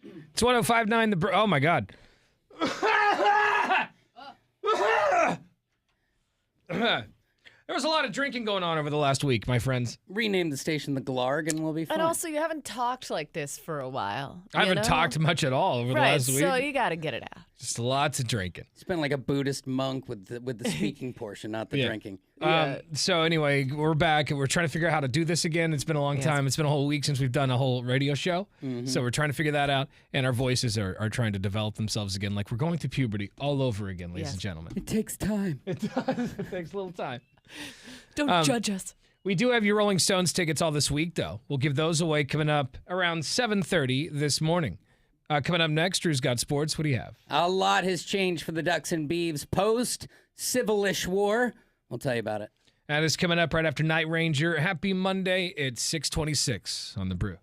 It's 105.9 The Brew. Oh, my God. There was a lot of drinking going on over the last week, my friends. Rename the station the Glarg and we'll be fine. And also, you haven't talked like this for a while. I haven't talked much at all over the Right, last week. so you got to get it out. Just lots of drinking. It's been like a Buddhist monk with the speaking portion, not the Yeah. drinking. So anyway, we're back and we're trying to figure out how to do this again. It's been a long time. It's been a whole week since we've done a whole radio show. So we're trying to figure that out. And our voices are trying to develop themselves again. Like we're going through puberty all over again, ladies and gentlemen. It takes time. It does. It takes a little time. Don't judge us. We do have your Rolling Stones tickets all this week, though. We'll give those away coming up around 7:30 this morning. Coming up next, Drew's got sports. What do you have? A lot has changed for the Ducks and Beavs post-civilish war. We'll tell you about it. That is coming up right after Night Ranger. Happy Monday. It's 6:26 on The Brew.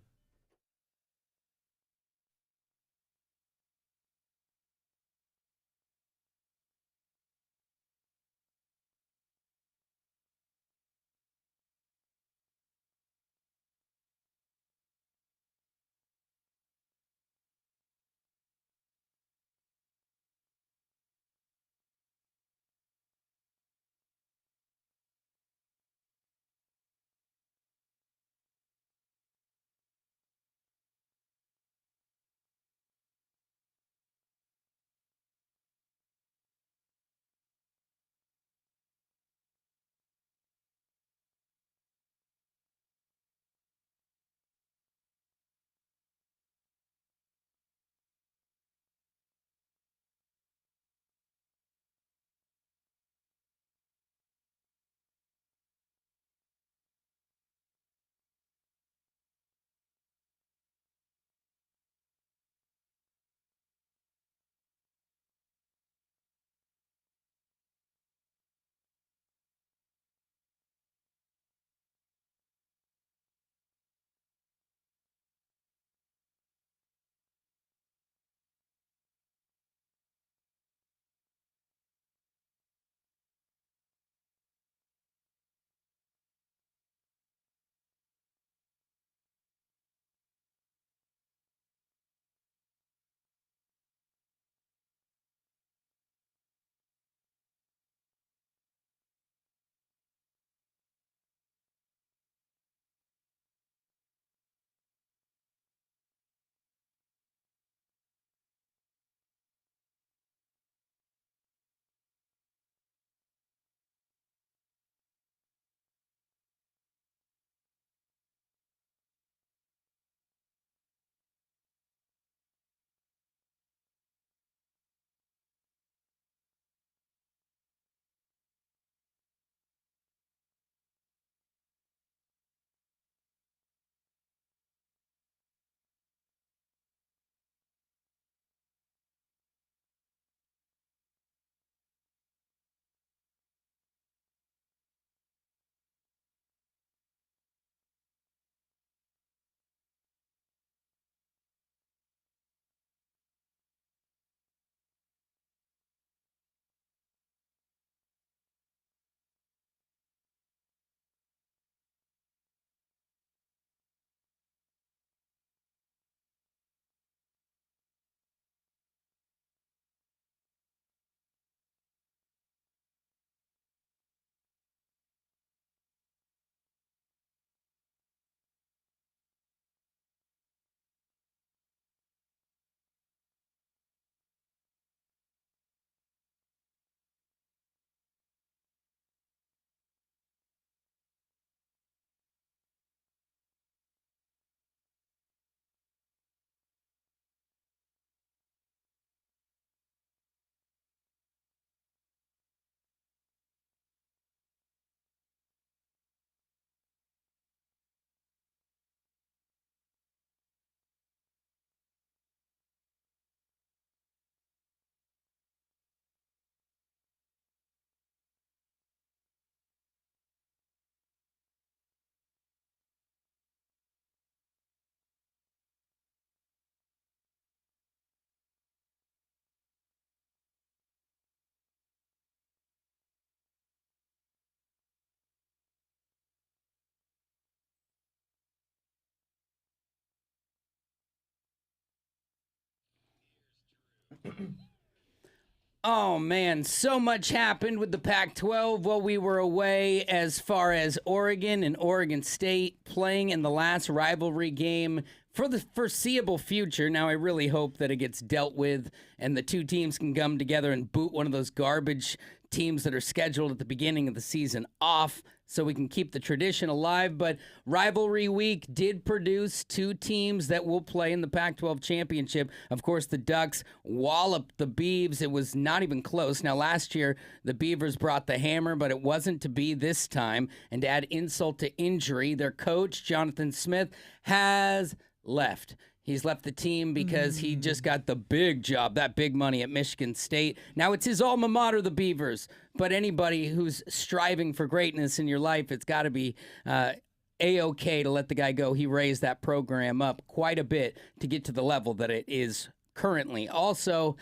Oh, man, so much happened with the Pac-12 while we were away as far as Oregon and Oregon State playing in the last rivalry game for the foreseeable future. Now, I really hope that it gets dealt with and the two teams can come together and boot one of those garbage teams that are scheduled at the beginning of the season off so we can keep the tradition alive. But rivalry week did produce two teams that will play in the Pac-12 championship. Of course, the Ducks walloped the Beavs. It was not even close. Now, last year, the Beavers brought the hammer, but it wasn't to be this time. And to add insult to injury, their coach, Jonathan Smith, has left. He's left the team because he just got the big job, that big money at Michigan State. Now it's his alma mater, the Beavers. But anybody who's striving for greatness in your life, it's got to be A-OK to let the guy go. He raised that program up quite a bit to get to the level that it is currently. Also,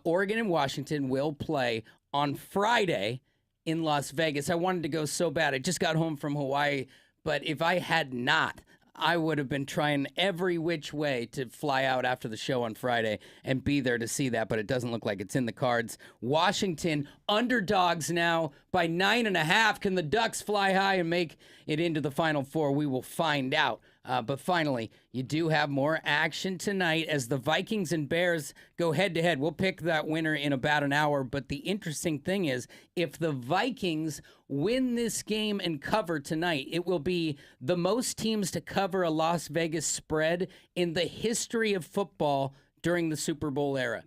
Oregon and Washington will play on Friday in Las Vegas. I wanted to go so bad. I just got home from Hawaii, but if I had not, I would have been trying every which way to fly out after the show on Friday and be there to see that, but it doesn't look like it's in the cards. Washington, underdogs now by 9.5. Can the Ducks fly high and make it into the Final Four? We will find out. But finally, you do have more action tonight as the Vikings and Bears go head-to-head. We'll pick that winner in about an hour, but the interesting thing is if the Vikings win this game and cover tonight, it will be the most teams to cover a Las Vegas spread in the history of football during the Super Bowl era.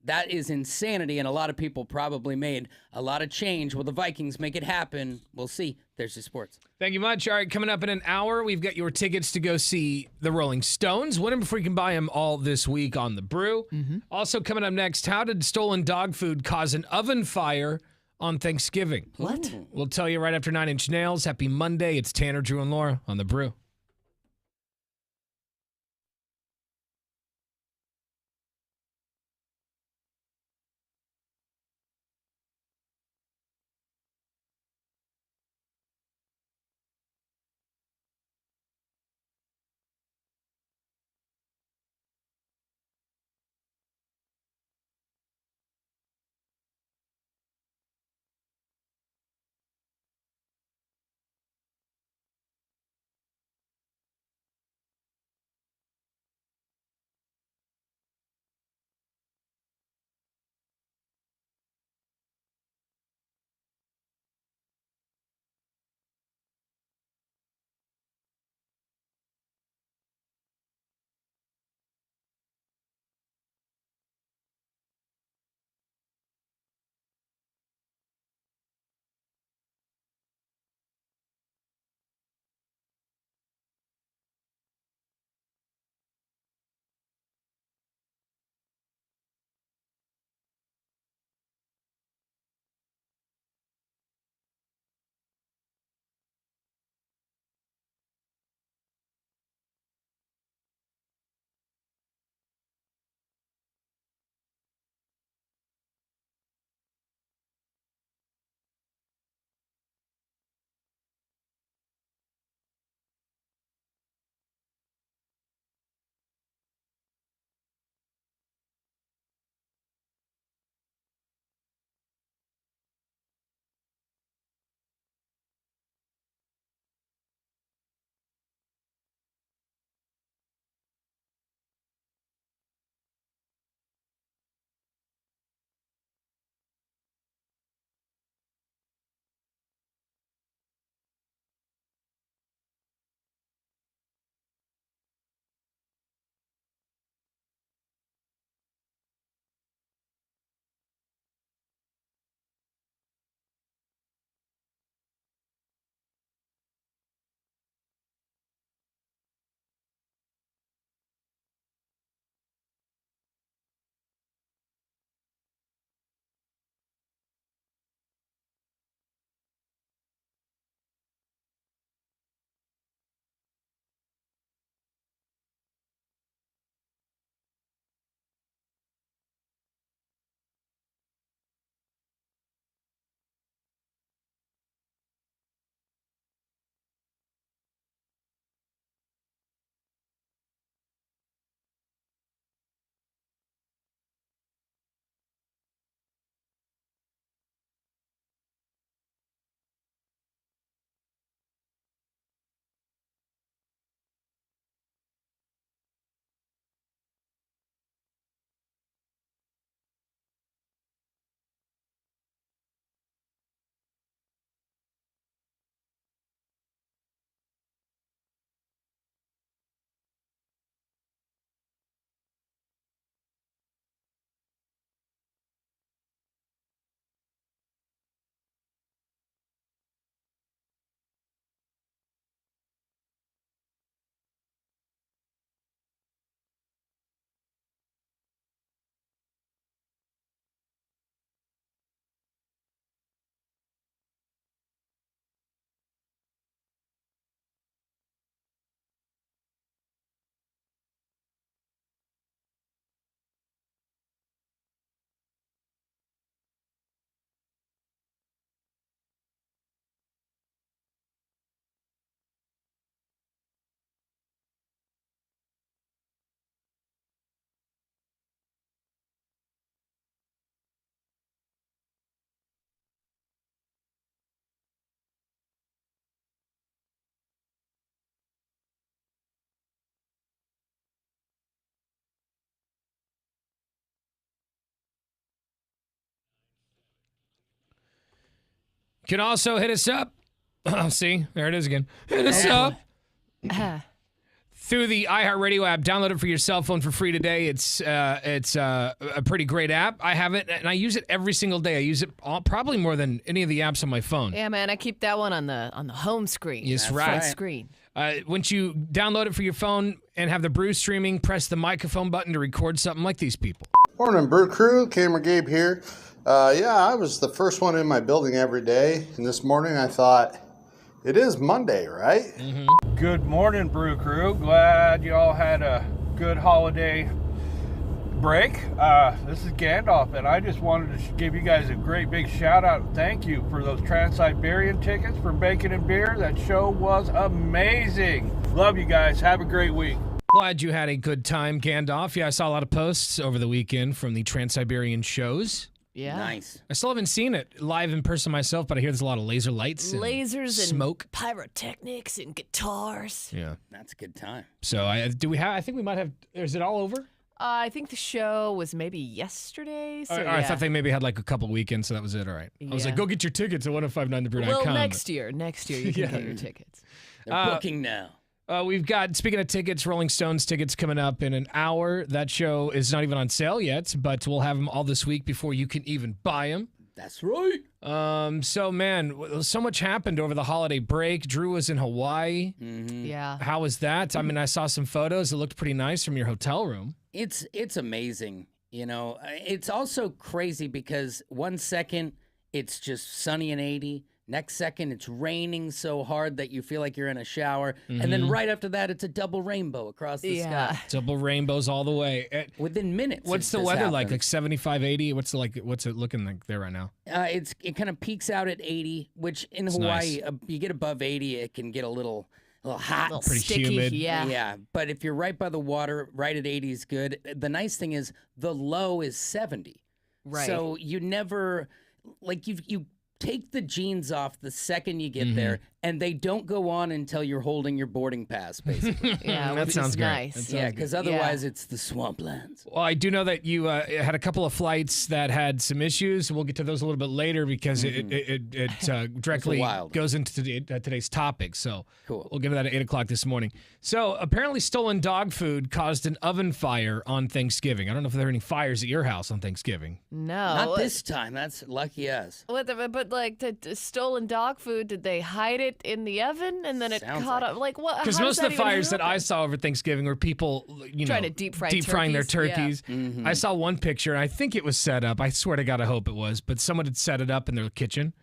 That is insanity, and a lot of people probably made a lot of change. Will the Vikings make it happen? We'll see. There's your sports. Thank you much. All right, coming up in an hour, we've got your tickets to go see the Rolling Stones. Win them before you can buy them all this week on The Brew. Also coming up next, how did stolen dog food cause an oven fire on Thanksgiving? What? We'll tell you right after 9 Inch Nails. Happy Monday. It's Tanner, Drew, and Laura on The Brew. Can also hit us up. Oh, see, there it is again. Hit us up through the iHeartRadio app. Download it for your cell phone for free today. It's a pretty great app. I have it, and I use it every single day. I use it probably more than any of the apps on my phone. Yeah, man, I keep that one on the home screen. Yes, That's right. Screen. Once you download it for your phone and have the Brew streaming, press the microphone button to record something like these people. Morning, Brew Crew. Camera Gabe here. I was the first one in my building every day, and this morning I thought, it is Monday, right? Mm-hmm. Good morning, Brew Crew. Glad you all had a good holiday break. This is Gandalf, and I just wanted to give you guys a great big shout out. Thank you for those Trans-Siberian tickets for Bacon and Beer. That show was amazing. Love you guys. Have a great week. Glad you had a good time, Gandalf. Yeah, I saw a lot of posts over the weekend from the Trans-Siberian shows. Yeah. Nice. I still haven't seen it live in person myself, but I hear there's a lot of laser lights and Lasers smoke. and pyrotechnics and guitars. Yeah. That's a good time. So I think we might have. Is it all over? I think the show was maybe yesterday. So I thought they maybe had like a couple weekends, so that was it. All right. I was Yeah. like, go get your tickets at 1059thebrew.com. Well, next year you can get your tickets. They're booking now. We've got, speaking of tickets, Rolling Stones tickets coming up in an hour. That show is not even on sale yet, but we'll have them all this week before you can even buy them. That's right. So, man, so much happened over the holiday break. Drew was in Hawaii. Yeah. How was that? I mean, I saw some photos. It looked pretty nice from your hotel room. It's amazing. You know, it's also crazy because 1 second it's just sunny and 80. Next second, it's raining so hard that you feel like you're in a shower. And then right after that, it's a double rainbow across the sky. Double rainbows all the way. Within minutes. What's the weather like? Like 75, 80? What's it looking like there right now? It kind of peaks out at 80, which in Hawaii, nice. You get above 80, it can get a little hot. Pretty sticky, humid. Yeah. Yeah, but if you're right by the water, right at 80 is good. The nice thing is the low is 70. Right. So you never, like you take the jeans off the second you get there, and they don't go on until you're holding your boarding pass, basically. Yeah, That which sounds is great. nice. That sounds Yeah, good. because otherwise it's the swamplands. Well, I do know that you had a couple of flights that had some issues. We'll get to those a little bit later because it directly wild. goes into today's topic. So Cool. we'll get to that at 8 o'clock this morning. So apparently stolen dog food caused an oven fire on Thanksgiving. I don't know if there are any fires at your house on Thanksgiving. No. Not this time. That's lucky us. But like the stolen dog food, did they hide it in the oven and then it Sounds caught like up? Like what? Because how most does of the that even fires that I happen? saw over Thanksgiving were people, Trying to deep fry frying their turkeys, turkeys. I saw one picture, and I think it was set up. I swear to God, I hope it was. But someone had set it up in their kitchen,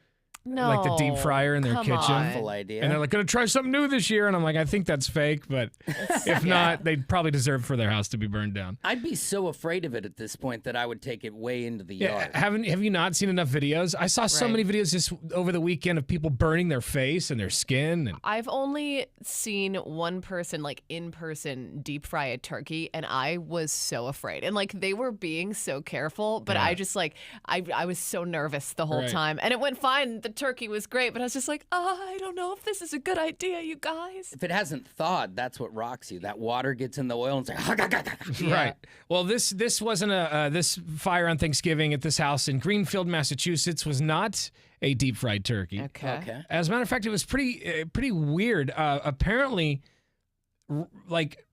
No. like the deep fryer in their come kitchen. on. Full idea. And they're like, gonna try something new this year. And I'm like, I think that's fake, but if not, they'd probably deserve for their house to be burned down. I'd be so afraid of it at this point that I would take it way into the yard. Have you not seen enough videos? I saw so Right. many videos just over the weekend of people burning their face and their skin. And I've only seen one person, like in person, deep fry a turkey, and I was so afraid. And like they were being so careful, but I just like I was so nervous the whole Right. time. And it went fine. The turkey was great, but I was just like, I don't know if this is a good idea, you guys. If it hasn't thawed, that's what rocks you. That water gets in the oil and it's like, Yeah. Right. Well, this wasn't this fire on Thanksgiving at this house in Greenfield, Massachusetts was not a deep fried turkey. okay. As a matter of fact, it was pretty weird. Apparently, like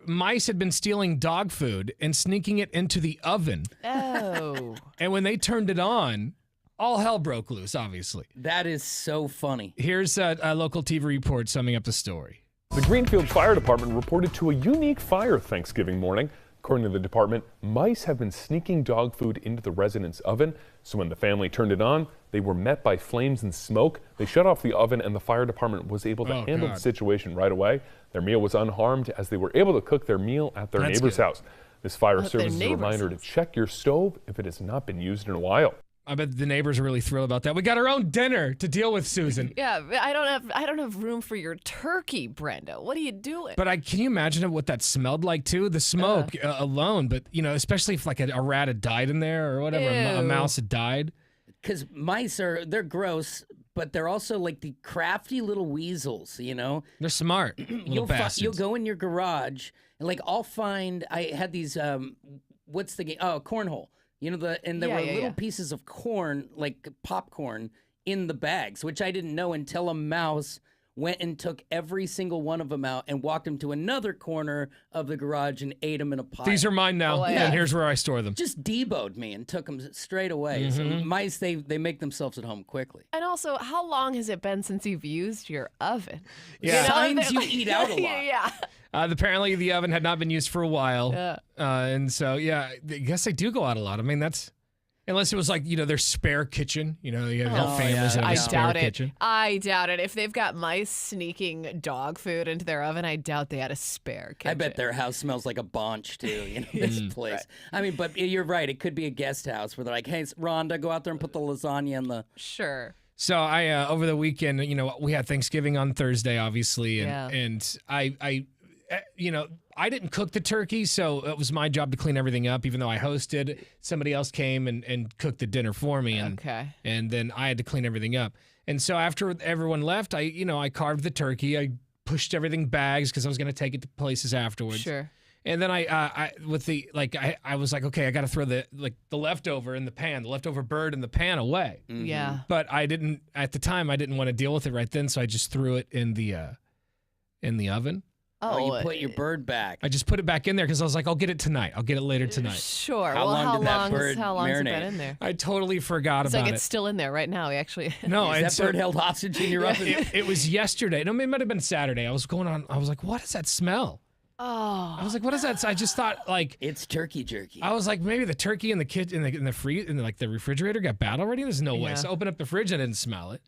mice had been stealing dog food and sneaking it into the oven, Oh. and when they turned it on, all hell broke loose. Obviously, That is so funny. here's a local TV report summing up the story. The Greenfield Fire Department reported to a unique fire Thanksgiving morning. According to the department, mice have been sneaking dog food into the resident's oven. So when the family turned it on, they were met by flames and smoke. They shut off the oven and the fire department was able to Oh, handle God. the situation right away. Their meal was unharmed as they were able to cook their meal at their That's neighbor's good. house. This fire At their serves as a neighbor's reminder to house. check your stove if it has not been used in a while. I bet the neighbors are really thrilled about that. We got our own dinner to deal with, Susan. Yeah, I don't have room for your turkey, Brenda. What are you doing? But can you imagine what that smelled like too? The smoke alone, but especially if like a rat had died in there or whatever, a Ew. mouse had died. Because mice they're gross, but they're also like the crafty little weasels, you know? They're smart, little You'll bastards. go in your garage and like I had these, what's the game? Oh, cornhole. You know, there Yeah, were yeah, little yeah. pieces of corn, like popcorn, in the bags, which I didn't know until a mouse went and took every single one of them out and walked them to another corner of the garage and ate them in a pile. These are mine now, Oh, and yeah. here's where I store them. Just deboed me and took them straight away. So mice, they make themselves at home quickly. And also, how long has it been since you've used your oven? Yeah. Signs they're you eat out a lot. Yeah. Apparently, the oven had not been used for a while. Yeah. And so, yeah, I guess they do go out a lot. I mean, that's, unless it was like, their spare kitchen. You have Oh, families yeah, that have I a spare doubt it. kitchen. I doubt it. If they've got mice sneaking dog food into their oven, I doubt they had a spare kitchen. I bet their house smells like a bunch too. This place. I mean, but you're right. It could be a guest house where they're like, "Hey, Rhonda, go out there and put the lasagna in the." Sure. So I, over the weekend, we had Thanksgiving on Thursday, obviously. And, Yeah. and I didn't cook the turkey, so it was my job to clean everything up, even though I hosted. Somebody else came and cooked the dinner for me. And, Okay. and then I had to clean everything up. And so after everyone left, I carved the turkey. I pushed everything bags because I was going to take it to places afterwards. Sure. And then I was like, okay, I got to throw the leftover in the pan, the leftover bird in the pan away. Yeah. But at the time, I didn't want to deal with it right then, so I just threw it in the oven. Oh, you put your bird back. I just put it back in there because I was like, I'll get it tonight. I'll get it later tonight. Sure. How well, long how did that long bird how long's it been marinate? in there? I totally forgot It's about like it. it's still in there right now. We actually. No, and Is that so bird held hostage in your oven? it was yesterday. No, it might have been Saturday. I was like, what is that smell? Oh. I was like, what is that? I just thought like, It's turkey jerky. I was like, maybe the turkey in the the refrigerator got bad already. There's no way. Yeah. So I opened up the fridge and I didn't smell it.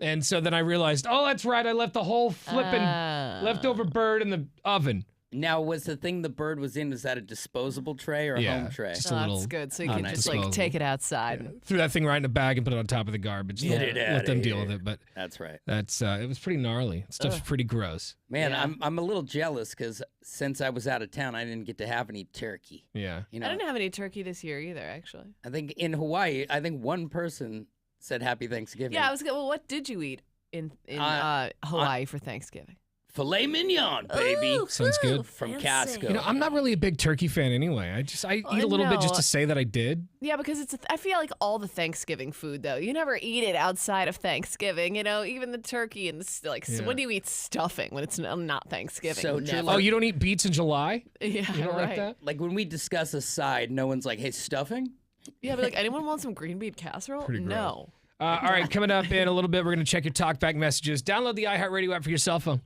And so then I realized, oh, that's right. I left the whole flipping leftover bird in the oven. Now, was the thing the bird was in, was that a disposable tray or a Yeah, home tray? just Oh, a that's little good. So you can nice. just like disposable. take it outside. Threw that thing right in a bag and put it on top of the garbage. Get Let- it Let outta them deal here. with it. But That's right. that's it was pretty gnarly. Stuff's pretty gross. Man, Yeah. I'm a little jealous because since I was out of town, I didn't get to have any turkey. Yeah. You I know, didn't have any turkey this year either, actually. I think in Hawaii, I think one person said Happy Thanksgiving. Yeah, I was good. Well, what did you eat in Hawaii for Thanksgiving? Filet mignon, baby. Ooh, Sounds good. From fancy. Costco. I'm not really a big turkey fan anyway. I eat a little bit just no. to say that I did. Yeah, because I feel like all the Thanksgiving food though, you never eat it outside of Thanksgiving. Even the turkey and Yeah. when do you eat stuffing when it's not Thanksgiving? So true. Never. Oh, you don't eat beets in July? Yeah, You don't right. like that? Like when we discuss a side, no one's like, "Hey, stuffing." Yeah, but like anyone want some green bean casserole? Pretty gross. No. All right, coming up in a little bit, we're going to check your talkback messages. Download the iHeartRadio app for your cell phone.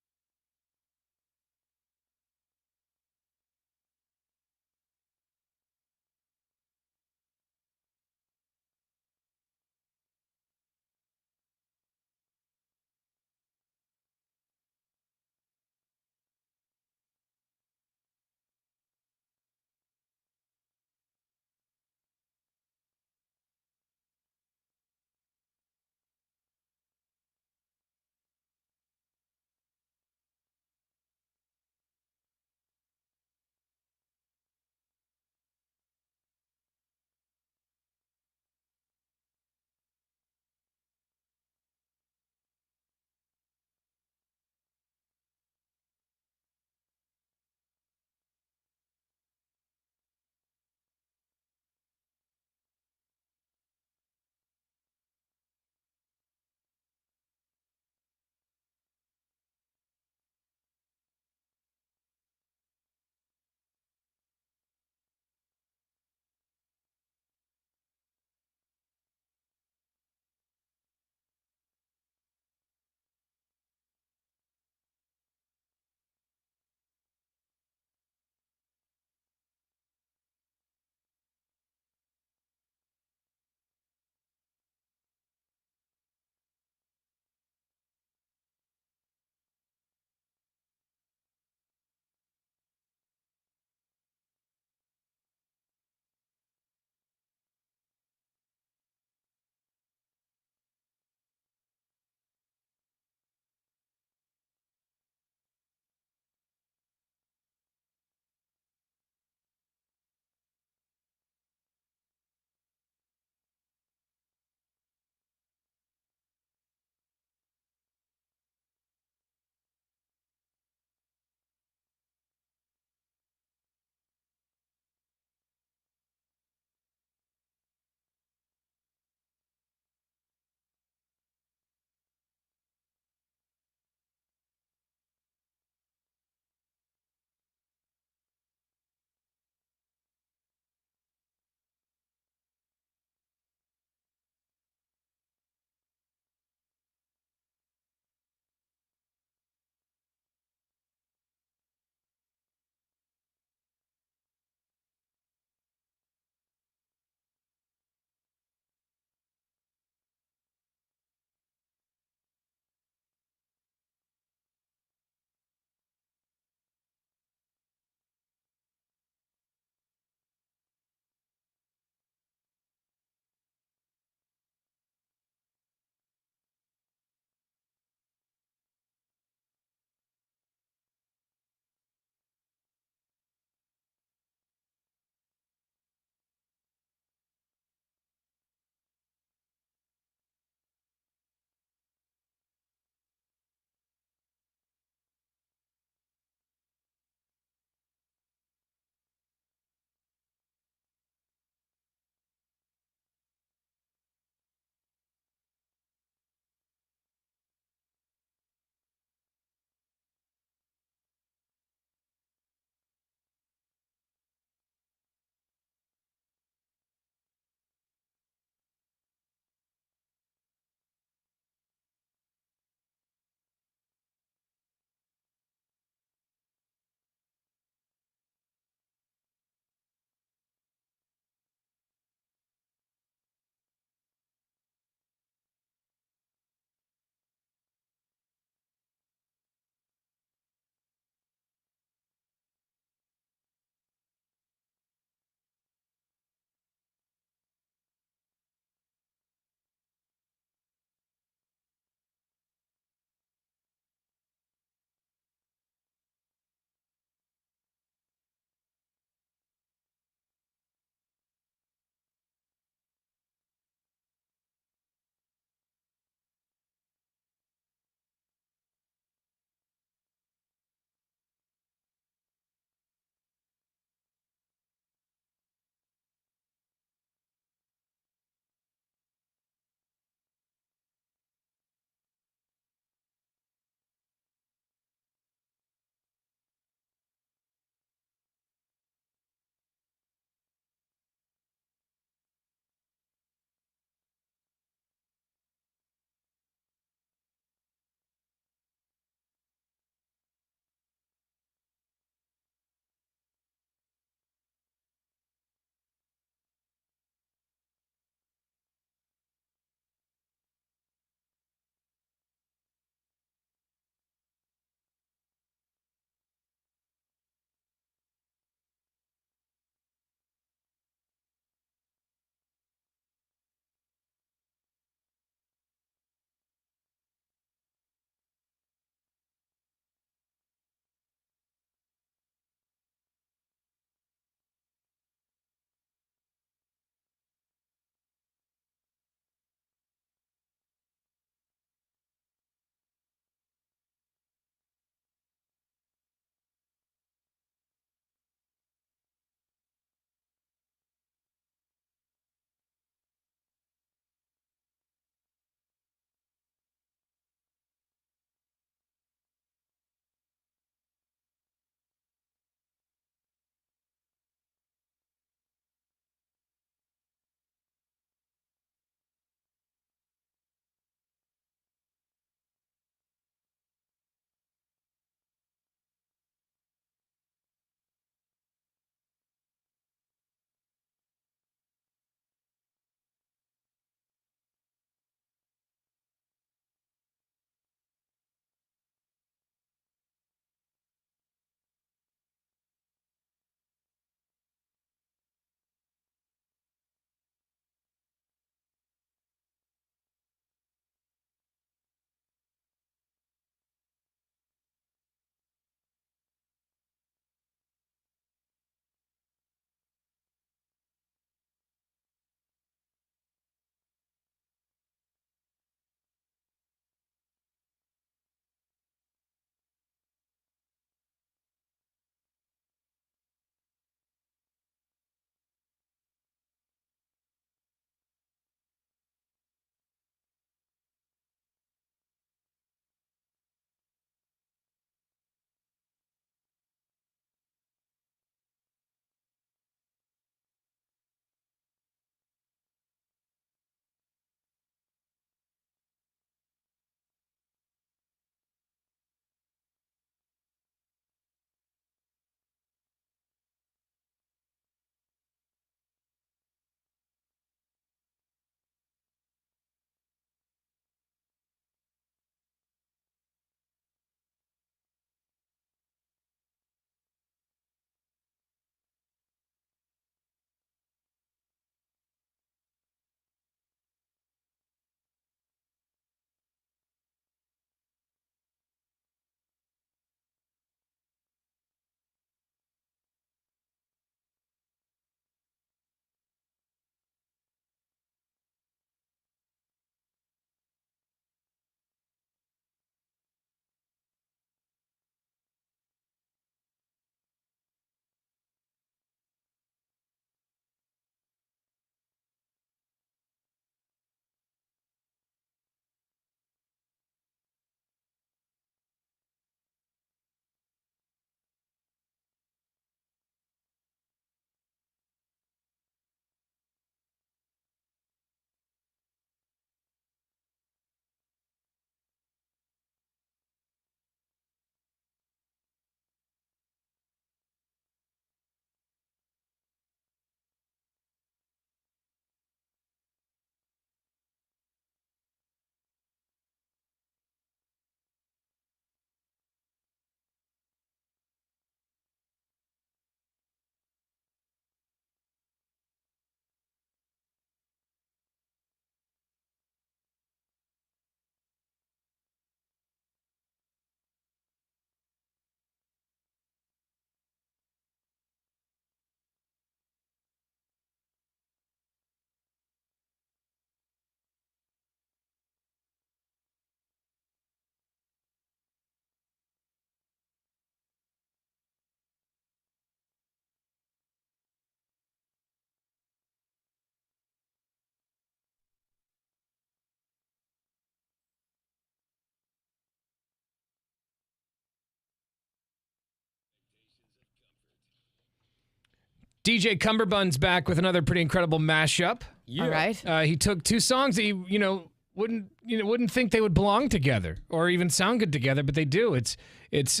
DJ Cumberbund's back with another pretty incredible mashup. All right. He took two songs that you wouldn't think they would belong together or even sound good together, but they do. It's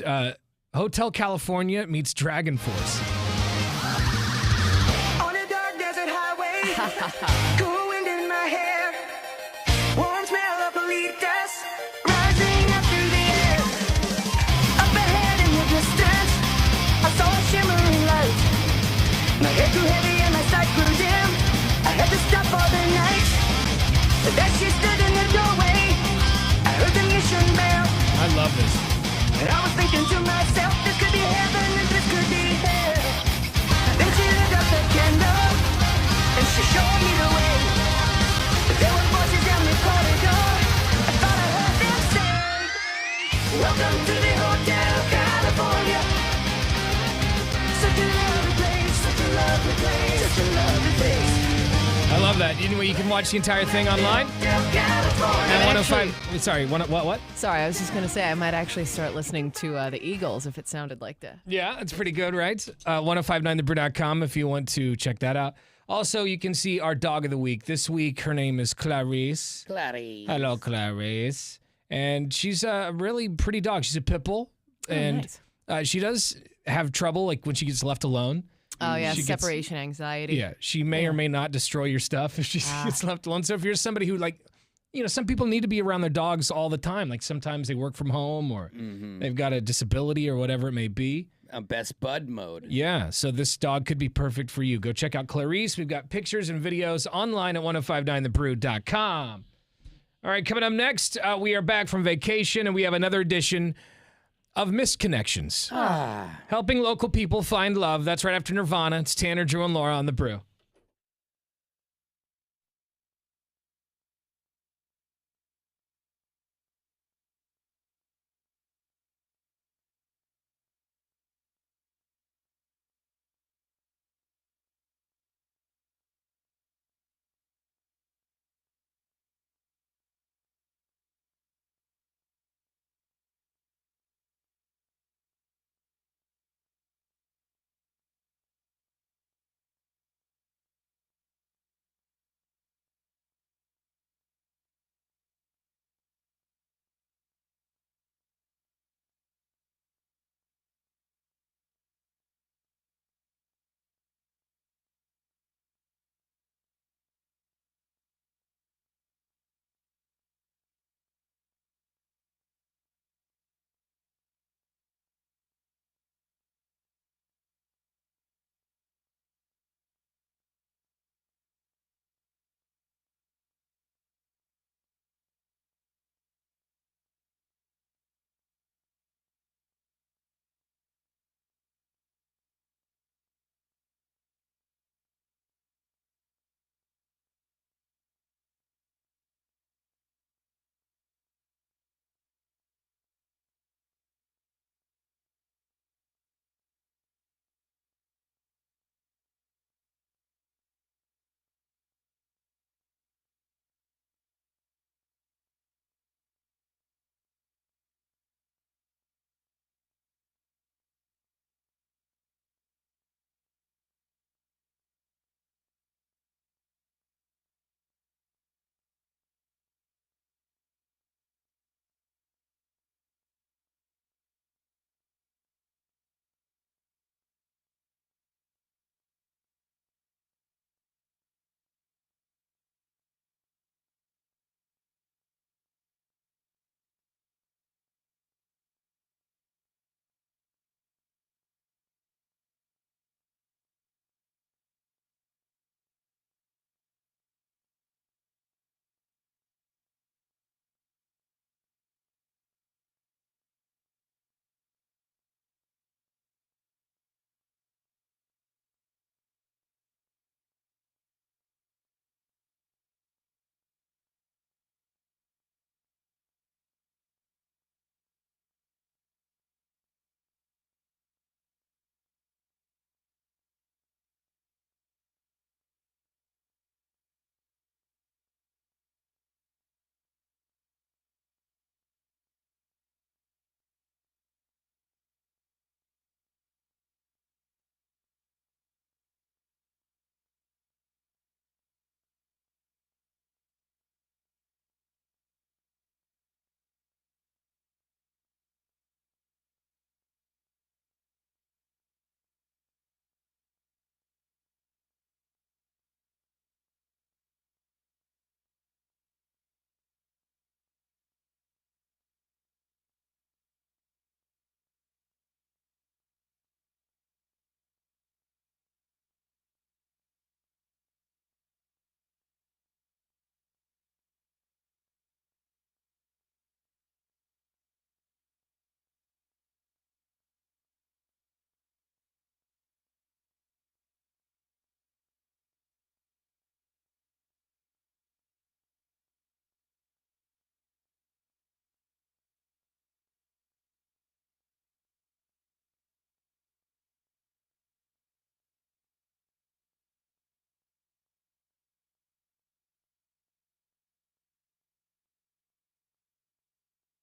Hotel California meets Dragon Force. On a dark desert highway, cool wind in my hair, warm smell of bolitas rising up through the air. Up ahead in the distance, I saw a shimmering light. My head grew heavy and my sight grew dim. I had to stop for the night. But as she stood in the doorway, I heard the mission bell. I love this. And I was thinking to myself, this could be heaven and this could be hell. Then she lit up the candle and she showed me the way. But there were voices down the corridor. I thought I heard them say, welcome to the Hotel California. Such a lovely place, such a lovely place, such a lovely place. I love that. Anyway, you can watch the entire thing online. At 105. Sorry, what? Sorry, I was just going to say I might actually start listening to the Eagles if it sounded like that. Yeah, it's pretty good, right? 1059thebrew.com if you want to check that out. Also, you can see our dog of the week. This week, her name is Clarice. Clarice. Hello, Clarice. And she's a really pretty dog. She's a pit bull. And nice. She does have trouble, like when she gets left alone. Oh, yeah, She gets- separation anxiety. Yeah, she may or may not destroy your stuff if she gets left alone. So if you're somebody who some people need to be around their dogs all the time. Like sometimes they work from home or they've got a disability or whatever it may be. A best bud mode. Yeah, so this dog could be perfect for you. Go check out Clarice. We've got pictures and videos online at 1059thebrew.com. All right, coming up next, we are back from vacation and we have another edition of Missed Connections. Helping local people find love. That's right after Nirvana. It's Tanner, Drew, and Laura on The Brew.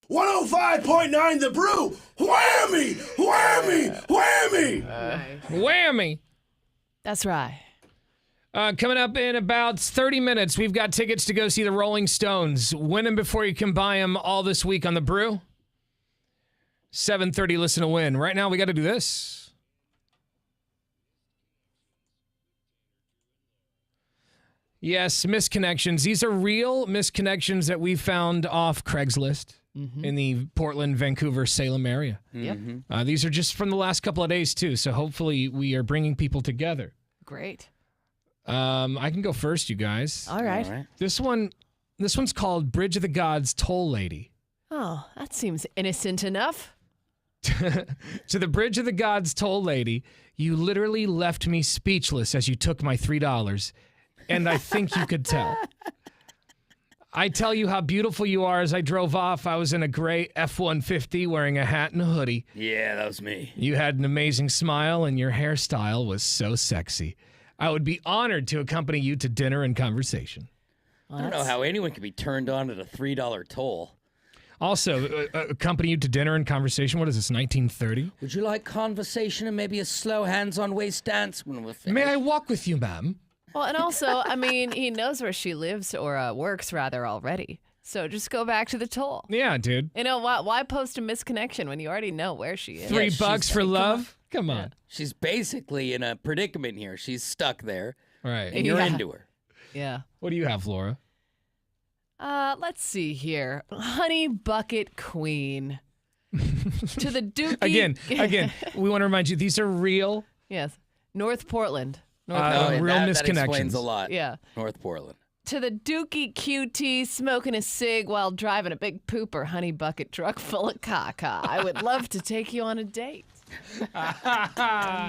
105.9 The Brew. Whammy! Whammy! Whammy! Whammy. That's right. Coming up in about 30 minutes, we've got tickets to go see the Rolling Stones. Win them before you can buy them all this week on The Brew. 7:30, listen to win. Right now, we got to do this. Yes, misconnections. These are real misconnections that we found off Craigslist in the Portland, Vancouver, Salem area. Yep. These are just from the last couple of days, too, so hopefully we are bringing people together. Great. I can go first, you guys. All right. This one's called Bridge of the Gods Toll Lady. Oh, that seems innocent enough. To the Bridge of the Gods Toll Lady, you literally left me speechless as you took my $3, and I think you could tell. I tell you how beautiful you are as I drove off. I was in a gray F-150 wearing a hat and a hoodie. Yeah, that was me. You had an amazing smile, and your hairstyle was so sexy. I would be honored to accompany you to dinner and conversation. I don't know how anyone could be turned on at a $3 toll. Also, accompany you to dinner and conversation. What is this, 1930? Would you like conversation and maybe a slow hands-on waist dance when we're finished? May I walk with you, ma'am? Well, and also, I mean, he knows where she lives or works rather already. So just go back to the toll. Yeah, dude. You know, why post a misconnection when you already know where she is? $3 for love? Come on. She's basically in a predicament here. She's stuck there, Right. and you're into her. Yeah. What do you have, Laura? Let's see here. Honey Bucket Queen. To the Dookie. Again, we want to remind you, these are real. Yes. North Portland. Real that misconnections. explains a lot. Yeah. North Portland. To the Dookie QT smoking a cig while driving a big pooper honey bucket truck full of caca. I would love to take you on a date. And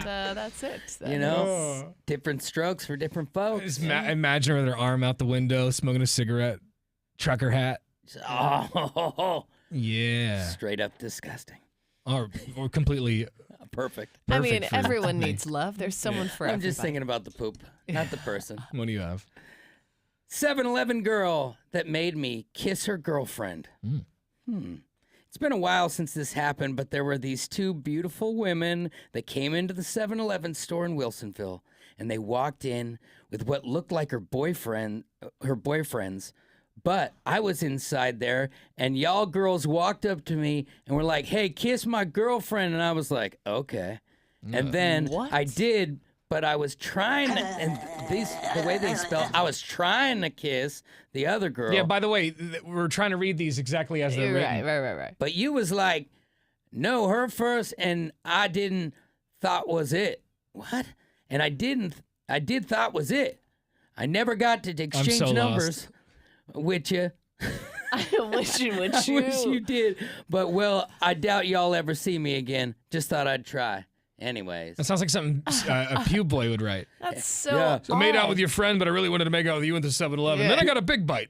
that's it. You know, different strokes for different folks. Just imagine her with her arm out the window, smoking a cigarette, trucker hat. Oh, Yeah. straight up disgusting. Or completely. Perfect. I mean, for everyone me. needs love. There's someone for I'm everybody. just thinking about the poop, not the person. What do you have? 7-Eleven girl that made me kiss her girlfriend. It's been a while since this happened, but there were these two beautiful women that came into the 7-Eleven store in Wilsonville, and they walked in with what looked like her boyfriends. But I was inside there, and y'all girls walked up to me and were like, "Hey, kiss my girlfriend," and I was like, "Okay." And then What? I did. But I was trying to, and the way they spell, I was trying to kiss the other girl. Yeah, by the way, we're trying to read these exactly as they're written. Right. But you was like, no, her first, and I didn't thought was it. What? And I did thought was it. I never got to exchange so numbers with you. I wish you would. I wish you did. But, well, I doubt y'all ever see me again. Just thought I'd try. Anyways. That sounds like something a Pew Boy would write. That's so. Yeah. So I made out odd. with your friend, but I really wanted to make out with you at the 7-Eleven. Yeah. Then I got a big bite.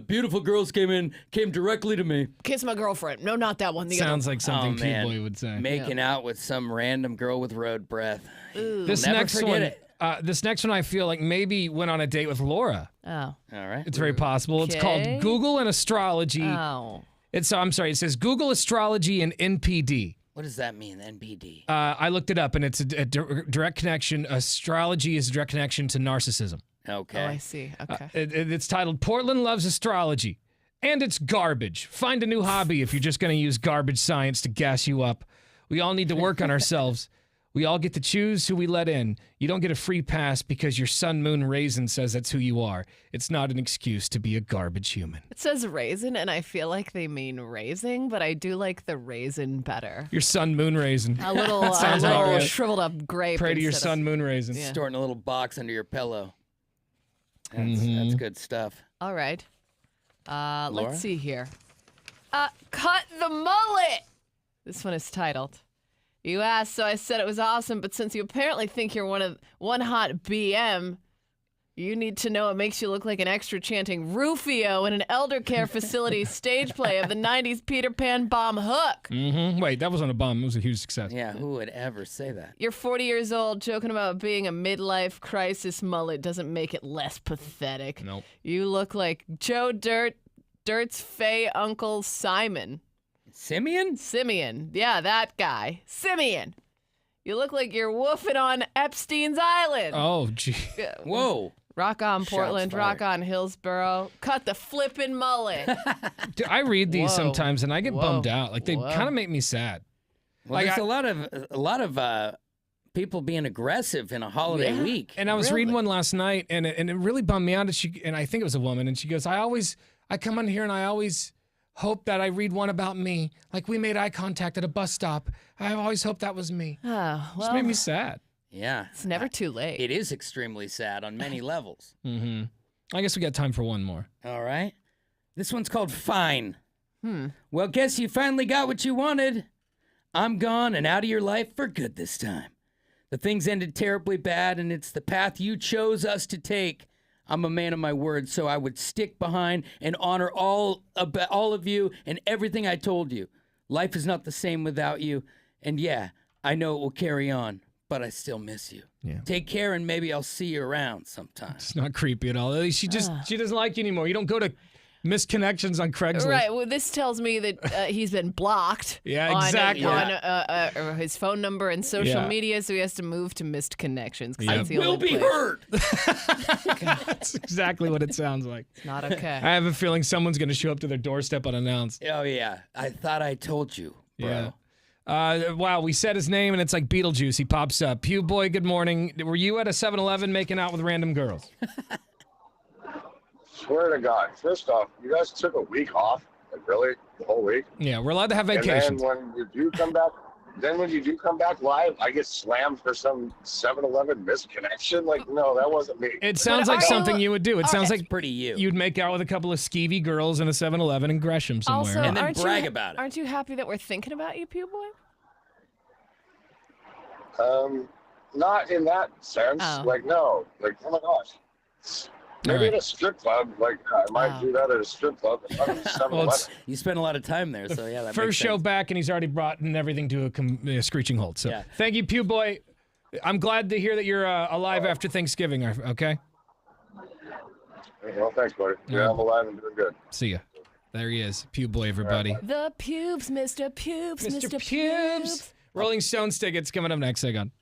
Beautiful girls came directly to me. Kiss my girlfriend. No, not that one. The Sounds other. like something Oh, Pew man. Boy would say. Making out with some random girl with road breath. This Never next forget one, it. this next one, I feel like maybe went on a date with Laura. Oh. All right. It's very possible. It's Okay. called Google and Astrology. Oh. I'm sorry. It says Google Astrology and NPD. What does that mean, NPD? I looked it up, and it's a direct connection. Astrology is a direct connection to narcissism. Okay. Oh, I see. Okay. It's titled Portland Loves Astrology, and it's garbage. Find a new hobby if you're just going to use garbage science to gas you up. We all need to work on ourselves. We all get to choose who we let in. You don't get a free pass because your sun, moon, raisin says that's who you are. It's not an excuse to be a garbage human. It says raisin, and I feel like they mean raising, but I do like the raisin better. Your sun, moon, raisin. A little, Sounds about right. shriveled up grape. Pray to your instead sun, moon, raisin. Yeah. Storing a little box under your pillow. That's good stuff. All right. Laura? Let's see here. Cut the mullet. This one is titled. You asked, so I said it was awesome, but since you apparently think you're one hot BM, you need to know it makes you look like an extra chanting Rufio in an elder care facility stage play of the 90s Peter Pan bomb hook. Wait, that wasn't a bomb. It was a huge success. Yeah, who would ever say that? You're 40 years old, joking about being a midlife crisis mullet doesn't make it less pathetic. Nope. You look like Joe Dirt's Fay Uncle Simon. Simeon? Simeon. Yeah, that guy. Simeon. You look like you're woofing on Epstein's Island. Oh, gee. Whoa. Rock on Portland, fired. rock on Hillsboro. Cut the flippin' mullet. Dude, I read these Whoa. sometimes and I get Whoa. bummed out. Like they Whoa. kind of make me sad. Well, Like, there's a lot of people being aggressive in a holiday Yeah. week. And I was Really? reading one last night, and it really bummed me out. And I think it was a woman, and she goes, I come on here and I always hope that I read one about me. Like we made eye contact at a bus stop. I always hope that was me. Oh, Just made well, me sad. Yeah. it's never too late. It is extremely sad on many levels. Mm-hmm. I guess we got time for one more. All right. This one's called Fine. Well, guess you finally got what you wanted. I'm gone and out of your life for good this time. The things ended terribly bad, and it's the path you chose us to take. I'm a man of my word, so I would stick behind and honor all of you and everything I told you. Life is not the same without you, and yeah, I know it will carry on, but I still miss you. Yeah. Take care, and maybe I'll see you around sometime. It's not creepy at all. She doesn't like you anymore. You don't go to misconnections on Craigslist. Right. Well, this tells me that he's been blocked. Yeah, on, exactly. On his phone number and social Yeah. media, so he has to move to missed connections. 'cause Yep. that's the Will only be place. heard. That's exactly what it sounds like. Not okay. I have a feeling someone's going to show up to their doorstep unannounced. Oh yeah, I thought I told you, bro. Yeah. Wow, we said his name and it's like Beetlejuice. He pops up. Pew Boy, good morning. Were you at a 7-Eleven making out with random girls? Swear to God. First off, you guys took a week off. Like really? The whole week? Yeah, we're allowed to have And vacations. then when you do come back live, I get slammed for some 7-Eleven misconnection. Like, no, that wasn't me. It sounds But like are something you- you would do. It sounds That's like pretty you. you'd make out with a couple of skeevy girls in a 7-Eleven in Gresham somewhere. Also, And then aren't brag you, about it. Aren't you happy that we're thinking about you, Pew Boy? Not in that sense. Oh. Like, no. Like, oh my gosh. Maybe All right. at a strip club. Like, I might Oh. do that at a strip club. But not at a 7-Eleven. Well, it's You spend a lot of time there, so yeah, that first makes show sense. back, and he's already brought everything to a screeching halt. So Yeah. thank you, Pew Boy. I'm glad to hear that you're alive after Thanksgiving, okay? Well, thanks, buddy. Yeah, I'm alive and doing good. See ya. There he is. Pew Boy, everybody. The pubes, Mr. Pubes, Mr. Mr. Pubes. Rolling Stones tickets coming up next. Hang on.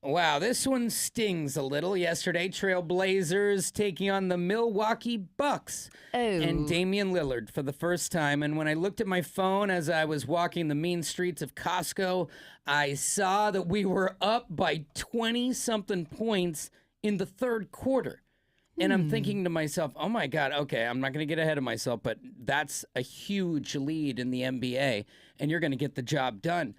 Wow, this one stings a little. Yesterday, Trailblazers taking on the Milwaukee Bucks and Damian Lillard for the first time. And when I looked at my phone as I was walking the mean streets of Costco, I saw that we were up by 20-something points in the third quarter. And I'm thinking to myself, oh my God, okay, I'm not going to get ahead of myself, but that's a huge lead in the NBA, and you're going to get the job done.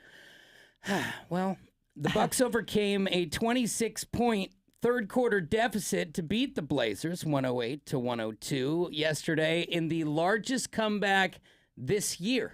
Well, the Bucks overcame a 26-point third quarter deficit to beat the Blazers 108-102 yesterday in the largest comeback this year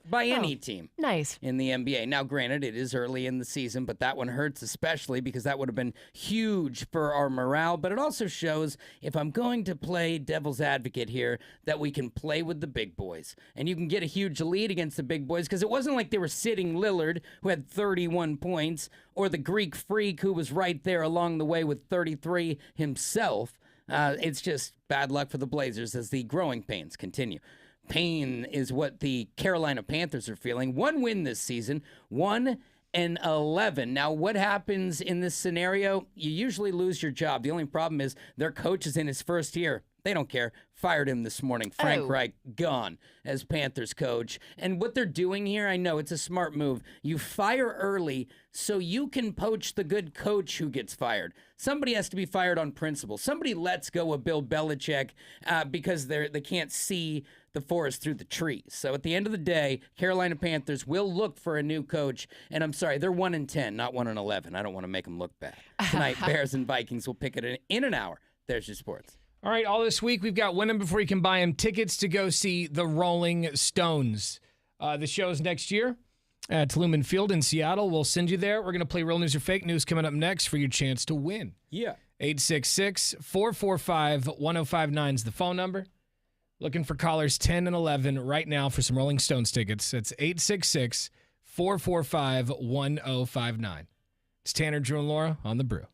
by any team Nice. in the NBA. Now, granted, it is early in the season, but that one hurts especially because that would have been huge for our morale. But it also shows, if I'm going to play devil's advocate here, that we can play with the big boys. And you can get a huge lead against the big boys because it wasn't like they were sitting Lillard, who had 31 points, or the Greek Freak, who was right there along the way with 33 himself. It's just bad luck for the Blazers as the growing pains continue. Pain is what the Carolina Panthers are feeling. One win this season, 1-11. Now, what happens in this scenario? You usually lose your job. The only problem is their coach is in his first year. They don't care. Fired him this morning. Frank Reich gone as Panthers coach. And what they're doing here, I know it's a smart move. You fire early so you can poach the good coach who gets fired. Somebody has to be fired on principle. Somebody lets go of Bill Belichick because they can't see the forest through the trees. So at the end of the day, Carolina Panthers will look for a new coach. And I'm sorry, they're 1-10, not 1-11. I don't want to make them look bad. Tonight, Bears and Vikings will pick it in an hour. There's your sports. All right, all this week we've got Win 'Em Before You Can Buy 'Em tickets to go see the Rolling Stones. The show's next year at Lumen Field in Seattle. We'll send you there. We're going to play Real News or Fake News coming up next for your chance to win. Yeah. 866-445-1059 is the phone number. Looking for callers 10 and 11 right now for some Rolling Stones tickets. It's 866-445-1059. It's Tanner, Drew, and Laura on The Brew.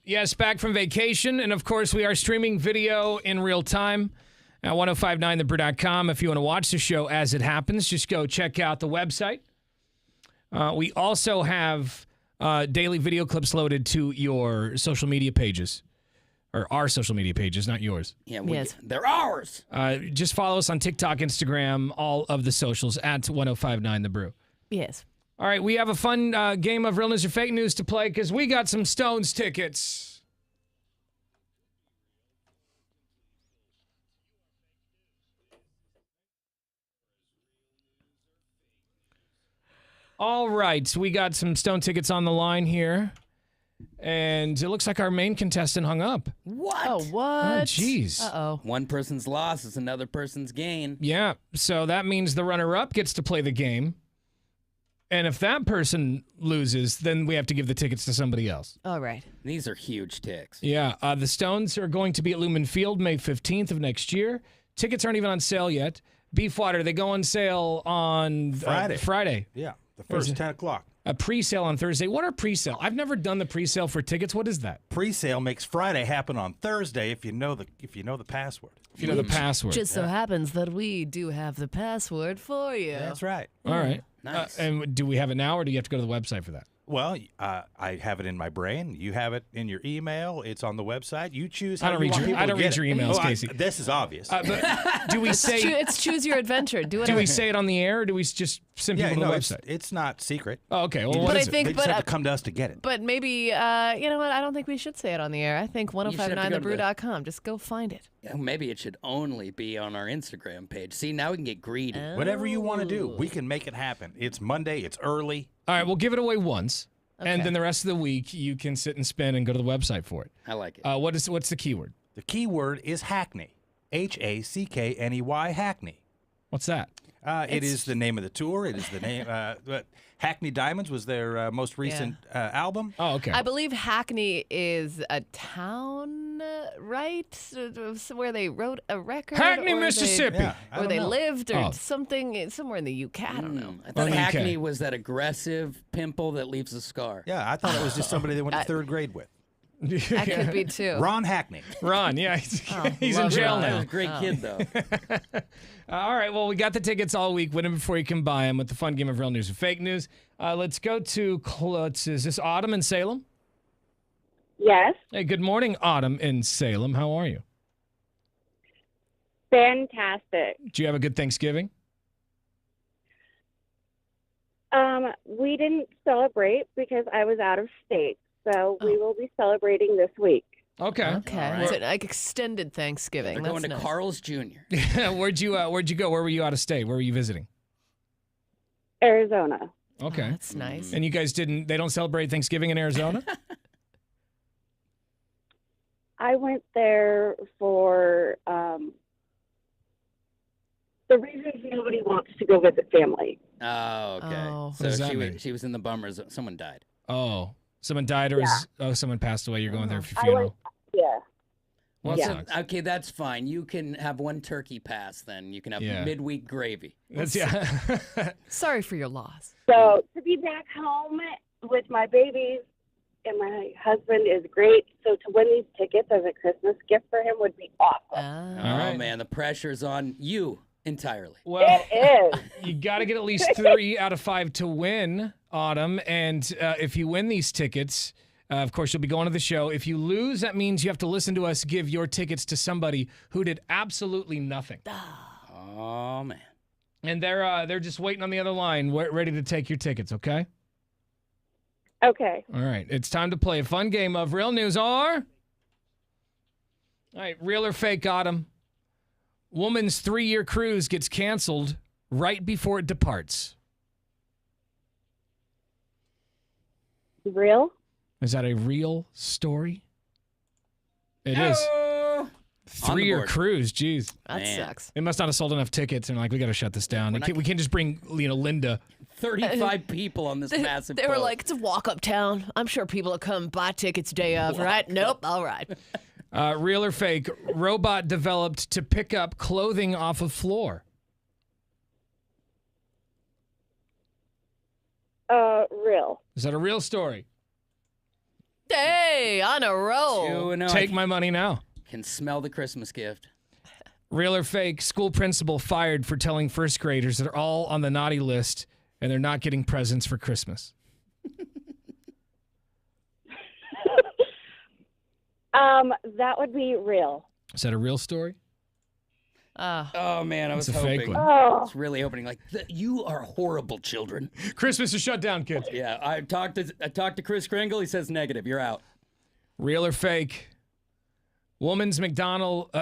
Yes, back from vacation. And of course, we are streaming video in real time at 1059thebrew.com. If you want to watch the show as it happens, just go check out the website. We also have daily video clips loaded to your social media pages. Or our social media pages, not yours. Yeah, Yes. they're ours. Just follow us on TikTok, Instagram, all of the socials at 1059thebrew. Yes. All right, we have a fun game of real news or fake news to play because we got some Stones tickets. All right, so we got some Stone tickets on the line here. And it looks like our main contestant hung up. What? Oh, what? Oh, jeez. Uh-oh. One person's loss is another person's gain. Yeah, so that means the runner-up gets to play the game. And if that person loses, then we have to give the tickets to somebody else. All right. These are huge ticks. Yeah, the Stones are going to be at Lumen Field May 15th of next year. Tickets aren't even on sale yet. Beefwater, they go on sale on Friday. Yeah, the first 10 o'clock. A pre-sale on Thursday. What are pre-sale? I've never done the pre-sale for tickets. What is that? Pre-sale makes Friday happen on Thursday if you know the password. If you know the password. Just so happens that we do have the password for you. That's right. All right. Nice. And do we have it now, or do you have to go to the website for that? Well, I have it in my brain. You have it in your email. It's on the website. You choose. I How don't you read want your- people I to don't get read it. your emails, Oh, Casey. This is obvious. But do we say It's choose your adventure. Do it. do we say it on the air, or do we just send people to the website? It's not secret. Oh, okay. Well, You what But I is it? think- They just but, have to come to us to get it. But maybe, you know what? I don't think we should say it on the air. I think should have to go to the- 1059thebrew.com. Just go find it. Yeah, maybe it should only be on our Instagram page. See, now we can get greedy. Whatever you want to do, we can make it happen. It's Monday. It's early. All right, we'll give it away once, and Okay. then the rest of the week you can sit and spin and go to the website for it. I like it. What's the keyword? The key word is Hackney. Hackney. Hackney. What's that? It is the name of the tour. It is the name. Hackney Diamonds was their most recent album. Oh, okay. I believe Hackney is a town, right? Where they wrote a record? Hackney, or they- Mississippi. Yeah, I Or don't they know. lived, or Oh. something, somewhere in the UK. I don't know. I thought Okay. Hackney was that aggressive pimple that leaves a scar. Yeah, I thought it was just somebody they went to third grade with. That could be too. Ron Hackney. Ron, yeah, he's in love jail Ron. He now. was a great kid, though. All right, well, we got the tickets all week. Win them before you can buy them with the fun game of real news or fake news. Let's go to, is this Autumn in Salem? Yes, Hey, good morning, Autumn in Salem. How are you? fantastic. Do you have a good Thanksgiving? We didn't celebrate because I was out of state, so we will be celebrating this week. Okay. Okay. All It's right. like extended Thanksgiving. They're That's going to nice. Carl's Jr. Where'd you go? Where were you out of state? Where were you visiting? Arizona. Okay. Oh, that's nice. And you guys they don't celebrate Thanksgiving in Arizona? I went there for the reasons nobody wants to go visit family. Oh, okay. Oh. What does So that she mean? was, she was in the bummer zone. Someone died. Oh, someone died or someone passed away. You're going there for your I funeral. went, yeah. Well, that Yeah. sucks. Okay, that's fine. You can have one turkey pass then. You can have Yeah. midweek gravy. That's yeah. Sorry for your loss. So to be back home with my babies and my husband is great. So to win these tickets as a Christmas gift for him would be awesome. Ah. Oh, right. man, the pressure's on you entirely. Well, It is. you got to get at least 3 out of 5 to win, Autumn. And if you win these tickets, of course, you'll be going to the show. If you lose, that means you have to listen to us give your tickets to somebody who did absolutely nothing. Oh, man. And they're just waiting on the other line, ready to take your tickets. Okay. Okay. All right. It's time to play a fun game of real news or. All right, real or fake, Autumn? Woman's 3-year cruise gets canceled right before it departs. Real? Is that a real story? It is. Oh! 3-year board. cruise, jeez. That Man. sucks. They must not have sold enough tickets, and like, we got to shut this down. We're not- We can't just bring, Linda. 35 people on this massive They were boat. like, it's a walk-up town. I'm sure people will come buy tickets day of, right? Nope. All right. Real or fake? Robot developed to pick up clothing off of floor. Real. Is that a real story? Hey, on a roll. 2-0. Take my money now. Can smell the Christmas gift. Real or fake, school principal fired for telling first graders they're all on the naughty list and they're not getting presents for Christmas. That would be real. Is that a real story? Oh man, I was It's a fake hoping. one. Oh. I was really hoping. Like, you are horrible children. Christmas is shut down, kids. Yeah, I talked to Chris Kringle. He says negative. You're out. Real or fake? McDonald's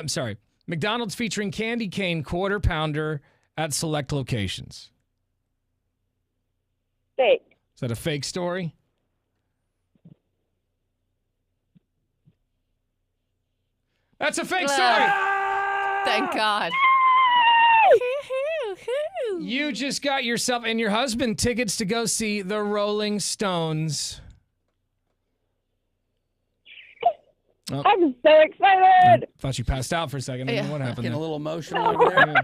featuring candy cane quarter pounder at select locations. Fake. Is that a fake story? That's a fake story. Thank God. You just got yourself and your husband tickets to go see the Rolling Stones. Oh, I'm so excited. thought you passed out for a second. I don't know what happened Getting there. a little emotional over there.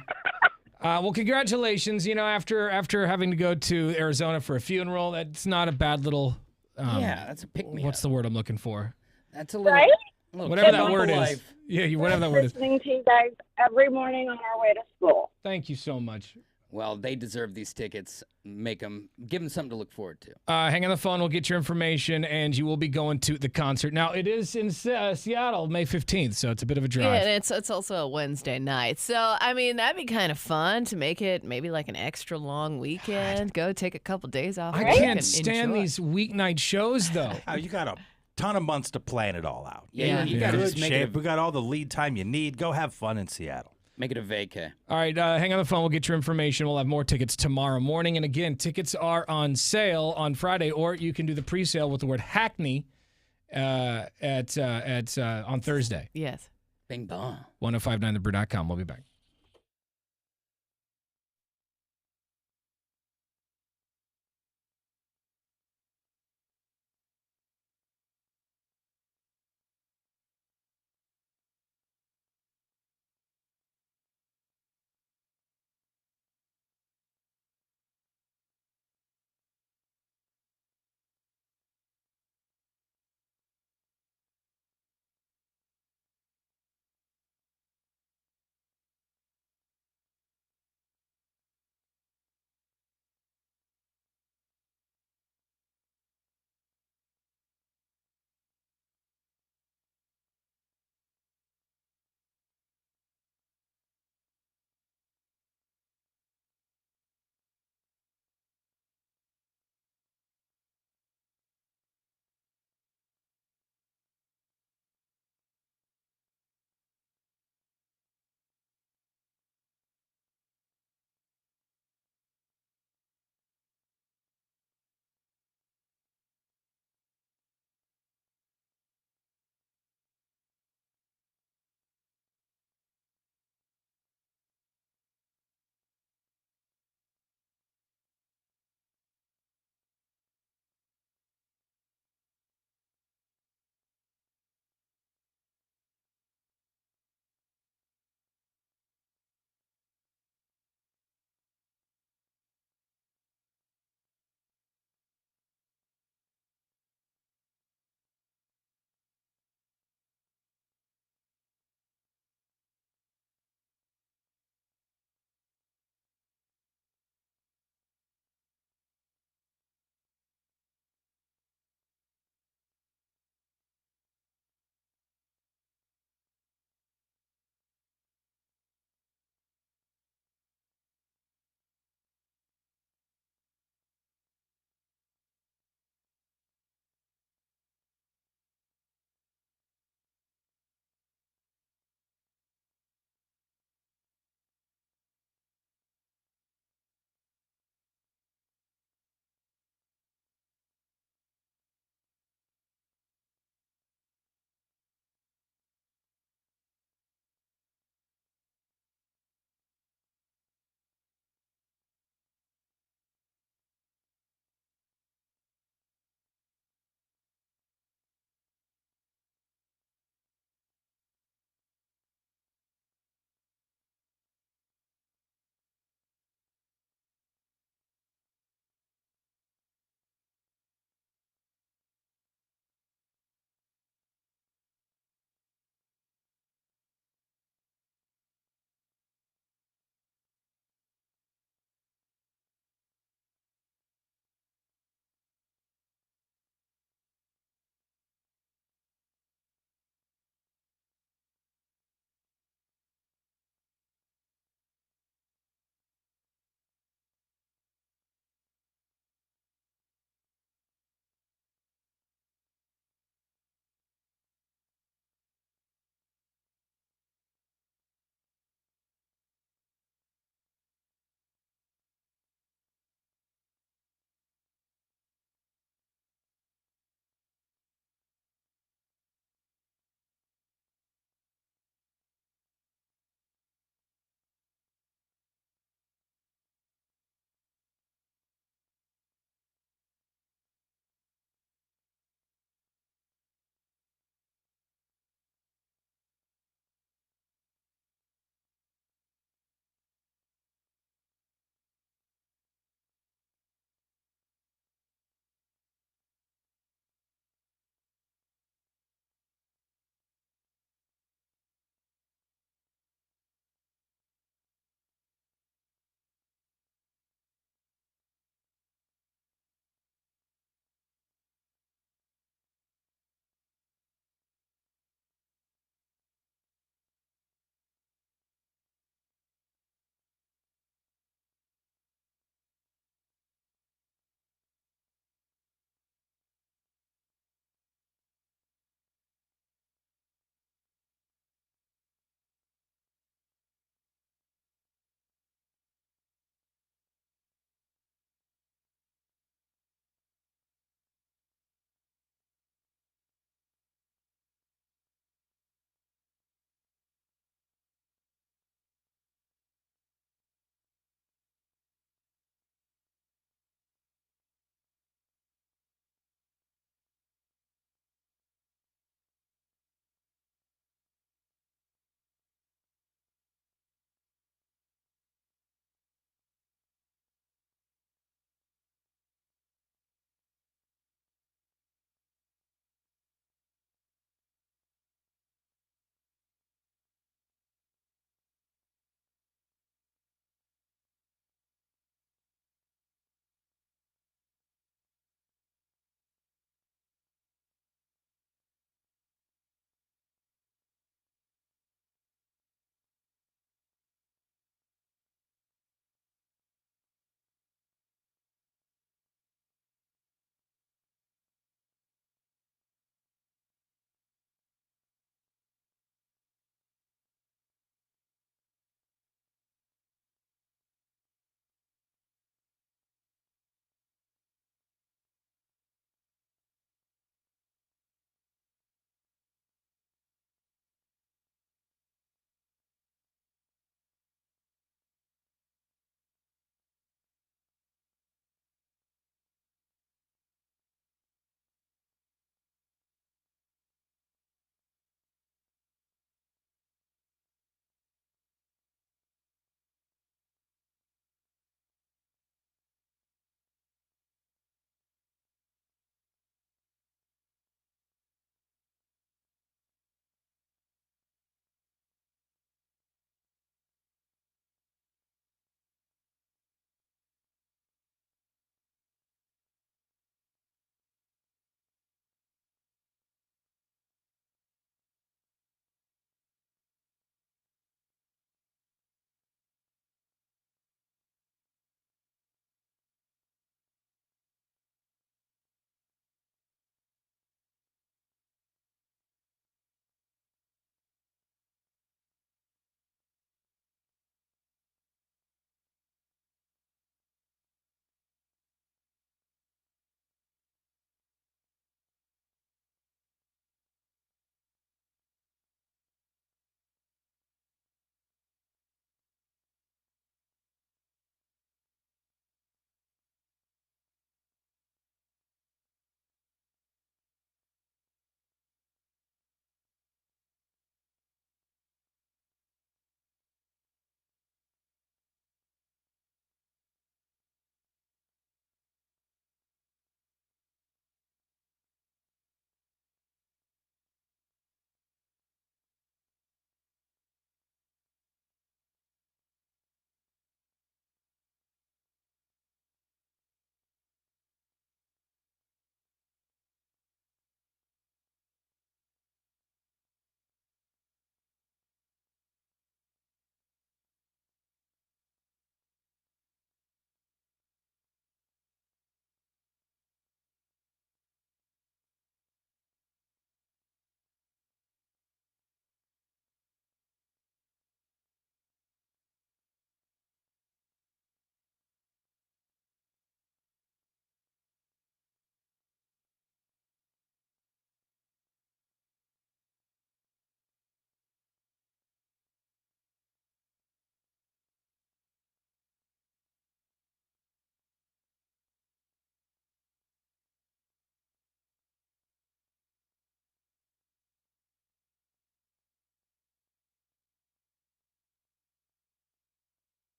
Well, congratulations. You know, after having to go to Arizona for a funeral, that's not a bad little. Yeah, that's a pick me. What's the word I'm looking for? That's a little. Right? little Whatever kid that on word for is. life. Yeah, whatever that word is. Listening to you guys every morning on our way to school. Thank you so much. Well, they deserve these tickets. Give them something to look forward to. Hang on the phone. We'll get your information, and you will be going to the concert. Now, it is in Seattle, May 15th, so it's a bit of a drive. Yeah, and it's also a Wednesday night. So, I mean, that'd be kind of fun to make it maybe like an extra long weekend. Go take a couple days off. I work can't and stand enjoy. these weeknight shows, though. Oh, you got a ton of months to plan it all out. Yeah, you You're gotta in just good make it shape. We got all the lead time you need. Go have fun in Seattle. Make it a vacay. All right, hang on the phone. We'll get your information. We'll have more tickets tomorrow morning. And again, tickets are on sale on Friday, or you can do the pre-sale with the word Hackney on Thursday. Yes. Bing bong. 1059thebrew.com. We'll be back.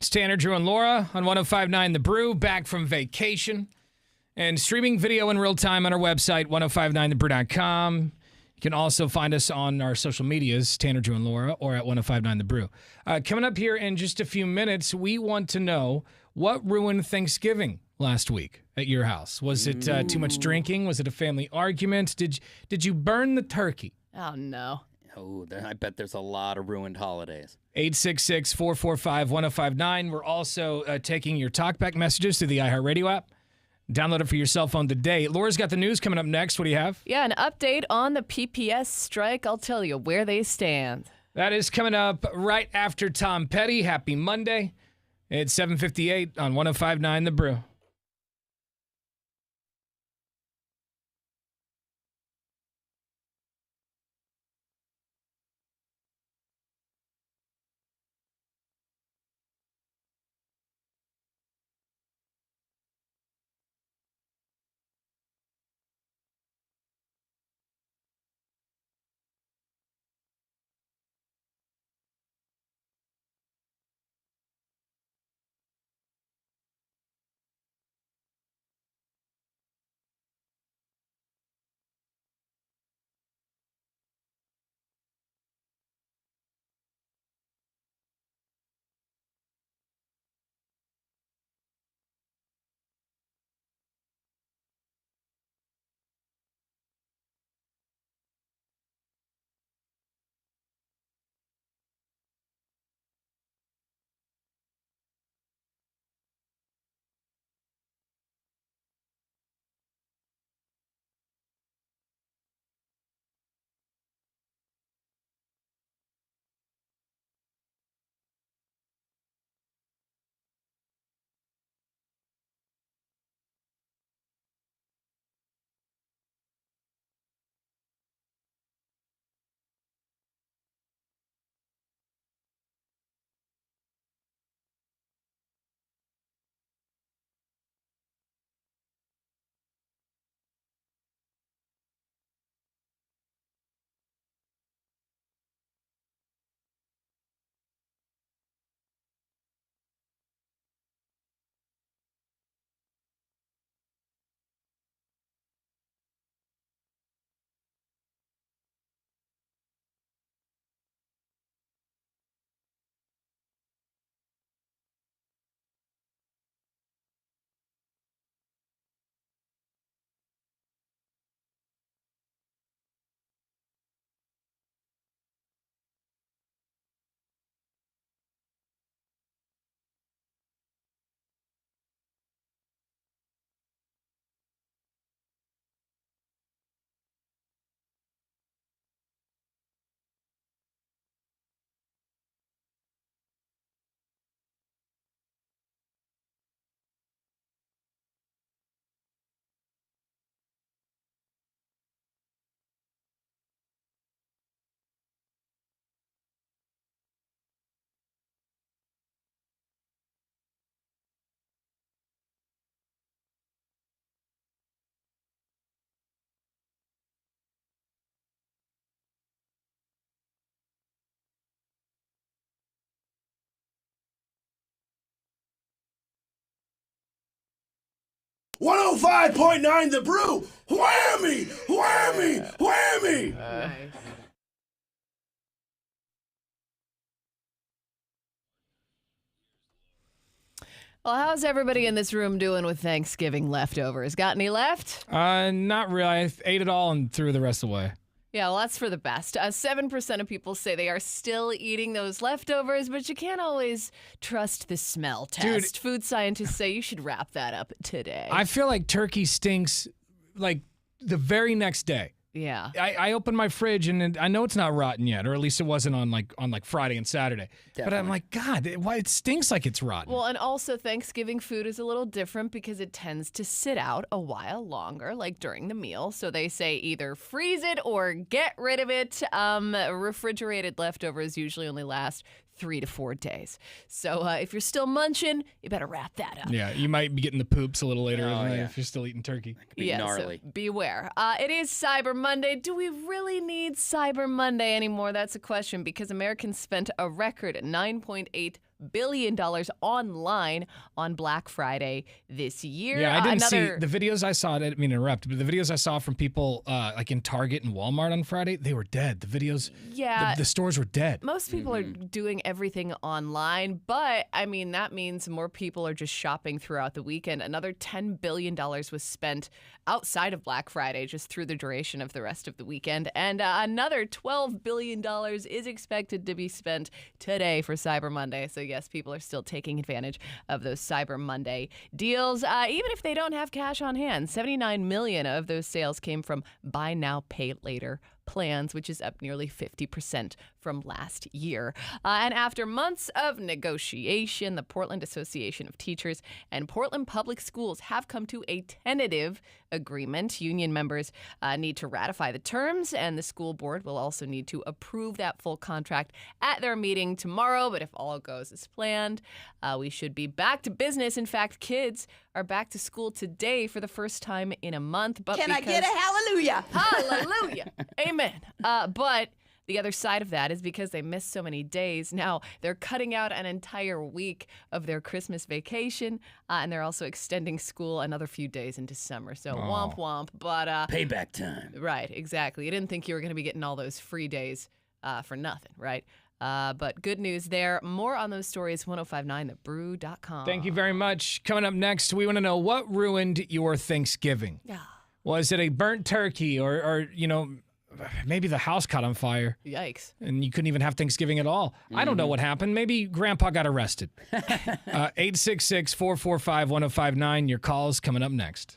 It's Tanner, Drew, and Laura on 105.9 The Brew, back from vacation. And streaming video in real time on our website, 1059thebrew.com. You can also find us on our social medias, Tanner, Drew, and Laura, or at 1059 The Brew. Coming up here in just a few minutes, we want to know what ruined Thanksgiving last week at your house. Was it too much drinking? Was it a family argument? Did you burn the turkey? Oh, no. Oh, I bet there's a lot of ruined holidays. 866-445-1059. We're also taking your talkback messages through the iHeartRadio app. Download it for your cell phone today. Laura's got the news coming up next. What do you have? Yeah, an update on the PPS strike. I'll tell you where they stand. That is coming up right after Tom Petty. Happy Monday. It's 7:58 on 105.9 The Brew. Oh 105.9 The Brew. Whammy! Whammy! Whammy! Well, how's everybody in this room doing with Thanksgiving leftovers? Got any left? Not really. I ate it all and threw the rest away. Yeah, well, that's for the best. 7% of people say they are still eating those leftovers, but you can't always trust the smell test. Dude, food scientists say you should wrap that up today. I feel like turkey stinks like the very next day. Yeah. I opened my fridge and I know it's not rotten yet, or at least it wasn't on Friday and Saturday. Definitely. But I'm like, God, why it stinks like it's rotten. Well, and also Thanksgiving food is a little different because it tends to sit out a while longer, like during the meal. So they say either freeze it or get rid of it. Refrigerated leftovers usually only last 3 to 4 days. So if you're still munching, you better wrap that up. Yeah, you might be getting the poops a little later tonight if you're still eating turkey. Gnarly. So beware. It is Cyber Monday. Do we really need Cyber Monday anymore? That's a question because Americans spent a record $9.8 billion online on Black Friday this year. Yeah, I didn't see the videos I saw. I didn't mean to interrupt, but the videos I saw from people like in Target and Walmart on Friday, they were dead. The videos, Yeah. the stores were dead. Most people are doing everything online, but I mean, that means more people are just shopping throughout the weekend. Another $10 billion was spent outside of Black Friday just through the duration of the rest of the weekend. And another $12 billion is expected to be spent today for Cyber Monday. So, yes, people are still taking advantage of those Cyber Monday deals, even if they don't have cash on hand. 79 million of those sales came from buy now, pay later plans, which is up nearly 50% from last year. And after months of negotiation, the Portland Association of Teachers and Portland Public Schools have come to a tentative agreement. Union members need to ratify the terms, and the school board will also need to approve that full contract at their meeting tomorrow. But if all goes as planned, we should be back to business. In fact, kids are back to school today for the first time in a month. But Can I get a hallelujah? Hallelujah. Amen. But the other side of that is because they missed so many days. Now they're cutting out an entire week of their Christmas vacation, and they're also extending school another few days into summer. So womp womp. But payback time. Right, exactly. You didn't think you were going to be getting all those free days for nothing, right? But good news there. More on those stories, 1059thebrew.com. Thank you very much. Coming up next, we want to know what ruined your Thanksgiving. Was it a burnt turkey or maybe the house caught on fire? Yikes. And you couldn't even have Thanksgiving at all. I don't know what happened. Maybe Grandpa got arrested. 866-445-1059. Your calls coming up next.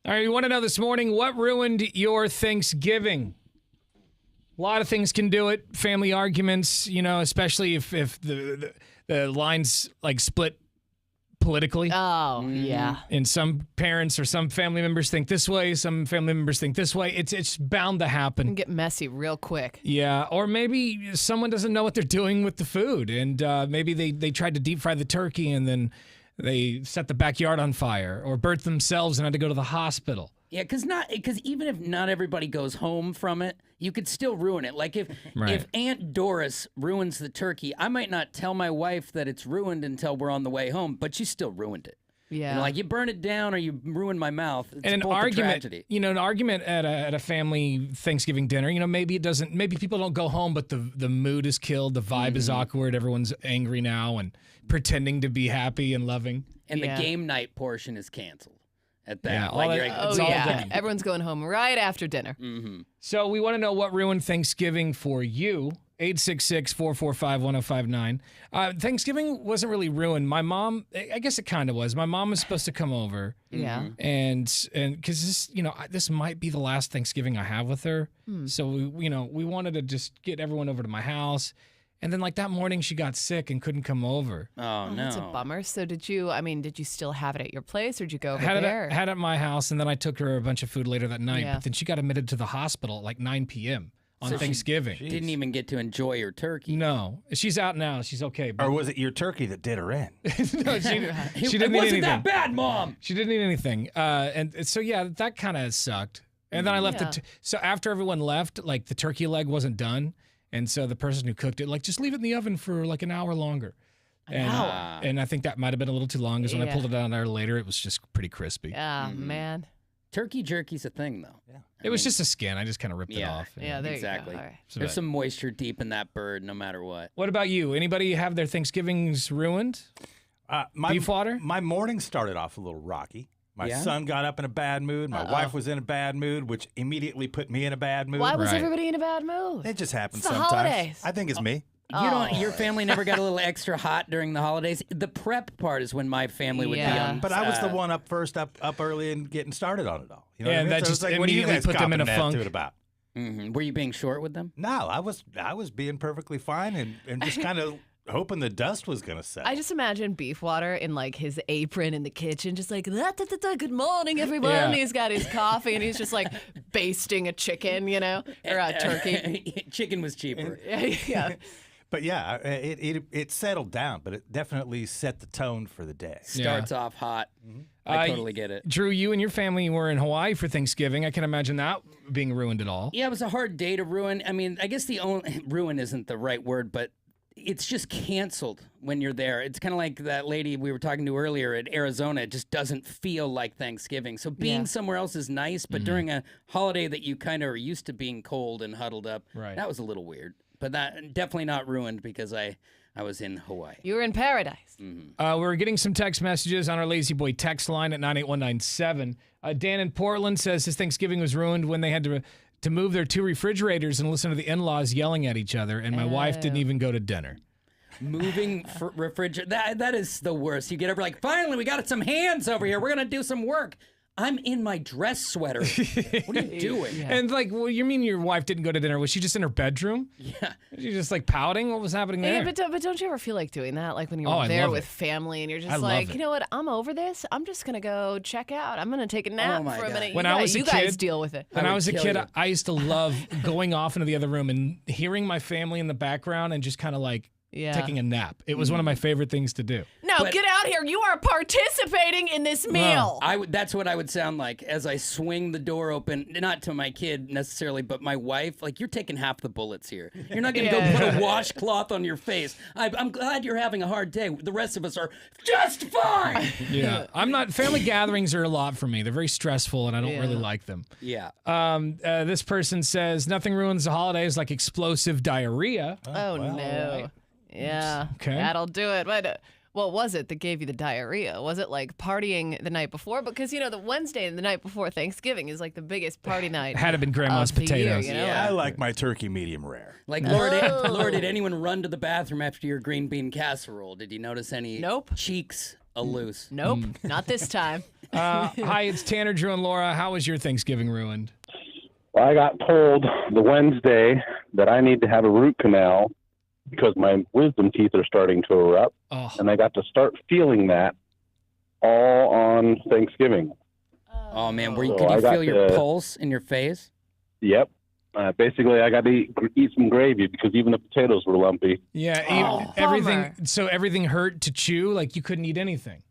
All right, we want to know this morning, what ruined your Thanksgiving? A lot of things can do it. Family arguments, especially if the lines like split politically. Oh, yeah. And some parents or some family members think this way, some family members think this way. It's bound to happen. Can get messy real quick. Yeah, or maybe someone doesn't know what they're doing with the food, and maybe they tried to deep fry the turkey and then they set the backyard on fire or burnt themselves and had to go to the hospital. Yeah, because even if not everybody goes home from it, you could still ruin it. Like if Aunt Doris ruins the turkey, I might not tell my wife that it's ruined until we're on the way home, but she still ruined it. Yeah, like you burn it down or you ruin my mouth. It's and an both a argument, tragedy. an argument at a family Thanksgiving dinner. Maybe people don't go home, but the mood is killed, the vibe is awkward, everyone's angry now and pretending to be happy and loving. And the game night portion is canceled at that. Yeah, It's all all done. Everyone's going home right after dinner. Mm-hmm. So we want to know what ruined Thanksgiving for you. 866-445-1059. Thanksgiving wasn't really ruined. My mom, I guess it kind of was. My mom was supposed to come over. Yeah. And because this, this might be the last Thanksgiving I have with her. So we wanted to just get everyone over to my house. And then that morning she got sick and couldn't come over. Oh, no. That's a bummer. So did you still have it at your place or did you go over Had there? it at my house, and then I took her a bunch of food later that night. Yeah. But then she got admitted to the hospital at 9 p.m. on So Thanksgiving. She didn't even get to enjoy her turkey. No. She's out now. She's okay. But Or was it your turkey that did her in? no, she didn't It need wasn't anything. that bad, Mom. She didn't need anything. And so, yeah, that kind of sucked. And then I left it. So after everyone left, the turkey leg wasn't done. And so the person who cooked it, just leave it in the oven for an hour longer. And I think that might have been a little too long because when I pulled it out an hour later, it was just pretty crispy. Yeah, man. Turkey jerky's a thing, though. Yeah. It was just a skin. I just kind of ripped it off. Yeah, there exactly. you go. All right. So There's some moisture deep in that bird, no matter what. What about you? Anybody have their Thanksgivings ruined? Beef water? My morning started off a little rocky. My son got up in a bad mood. My wife was in a bad mood, which immediately put me in a bad mood. Why was everybody in a bad mood? It just happens It's the sometimes. holidays. I think it's me. Your family never got a little extra hot during the holidays? The prep part is when my family would be on. But I was the one up first, up early and getting started on it all. You know what I mean? that So just it's what are you immediately guys put them in a copping that funk. to it about? Mm-hmm. Were you being short with them? No, I was being perfectly fine and just kind of hoping the dust was going to settle. I just imagine Beefwater in his apron in the kitchen, just good morning, everyone. Yeah. He's got his coffee and he's just basting a chicken, or a turkey. Chicken was cheaper. Yeah. But yeah, it settled down, but it definitely set the tone for the day. Starts off hot. I totally get it. Drew, you and your family were in Hawaii for Thanksgiving. I can imagine that being ruined at all. Yeah, it was a hard day to ruin. I mean, I guess the only ruin isn't the right word, but it's just canceled when you're there. It's kind of like that lady we were talking to earlier at Arizona. It just doesn't feel like Thanksgiving. So being somewhere else is nice, but during a holiday that you kind of are used to being cold and huddled up, that was a little weird. But that definitely not ruined because I was in Hawaii. You were in paradise. We're getting some text messages on our Lazy Boy text line at 98197. Dan in Portland says his Thanksgiving was ruined when they had to move their 2 refrigerators and listen to the in-laws yelling at each other, and my wife didn't even go to dinner. Moving refrigerator, that is the worst. You get over finally, we got some hands over here. We're going to do some work. I'm in my dress sweater. What are you doing? And you mean your wife didn't go to dinner? Was she just in her bedroom? Yeah. Was she just pouting? What was happening there? Yeah, but don't you ever feel like doing that? When you're I there love with it. family and you're just I love it. you know what? I'm over this. I'm just going to go check out. I'm going to take a nap my for a God. minute. When you I guys, was a you guys kid- deal with it. When I was a kill kid, you. I used to love going off into the other room and hearing my family in the background and just kind of taking a nap. It was one of my favorite things to do. No, But- get out here. You are participating in this meal. That's what I would sound like as I swing the door open, not to my kid necessarily, but my wife. You're taking half the bullets here. You're not going to go put a washcloth on your face. I'm glad you're having a hard day. The rest of us are just fine. Yeah. Family gatherings are a lot for me. They're very stressful and I don't really like them. Yeah. This person says nothing ruins the holidays like explosive diarrhea. Oh, no. Yeah. Okay. That'll do it. What was it that gave you the diarrhea? Was it partying the night before? Because, the Wednesday and the night before Thanksgiving is the biggest party night. Had it been grandma's of the year, potatoes. I like my turkey medium rare. Lord, did anyone run to the bathroom after your green bean casserole? Did you notice any Nope. cheeks a loose. Nope, not this time. Hi, it's Tanner, Drew, and Laura. How was your Thanksgiving ruined? Well, I got told the Wednesday that I need to have a root canal because my wisdom teeth are starting to erupt, and I got to start feeling that all on Thanksgiving. Oh man, could So I you got feel your to- pulse in your face? Yep. Basically, I got to eat some gravy because even the potatoes were lumpy. Yeah, everything. So everything hurt to chew. Like you couldn't eat anything.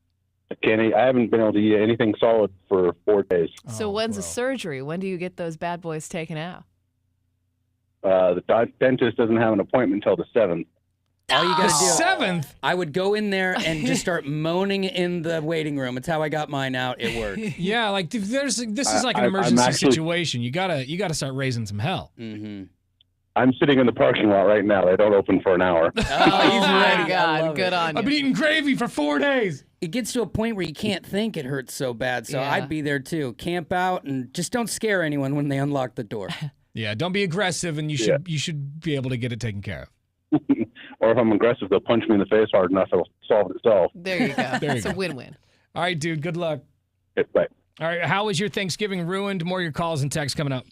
I haven't been able to eat anything solid for 4 days. So when's the surgery? When do you get those bad boys taken out? The dentist doesn't have an appointment until the 7th. All you gotta do. 7th. I would go in there and just start moaning in the waiting room. It's how I got mine out. It worked. Yeah, like this is like an I'm emergency actually- situation. You gotta start raising some hell. Mm-hmm. I'm sitting in the parking lot right now. They don't open for an hour. Oh, he's my ready. God, good on I've you. been eating gravy for 4 days. It gets to a point where you can't think it hurts so bad. So Yeah. I'd be there too. Camp out and just don't scare anyone when they unlock the door. Yeah, don't be aggressive, and you should be able to get it taken care of. Or if I'm aggressive, they'll punch me in the face hard enough it'll solve itself. There you go. There you It's a go. win-win. All right, dude. Good luck. Bye. All right, how was your Thanksgiving ruined? More of your calls and texts coming up.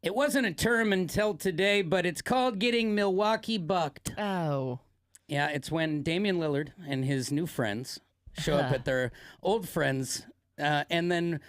It wasn't a term until today, but it's called getting Milwaukee bucked. Oh. Yeah, it's when Damian Lillard and his new friends show up at their old friends and then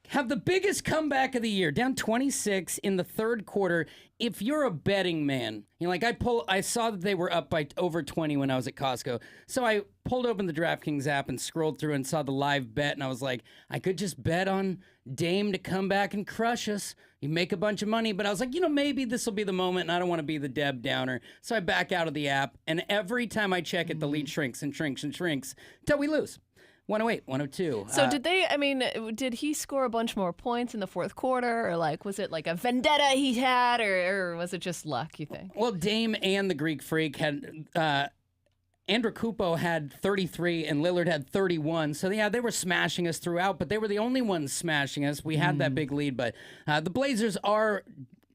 have the biggest comeback of the year, down 26 in the third quarter. If you're a betting man, like I saw that they were up by over 20 when I was at Costco. So I pulled open the DraftKings app and scrolled through and saw the live bet, and I was like, I could just bet on Dame to come back and crush us. You make a bunch of money, but I was like, maybe this will be the moment, and I don't want to be the Deb Downer. So I back out of the app, and every time I check it, the lead shrinks and shrinks and shrinks until we lose. 108, 102. So did he score a bunch more points in the fourth quarter, or was it like a vendetta he had, or was it just luck, you think? Well, Dame and the Greek Freak had, Andrew Kupo had 33 and Lillard had 31. So, yeah, they were smashing us throughout, but they were the only ones smashing us. We had that big lead, but the Blazers are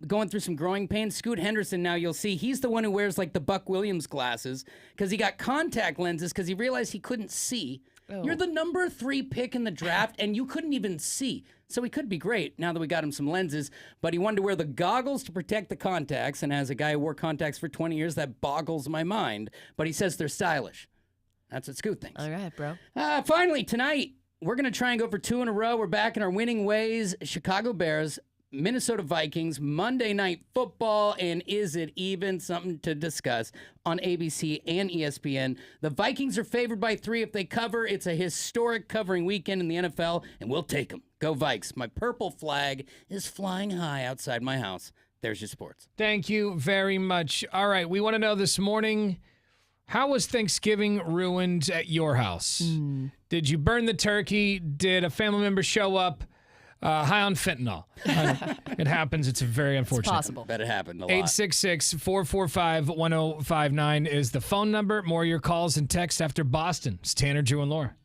going through some growing pains. Scoot Henderson, now you'll see, he's the one who wears the Buck Williams glasses because he got contact lenses because he realized he couldn't see. Oh. You're the number 3 pick in the draft, and you couldn't even see. So he could be great now that we got him some lenses, but he wanted to wear the goggles to protect the contacts, and as a guy who wore contacts for 20 years, that boggles my mind. But he says they're stylish. That's what Scoot thinks. All right, bro. Finally, tonight, we're going to try and go for 2 in a row. We're back in our winning ways. Chicago Bears, Minnesota Vikings, Monday Night Football, and is it even? Something to discuss on ABC and ESPN. The Vikings are favored by 3 if they cover. It's a historic covering weekend in the NFL, and we'll take them. Go Vikes. My purple flag is flying high outside my house. There's your sports. Thank you very much. All right, we want to know this morning, how was Thanksgiving ruined at your house? Did you burn the turkey? Did a family member show up high on fentanyl? It happens. It's very unfortunate. It's possible. Bet it happened a lot. 866-445-1059 is the phone number. More of your calls and texts after Boston. It's Tanner, Drew, and Laura.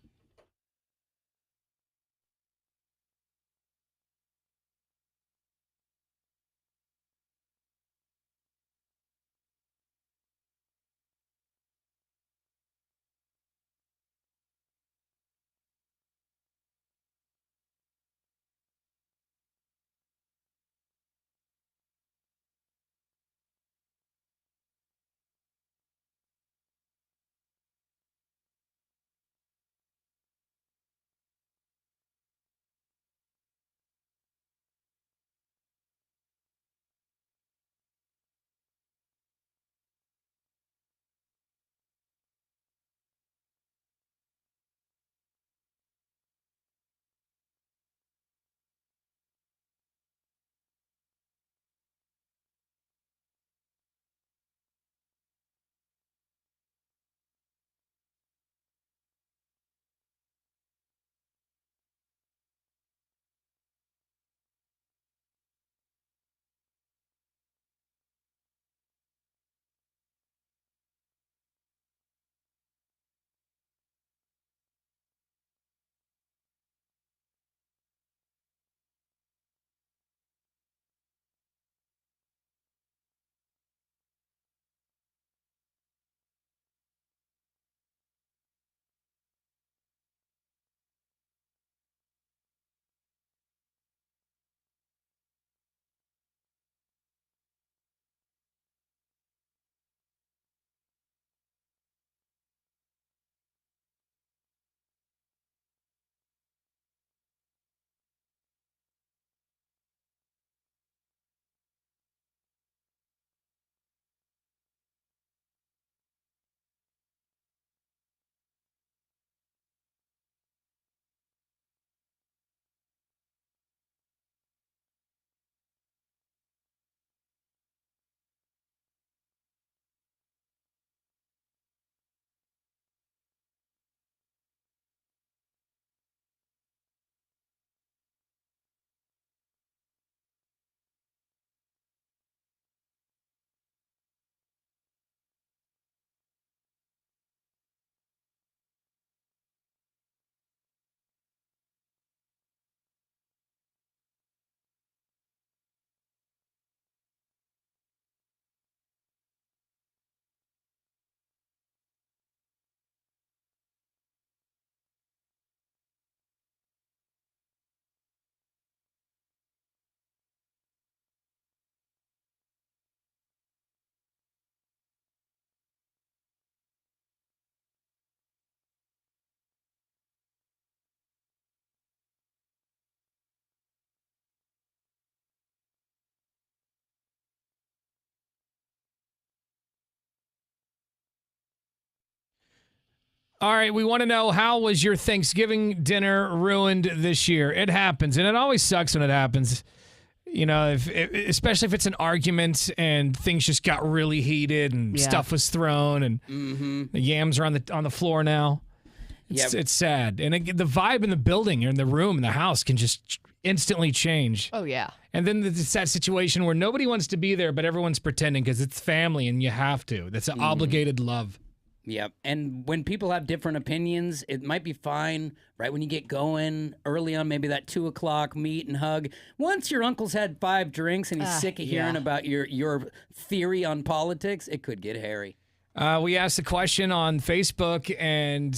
All right, we want to know, how was your Thanksgiving dinner ruined this year? It happens, and it always sucks when it happens. You know, especially if it's an argument and things just got really heated and stuff was thrown and the yams are on the floor now. It's sad. And the vibe in the building or in the room in the house can just instantly change. Oh, yeah. And then it's that situation where nobody wants to be there, but everyone's pretending because it's family and you have to. That's an obligated love. Yep. And when people have different opinions, it might be fine right when you get going early on, maybe that 2 o'clock meet and hug. Once your uncle's had 5 drinks and he's sick of hearing about your theory on politics, it could get hairy. We asked the question on Facebook and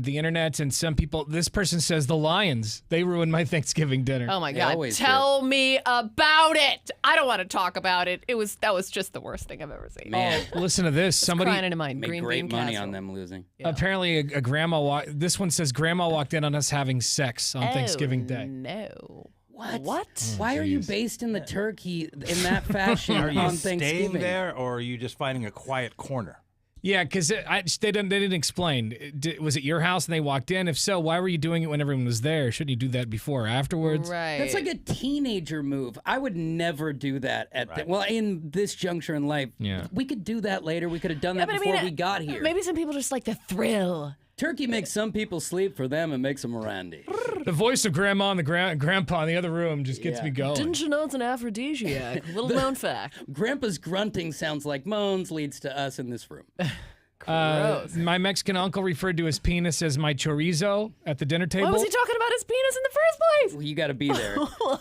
the internet, and some people, this person says the Lions, they ruined my Thanksgiving dinner. Oh my God. Tell me about it. I don't want to talk about it. That was just the worst thing I've ever seen. Man. Listen to this. Somebody crying into my made green great bean money casserole. on them losing. Apparently a grandma this one says grandma walked in on us having sex on Thanksgiving Day. No. What? Why are you basting the turkey in that fashion Are you on staying Thanksgiving? there, or are you just finding a quiet corner? Yeah, because they didn't explain. Was it your house and they walked in? If so, why were you doing it when everyone was there? Shouldn't you do that before or afterwards? Right. That's like a teenager move. I would never do that in this juncture in life. Yeah. We could do that later. We could have done that before we got here. Maybe some people just like the thrill. Turkey makes some people sleep. For them, it makes them randy. The voice of grandma and grandpa in the other room just gets me going. Didn't you know it's an aphrodisiac? Little known fact. Grandpa's grunting sounds like moans, leads to us in this room. My Mexican uncle referred to his penis as my chorizo at the dinner table. Why was he talking about his penis in the first place? Well, you got to be there. All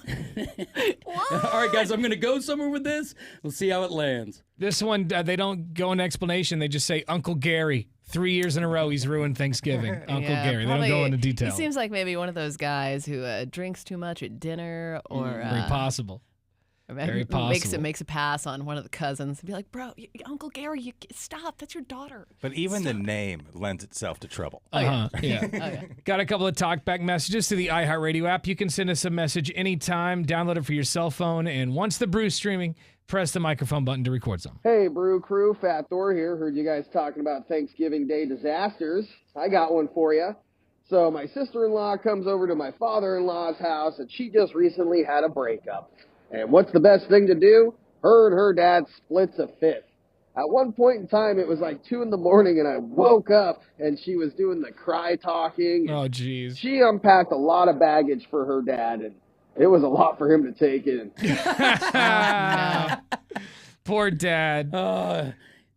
right, guys, I'm going to go somewhere with this. We'll see how it lands. This one, they don't go into explanation. They just say, Uncle Gary. 3 years in a row, he's ruined Thanksgiving. Uncle Gary. They don't go into detail. He seems like maybe one of those guys who drinks too much at dinner, or very possible. Very possible. Makes a pass on one of the cousins and be like, bro, Uncle Gary, stop. That's your daughter. But even the name lends itself to trouble. Yeah. Got a couple of talkback messages to the iHeartRadio app. You can send us a message anytime. Download it for your cell phone. And once the Brew's streaming, press the microphone button to record some. Hey, Brew Crew, Fat Thor here. Heard you guys talking about Thanksgiving Day disasters. I got one for you. So my sister-in-law comes over to my father-in-law's house, and she just recently had a breakup. And what's the best thing to do? Her and her dad splits a fifth. At one point in time, it was like 2 in the morning, and I woke up, and she was doing the cry talking. Oh, jeez. She unpacked a lot of baggage for her dad, and it was a lot for him to take in. Poor dad.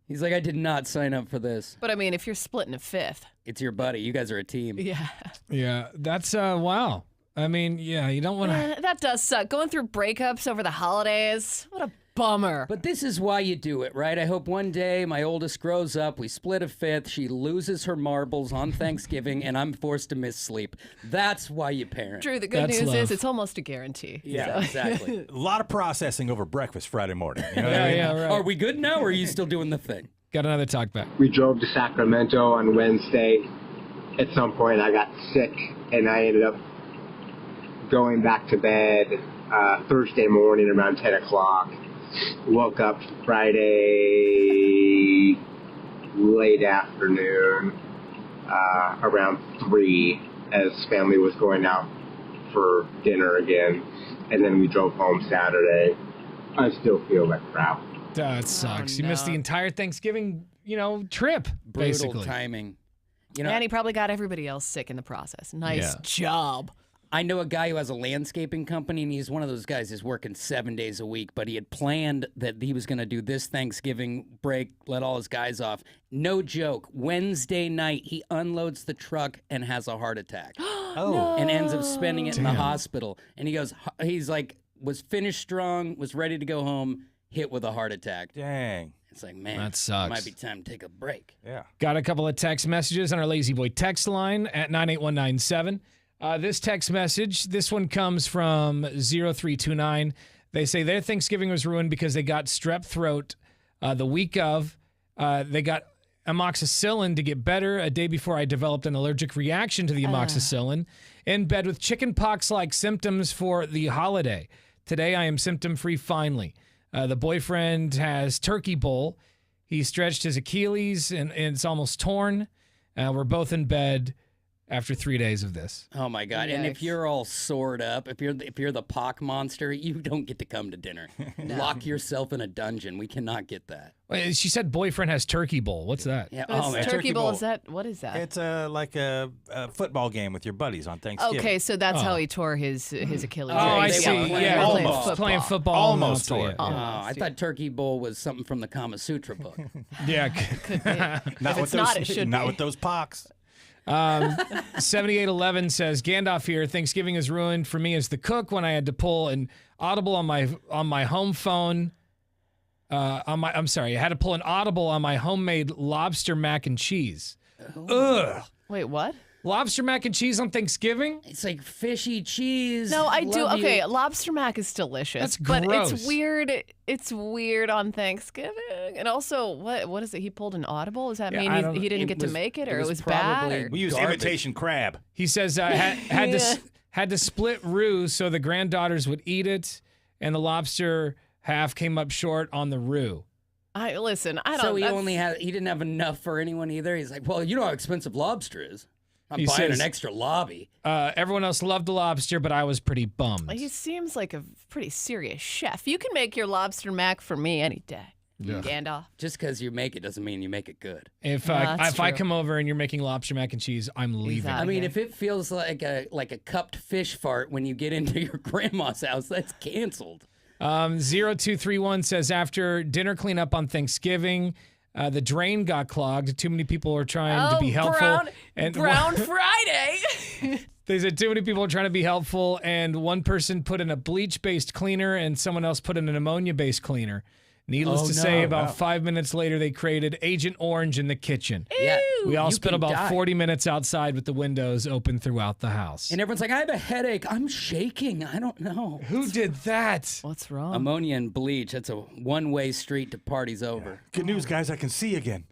He's like, I did not sign up for this. But I mean, if you're splitting a fifth, it's your buddy. You guys are a team. Yeah. Yeah, that's, wow. I mean, yeah, you don't want to. That does suck. Going through breakups over the holidays. What a bummer. But this is why you do it, right? I hope one day my oldest grows up, we split a fifth, she loses her marbles on Thanksgiving, and I'm forced to miss sleep. That's why you parent. Drew, the good news is it's almost a guarantee. Yeah, exactly. A lot of processing over breakfast Friday morning. You know what I mean? Yeah, right. Are we good now, or are you still doing the thing? Got another talkback. We drove to Sacramento on Wednesday. At some point, I got sick, and I ended up going back to bed Thursday morning around 10 o'clock. Woke up Friday late afternoon around 3 as family was going out for dinner again. And then we drove home Saturday. I still feel like crap. That sucks. You missed the entire Thanksgiving, trip, Brutal basically. timing. And he probably got everybody else sick in the process. Nice job. I know a guy who has a landscaping company, and he's one of those guys who's working 7 days a week, but he had planned that he was going to do this Thanksgiving break, let all his guys off. No joke. Wednesday night, he unloads the truck and has a heart attack. And ends up spending it in the hospital. And he's like, was finished strong, was ready to go home, hit with a heart attack. Dang. It's like, man, that sucks. Might be time to take a break. Yeah. Got a couple of text messages on our Lazy Boy text line at 98197. This text message, this one comes from 0329. They say their Thanksgiving was ruined because they got strep throat the week of. They got amoxicillin to get better a day before I developed an allergic reaction to the amoxicillin. In bed with chicken pox-like symptoms for the holiday. Today I am symptom-free finally. The boyfriend has turkey bowl. He stretched his Achilles and it's almost torn. We're both in bed after 3 days of this. Oh my God! And if Yikes. you're all sored up, if you're the pock monster, you don't get to come to dinner. Lock yourself in a dungeon. We cannot get that. Wait, she said boyfriend has turkey bowl. What's that? Yeah. What's Oh man. turkey bowl? Is that what is that? It's like a football game with your buddies on Thanksgiving. Okay, so that's how he tore his Achilles. Oh, I they see. were playing Yeah, football. playing football. Almost tore tore it. it. Oh, I thought Turkey Bowl was something from the Kama Sutra book. Yeah. Not If with it's those. not, it should not be. with those pox. 7811 says Gandalf here. Thanksgiving is ruined for me as the cook when I had to pull an audible on my home phone. I had to pull an audible on my homemade lobster mac and cheese. Ugh. Wait, what? Lobster mac and cheese on Thanksgiving? It's like fishy cheese. No, I do. Love you. Okay, lobster mac is delicious. That's But gross. it's weird. It's weird on Thanksgiving. And also, what is it? He pulled an audible? Does that Yeah, I mean don't- he didn't it get to was- make it, it or it was was bad? probably- Or? We use Garbage. imitation crab. He says had to split roux so the granddaughters would eat it, and the lobster half came up short on the roux. I listen. I don't. So he that's- he didn't have enough for anyone either. He's like, well, you know how expensive lobster is. I'm He buying says- an extra lobby. Everyone else loved the lobster, but I was pretty bummed. He seems like a pretty serious chef. You can make your lobster mac for me any day. Yeah. Gandalf. Just because you make it doesn't mean you make it good. If that's I true. come over and you're making lobster mac and cheese, I'm leaving. outta I mean, here. if it feels like a cupped fish fart when you get into your grandma's house, that's canceled. 0231 says after dinner cleanup on Thanksgiving, the drain got clogged. Too many people were trying to be helpful. Brown Friday. They said too many people were trying to be helpful, and one person put in a bleach-based cleaner, and someone else put in an ammonia-based cleaner. Needless to say, about 5 minutes later, they created Agent Orange in the kitchen. Yeah, We all you spent can about die. 40 minutes outside with the windows open throughout the house. And everyone's like, I have a headache. I'm shaking. I don't know. Who did that? What's wrong? Ammonia and bleach. That's a one-way street to party's over. Good news, guys. I can see again.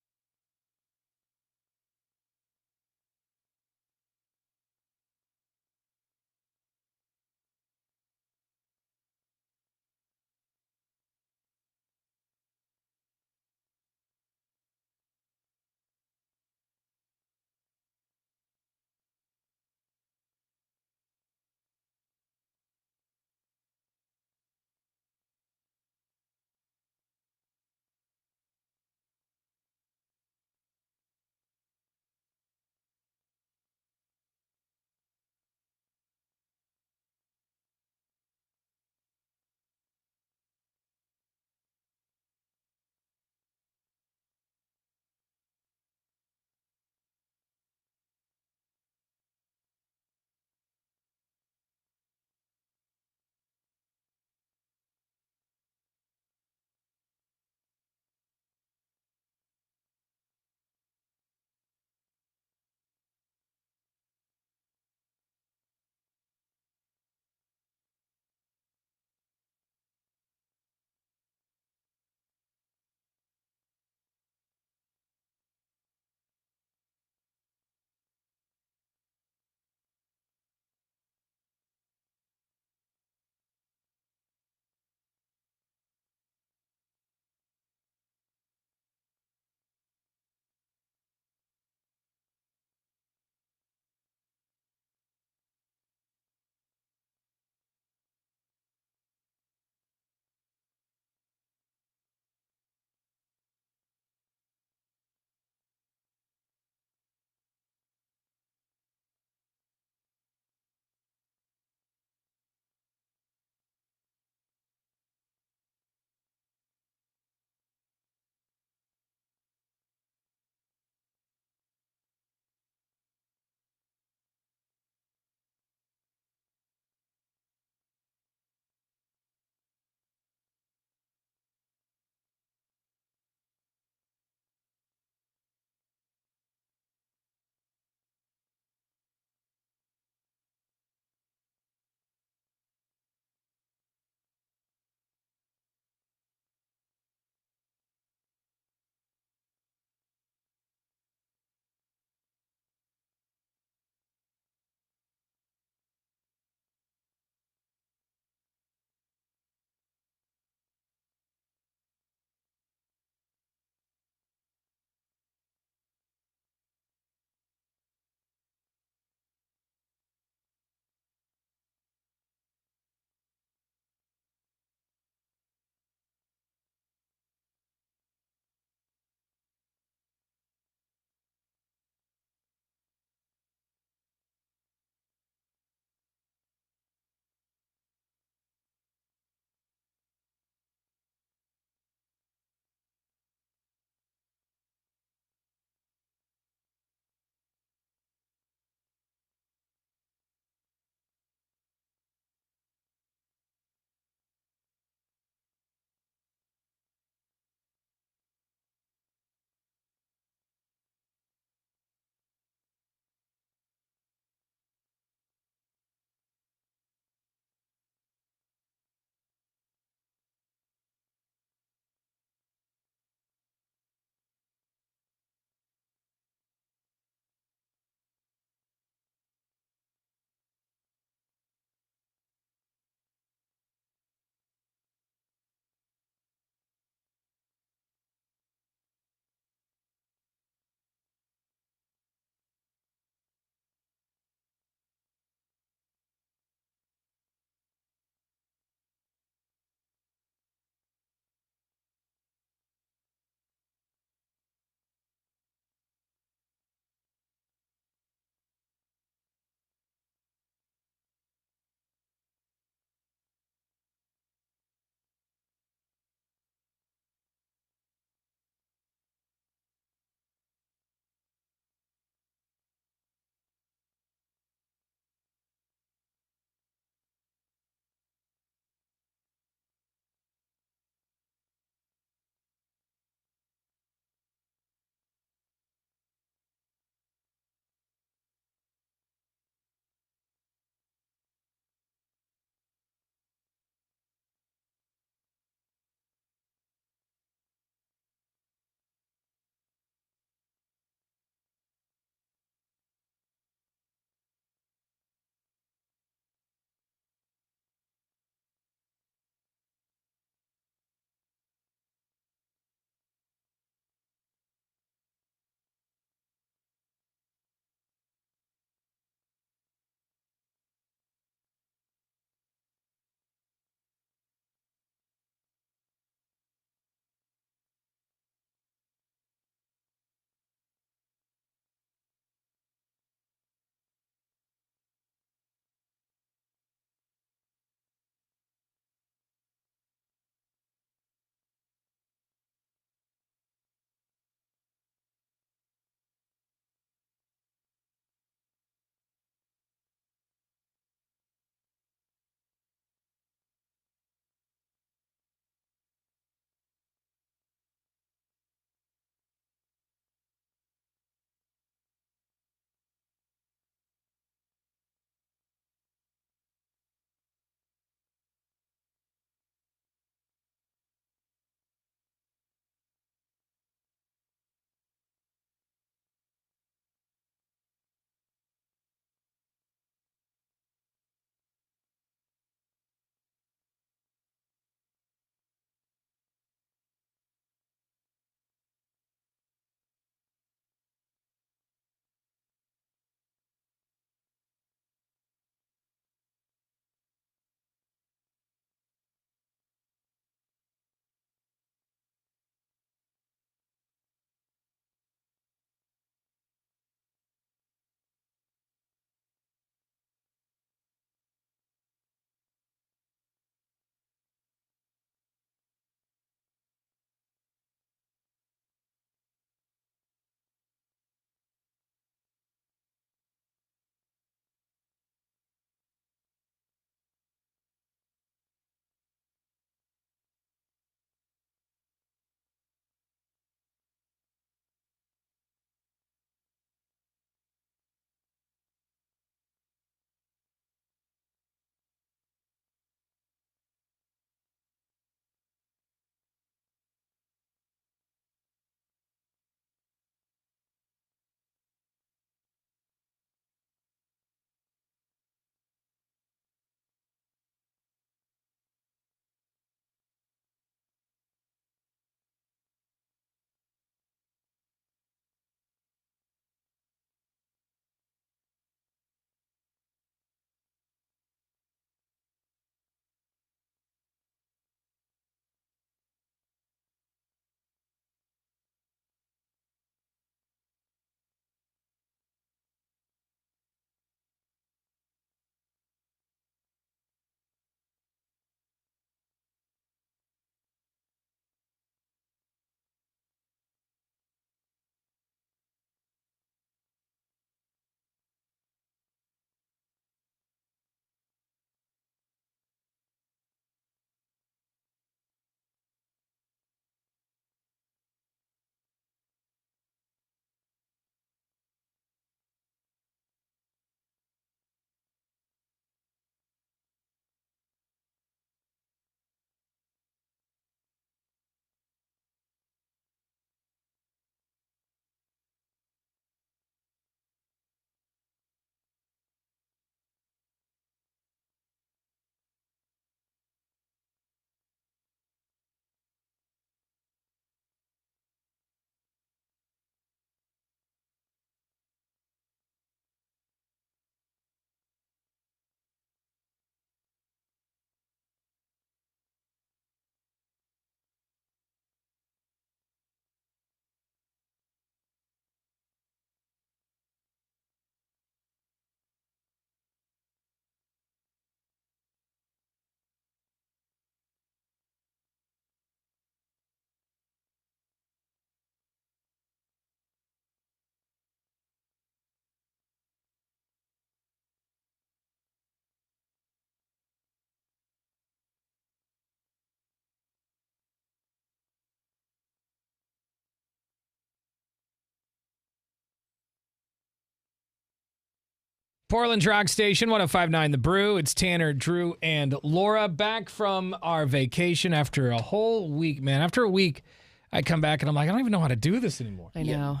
Portland's Rock Station, 105.9 The Brew. It's Tanner, Drew, and Laura back from our vacation after a whole week, man. After a week, I come back and I'm like, I don't even know how to do this anymore. I know.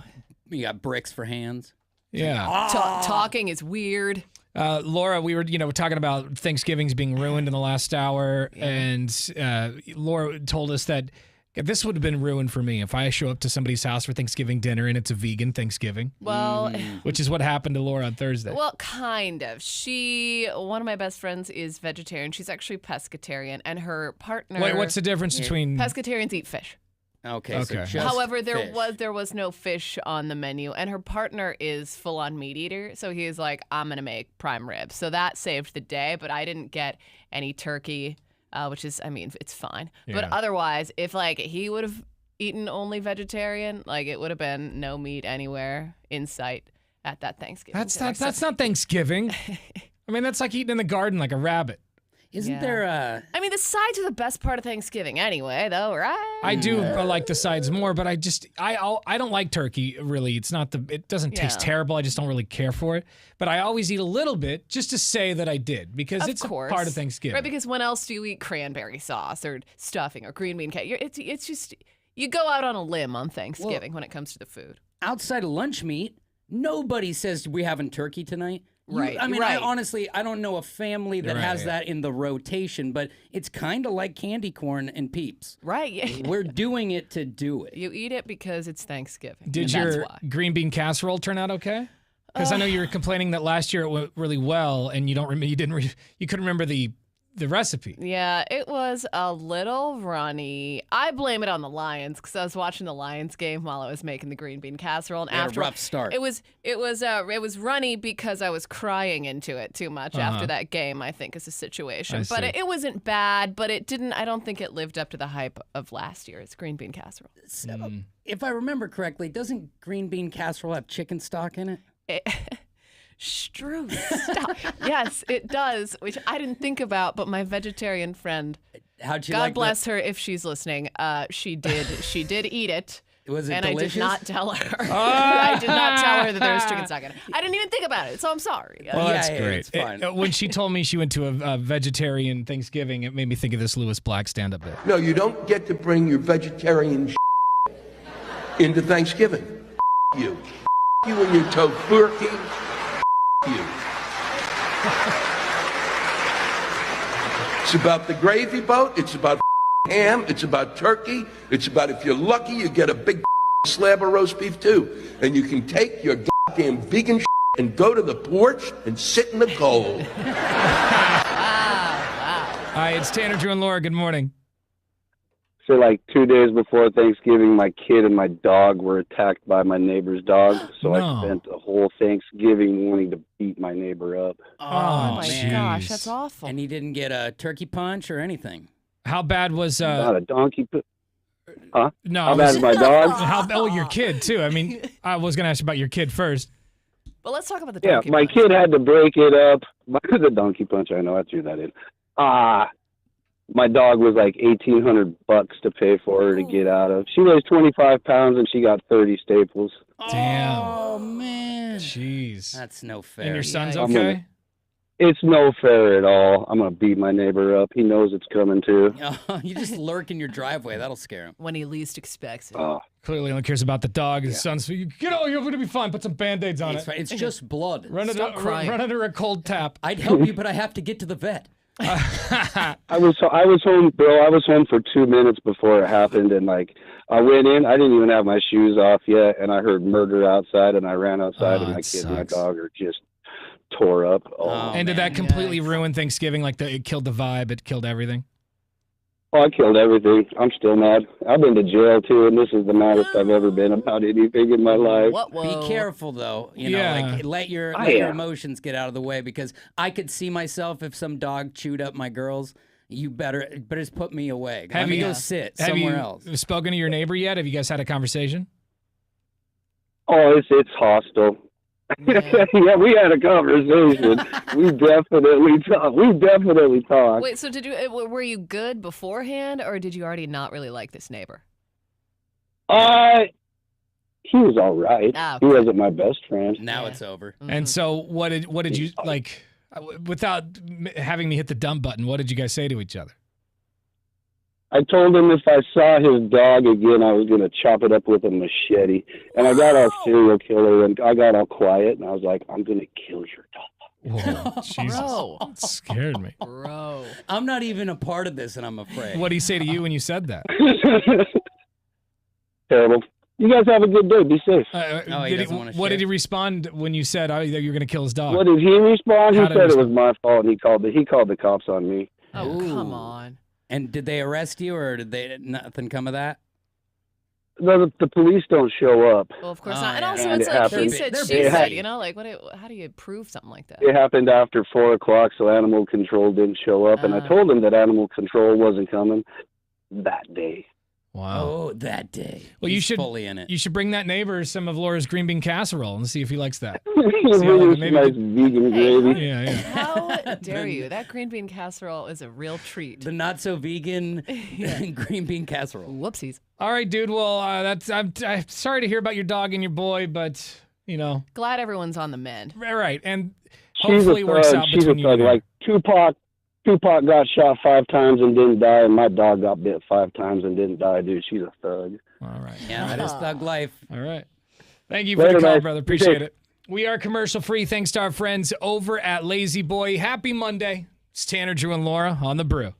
You got bricks for hands. Yeah. Talking is weird. Laura, we were, talking about Thanksgiving's being ruined in the last hour, and Laura told us that this would have been ruined for me if I show up to somebody's house for Thanksgiving dinner and it's a vegan Thanksgiving. Well, which is what happened to Laura on Thursday. Well, kind of. One of my best friends is vegetarian. She's actually pescatarian, and her partner. Wait, what's the difference between pescatarians eat fish? Okay. So just However, fish. there was no fish on the menu, and her partner is full on meat eater, so he's like, I'm gonna make prime rib. So that saved the day, but I didn't get any turkey, which is, it's fine. Yeah. But otherwise, if he would have eaten only vegetarian, it would have been no meat anywhere in sight at that Thanksgiving. That's not Thanksgiving. That's like eating in the garden like a rabbit. Isn't there a... the sides are the best part of Thanksgiving anyway, though, right? I do like the sides more, but I don't like turkey, really. It doesn't taste terrible. I just don't really care for it. But I always eat a little bit just to say that I did, because it's a part of Thanksgiving. Right, because when else do you eat cranberry sauce or stuffing or green bean cake? It's just, you go out on a limb on Thanksgiving when it comes to the food. Outside of lunch meat, nobody says we're having turkey tonight. Right. I honestly, I don't know a family that has that in the rotation, but it's kind of like candy corn and Peeps. Right. Yeah. We're doing it to do it. You eat it because it's Thanksgiving. Did your green bean casserole turn out okay? Because I know you were complaining that last year it went really well, and you couldn't remember the recipe. Yeah, it was a little runny. I blame it on the Lions, because I was watching the Lions game while I was making the green bean casserole, and after a rough start. It was runny because I was crying into it too much after that game, I think, is a situation. But it wasn't bad, but I don't think it lived up to the hype of last year's green bean casserole. So, if I remember correctly, doesn't green bean casserole have chicken stock in it? Stop. Yes, it does, which I didn't think about, but my vegetarian friend, how'd you God like bless her if she's listening, she did eat it. Was it and delicious? I did not tell her. I did not tell her that there was chicken stock in it. I didn't even think about it, so I'm sorry. Well, that's great. It's fine. When she told me she went to a vegetarian Thanksgiving, it made me think of this Lewis Black stand-up bit. No, you don't get to bring your vegetarian into Thanksgiving. You. You and your tofurkey. You. It's about the gravy boat. It's about ham. It's about turkey. It's about, if you're lucky, you get a big slab of roast beef too. And you can take your goddamn vegan and go to the porch and sit in the cold. Hi, it's Tanner, Drew, and Laura. Good morning. So 2 days before Thanksgiving, my kid and my dog were attacked by my neighbor's dog. So I spent a whole Thanksgiving wanting to beat my neighbor up. Oh my man. gosh, that's awful. And he didn't get a turkey punch or anything. How bad was... Not a donkey... Huh? No. How bad is my dog? Your kid, too. I was going to ask about your kid first. But let's talk about the Yeah, donkey my punch. kid had to break it up. The donkey punch, I know, I threw that in. My dog was like $1,800 to pay for her to get out of. She weighs 25 pounds and she got 30 staples. Damn. Oh, man. Jeez. That's no fair. And your son's okay? It's no fair at all. I'm going to beat my neighbor up. He knows it's coming too. You just lurk in your driveway. That'll scare him. When he least expects it. Clearly only cares about the dog. His son's, you're going to be fine. Put some Band-Aids on it. It's just blood. Run under a cold tap. I'd help you, but I have to get to the vet. I was home, bro. I was home for 2 minutes before it happened, and I went in. I didn't even have my shoes off yet, and I heard murder outside, and I ran outside, and my kid and my dog are just tore up. And did that completely ruin Thanksgiving? It killed the vibe. It killed everything. Oh, I killed everything. I'm still mad. I've been to jail too, and this is the maddest I've ever been about anything in my life. Be careful, though. Let your emotions get out of the way, because I could see myself if some dog chewed up my girls. You better just put me away. Let me go sit somewhere else. Have you spoken to your neighbor yet? Have you guys had a conversation? Oh, it's hostile. Yeah, we had a conversation. We definitely talked. Wait, so were you good beforehand, or did you already not really like this neighbor? he was all right. Ah, He wasn't my best friend. Now it's over. And so, what did you like? Without having me hit the dump button, what did you guys say to each other? I told him if I saw his dog again, I was going to chop it up with a machete. And I got all serial killer, and I got all quiet, and I was like, I'm going to kill your dog. Whoa, Jesus. That scared me. Bro. I'm not even a part of this, and I'm afraid. What did he say to you when you said that? Terrible. You guys have a good day. Be safe. What did he respond when you said that you were going to kill his dog? What did he respond? He How did said he it was my fault, and he called the cops on me. Oh, come on. And did they arrest you, or did nothing come of that? The police don't show up. Well, of course not. And yeah. also, And it's it like he happened. said, They're she big. said, you know? Like, how do you prove something like that? It happened after 4 o'clock, so animal control didn't show up. And I told him that animal control wasn't coming that day. Wow. Oh, that day. Well, He's fully in it. You should bring that neighbor some of Laura's green bean casserole and see if he likes that. Nice vegan gravy. Yeah. How dare you? That green bean casserole is a real treat. The not so vegan green bean casserole. Whoopsies. All right, dude. Well, I'm sorry to hear about your dog and your boy, but you know. Glad everyone's on the mend. Right, and She's hopefully a it works thug. out She's a between you. thug. Like Tupac got shot 5 times and didn't die, and my dog got bit 5 times and didn't die, dude. She's a thug. All right. Yeah, that is thug life. All right. Thank you for Later, the call, guys. brother. Be Appreciate safe. it. We are commercial free thanks to our friends over at Lazy Boy. Happy Monday. It's Tanner, Drew, and Laura on the Brew.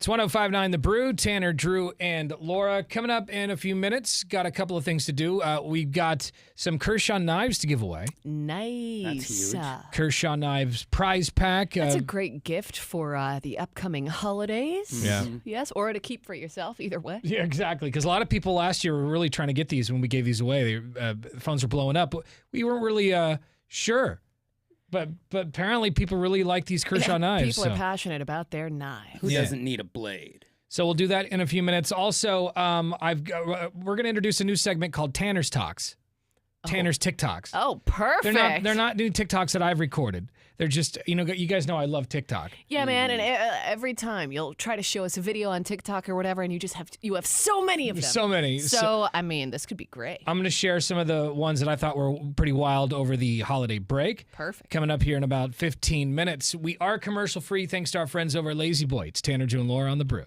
It's 105.9 The Brew. Tanner, Drew, and Laura. Coming up in a few minutes, got a couple of things to do. We've got some Kershaw knives to give away. Nice. That's huge. Kershaw Knives prize pack. That's a great gift for the upcoming holidays. Yeah. Yes, or to keep for yourself, either way. Yeah, exactly. Because a lot of people last year were really trying to get these when we gave these away. Phones were blowing up. We weren't really sure. But apparently people really like these Kershaw knives. People are passionate about their knives. Who doesn't need a blade? So we'll do that in a few minutes. Also, we're going to introduce a new segment called Tanner's Talks. Tanner's TikToks. Oh, perfect. They're not new TikToks that I've recorded. They're just, you guys know I love TikTok. Yeah, man, and every time you'll try to show us a video on TikTok or whatever, and you have so many of them. So many. So, I mean, this could be great. I'm going to share some of the ones that I thought were pretty wild over the holiday break. Perfect. Coming up here in about 15 minutes. We are commercial free thanks to our friends over at Lazy Boy. It's Tanner, Drew, and Laura on The Brew.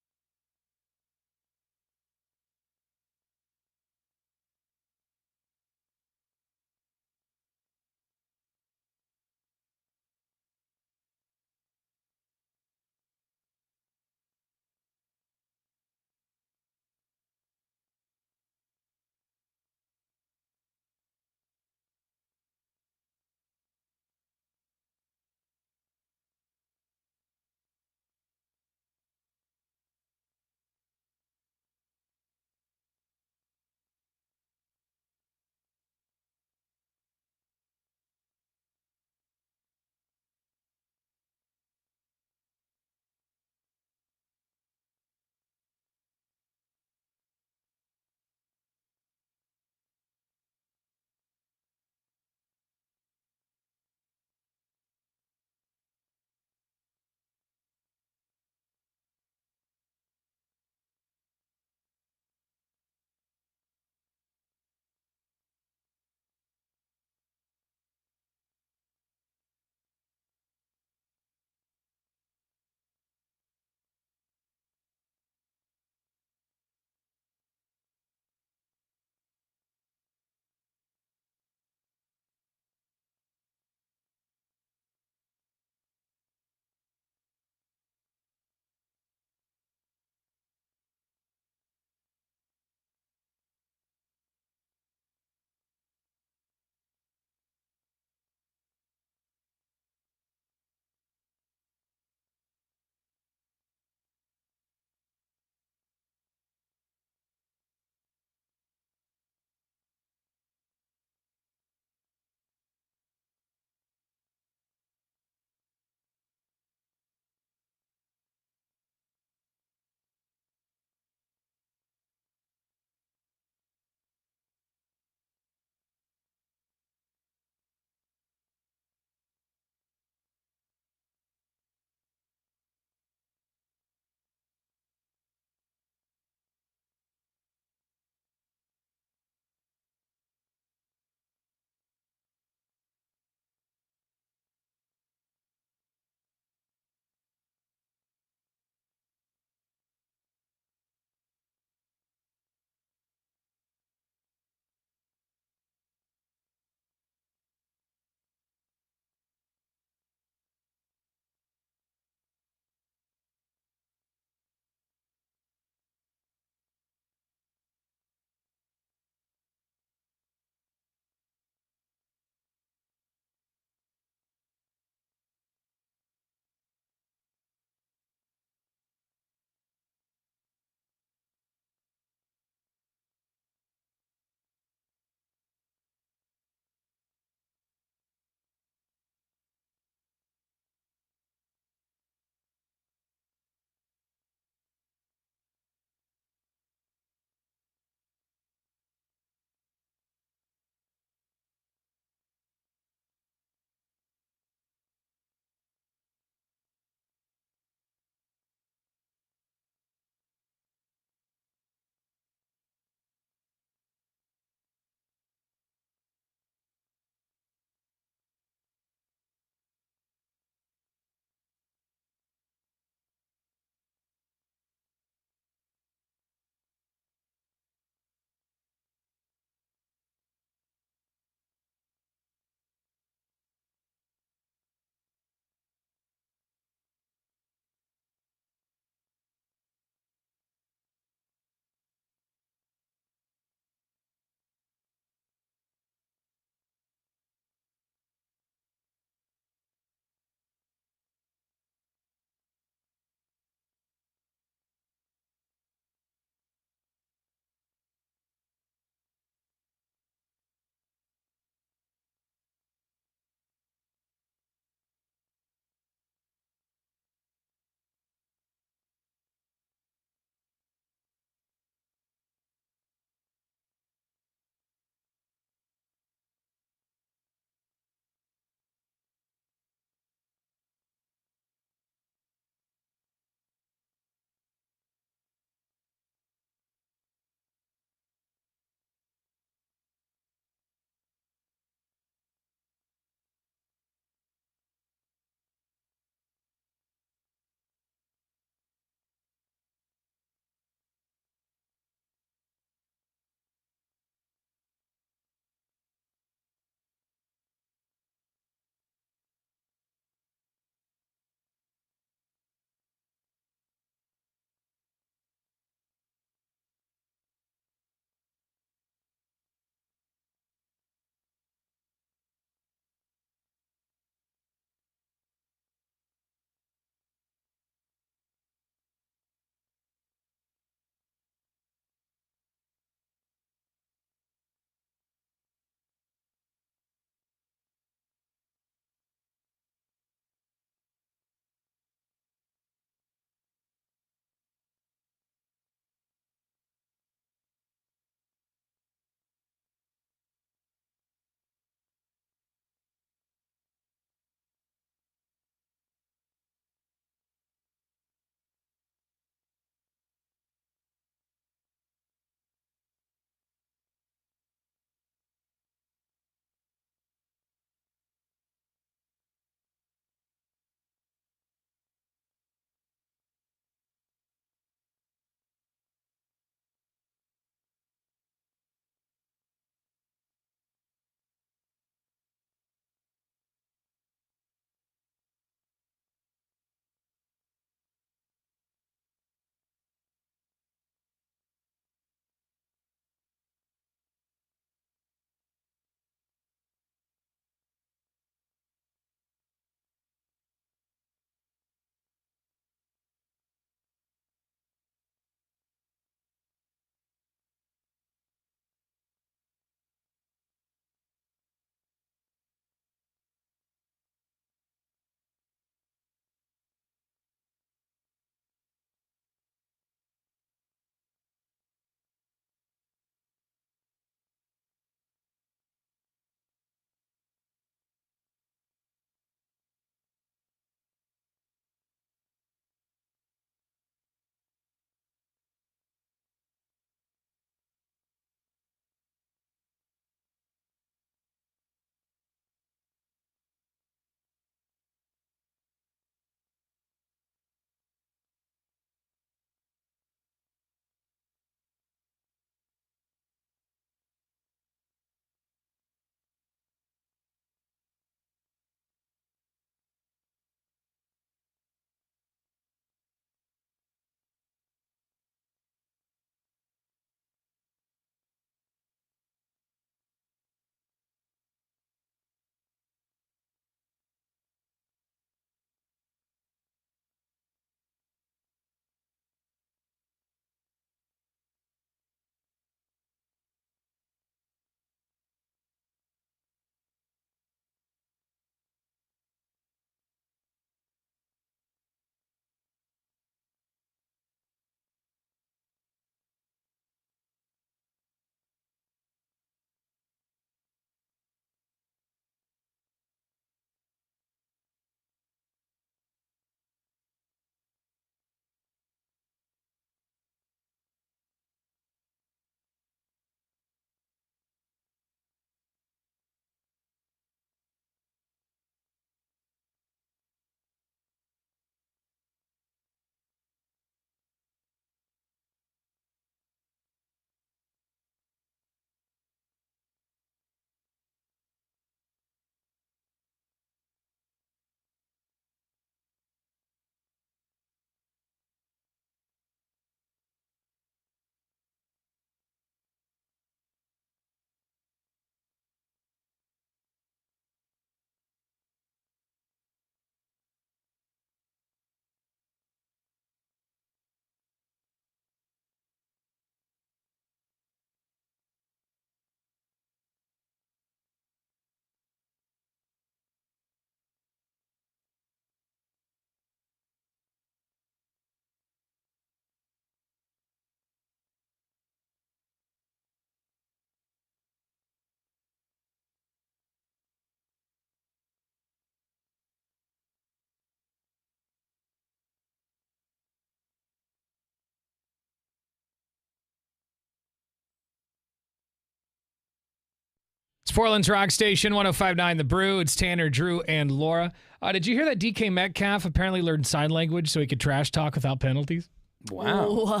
It's Portland's Rock Station, 105.9 The Brew. It's Tanner, Drew, and Laura. Did you hear that DK Metcalf apparently learned sign language so he could trash talk without penalties? Wow. What?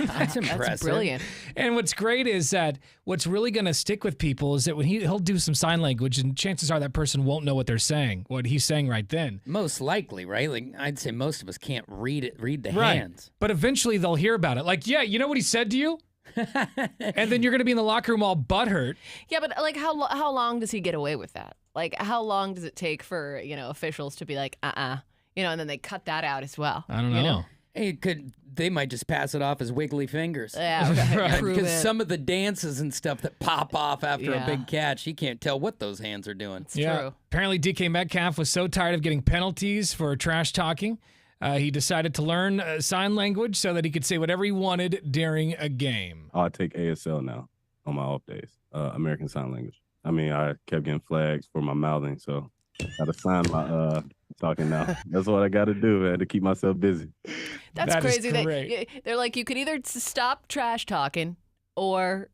That's impressive. That's brilliant. And what's great is that what's really going to stick with people is that when he'll do some sign language, and chances are that person won't know what they're saying, what he's saying right then. Most likely, right? Like I'd say most of us can't read the Right. hands. But eventually they'll hear about it. Like, yeah, you know what he said to you? And then you're going to be in the locker room all butthurt. Yeah, but like how long does he get away with that? Like how long does it take for, officials to be like, and then they cut that out as well? I don't know. You know? Hey, they might just pass it off as wiggly fingers. Yeah, right. Prove Because it. some of the dances and stuff that pop off after a Yeah. big catch, you can't tell what those hands are doing. It's true. Apparently, DK Metcalf was so tired of getting penalties for trash talking, he decided to learn sign language so that he could say whatever he wanted during a game. I take ASL now on my off days, American Sign Language. I mean, I kept getting flags for my mouthing, so got to sign my talking now. That's what I got to do, man, to keep myself busy. That's That is crazy. great. They're like, you could either stop trash talking or,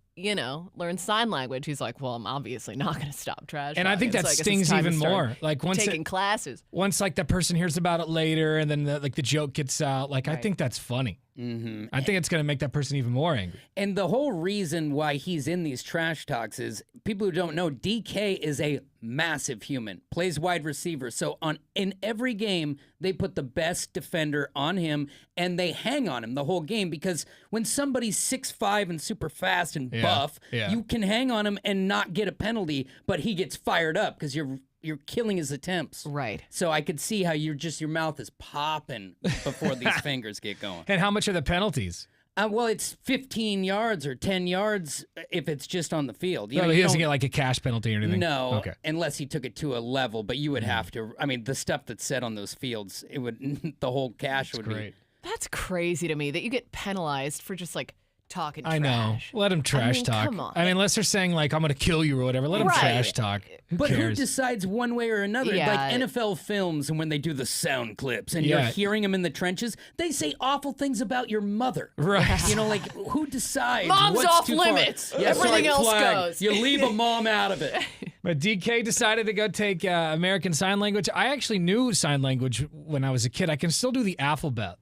learn sign language. He's like, well, I'm obviously not going to stop trash And I think talking, that so I guess it's stings time to even start more. Like once taking classes. Once like the person hears about it later, and then the joke gets out. Like I Right. think that's funny. Mm-hmm. I think it's going to make that person even more angry. And the whole reason why he's in these trash talks is people who don't know, DK is a massive human, plays wide receiver. So in every game, they put the best defender on him and they hang on him the whole game because when somebody's 6'5" and super fast and Yeah, buff, yeah. you can hang on him and not get a penalty, but he gets fired up because you're killing his attempts. Right. So I could see how your mouth is popping before these fingers get going. And how much are the penalties? Well, it's 15 yards or 10 yards if it's just on the field. No, he doesn't get like a cash penalty or anything. No, Okay. unless he took it to a level. But you would have to. I mean, the stuff that's said on those fields, it would the whole cash would Great. That's crazy to me that you get penalized for just like talking trash. I know. Let him trash talk. Come on. I mean, unless they're saying like I'm going to kill you or whatever, let him Right. trash talk. Who But who cares? decides one way or another? Yeah. Like NFL films, and when they do the sound clips, and you're Yeah. hearing them in the trenches, they say awful things about your mother. Right. You know, like who decides? Mom's what's off too far? limits. Yeah, Everything sorry, else flag. goes. You leave a mom out of it. But DK decided to go take American Sign Language. I actually knew sign language when I was a kid. I can still do the alphabet,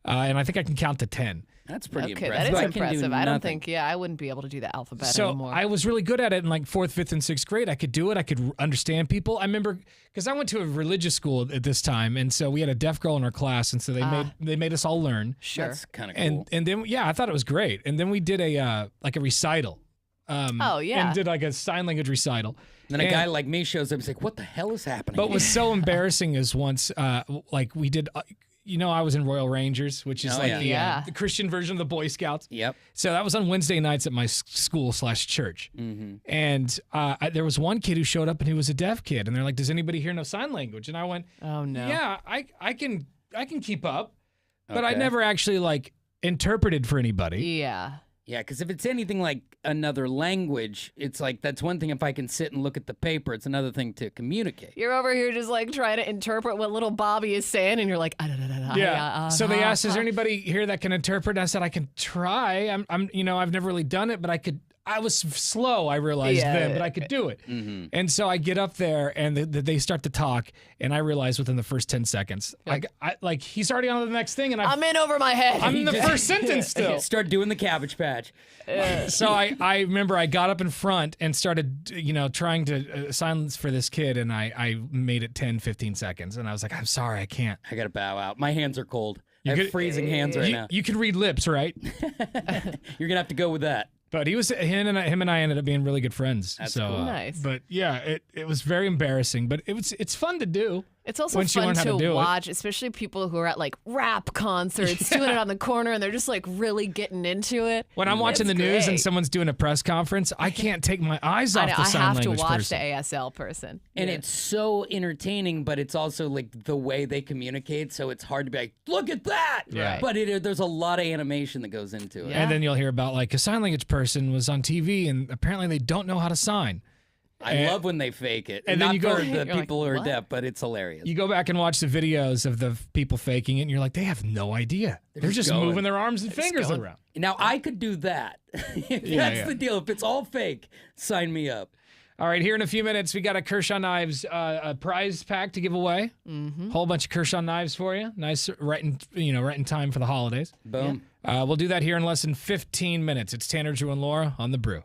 and I think I can count to 10. That's pretty Okay, impressive. that is I can do impressive. I don't nothing. think, I wouldn't be able to do the alphabet So anymore. I was really good at it in like 4th, 5th, and 6th grade. I could do it. I could understand people. I remember because I went to a religious school at this time, and so we had a deaf girl in our class, and so they made us all learn. Sure. That's kind of cool. And then I thought it was great. And then we did a recital. Oh, yeah. And did like a sign language recital. Then a And- guy like me shows up. He's like, "What the hell is happening?" But what was so embarrassing is once, like we did, I was in Royal Rangers, which is Oh, like yeah. the Christian version of the Boy Scouts. Yep. So that was on Wednesday nights at my school/church. Mm-hmm. And there was one kid who showed up and he was a deaf kid. And they're like, does anybody here know sign language? And I went, oh, no. yeah, I can keep up. But I Okay. never actually like interpreted for anybody. Yeah. Yeah, because if it's anything like another language, it's like that's one thing if I can sit and look at the paper. It's another thing to communicate. You're over here just like trying to interpret what little Bobby is saying, and you're like, Yeah. So they asked, is there anybody here that can interpret? And I said, I can try. I'm I've never really done it, but I could. I was slow, I realized then, but I could do it. Mm-hmm. And so I get up there and they start to talk, and I realize within the first 10 seconds, like he's already on to the next thing, and I'm in over my head. I'm in the first sentence still. Start doing the Cabbage Patch. So I remember I got up in front and started, trying to silence for this kid, and I made it 10, 15 seconds, and I was like, I'm sorry, I can't. I got to bow out. My hands are cold. I have freezing hands right now. You can read lips, right? You're going to have to go with that. But him and I ended up being really good friends. That's so, cool. Nice. But yeah, it was very embarrassing, but it's fun to do. It's also once you fun learn how to to do it. watch, especially people who are at like rap concerts doing it on the corner and they're just like really getting into it. When I'm watching the It's news and great. someone's doing a press conference, I can't take my eyes I off know, the I sign have to language watch person. the ASL person. And it's so entertaining, but it's also like the way they communicate. So it's hard to be like, look at that. Yeah. Right. But there's a lot of animation that goes into it. And then you'll hear about like a sign language person was on TV and apparently they don't know how to sign. I love when they fake it. and Not then you go- for the You're like, people who are "What?" deaf, but it's hilarious. You go back and watch the videos of the people faking it, and you're like, they have no idea. They're just going. moving their arms and fingers going. around. Now, I could do that. If that's the deal. If it's all fake, sign me up. All right, here in a few minutes, we got a Kershaw Knives a prize pack to give away. Whole bunch of Kershaw Knives for you. Nice, right in time for the holidays. Boom. We'll do that here in less than 15 minutes. It's Tanner, Drew, and Laura on The Brew.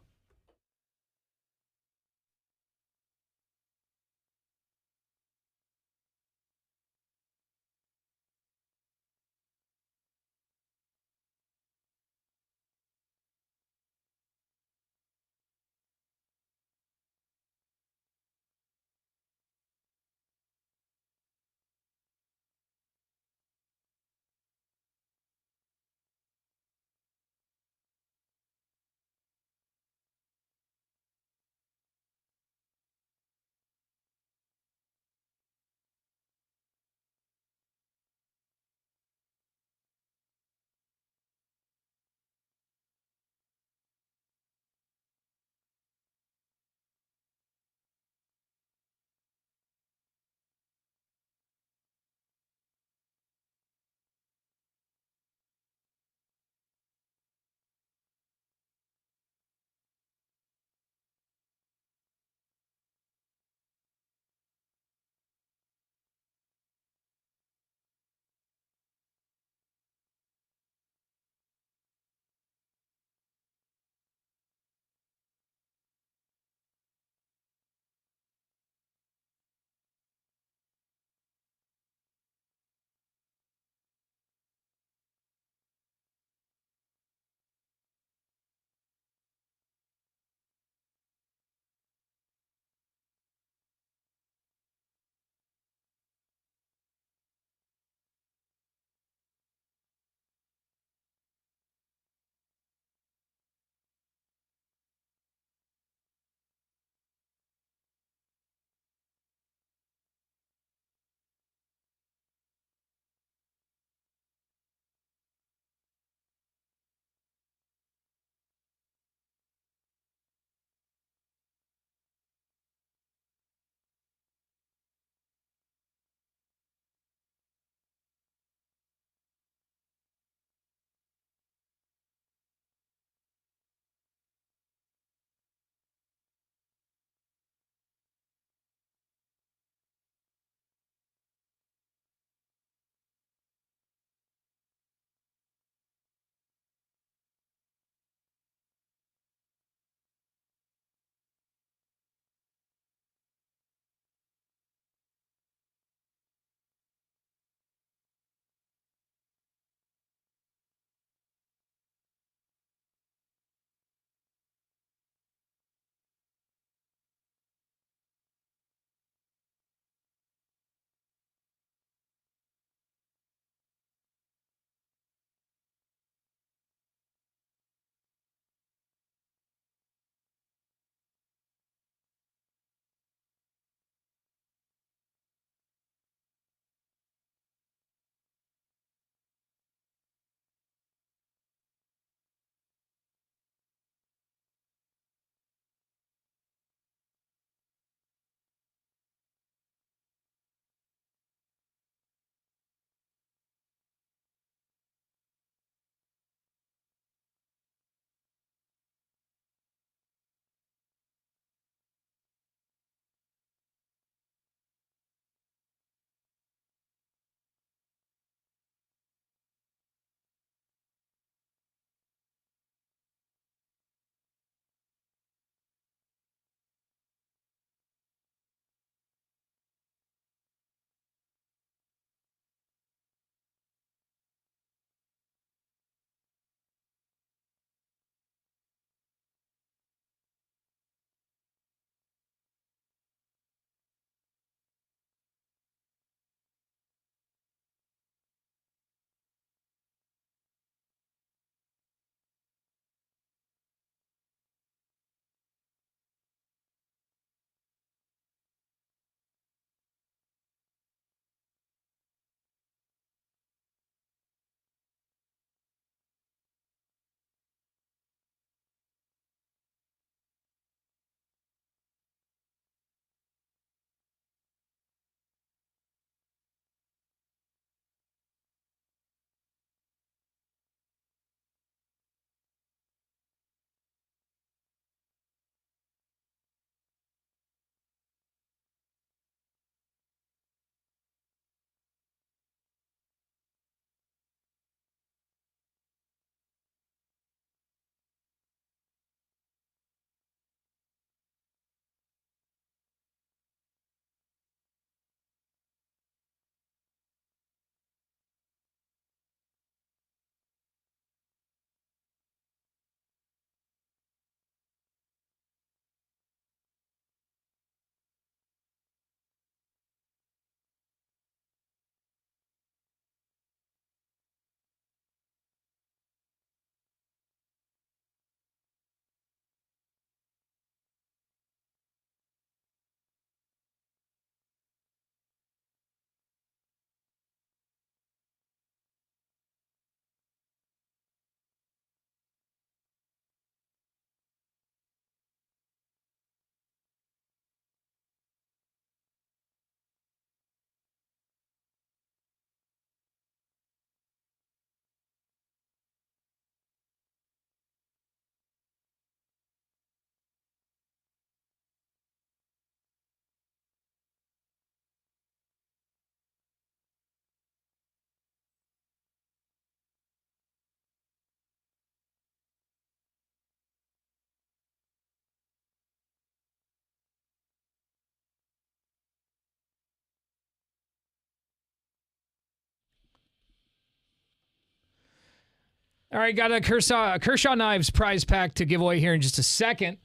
All right, got a Kershaw Knives prize pack to give away here in just a second.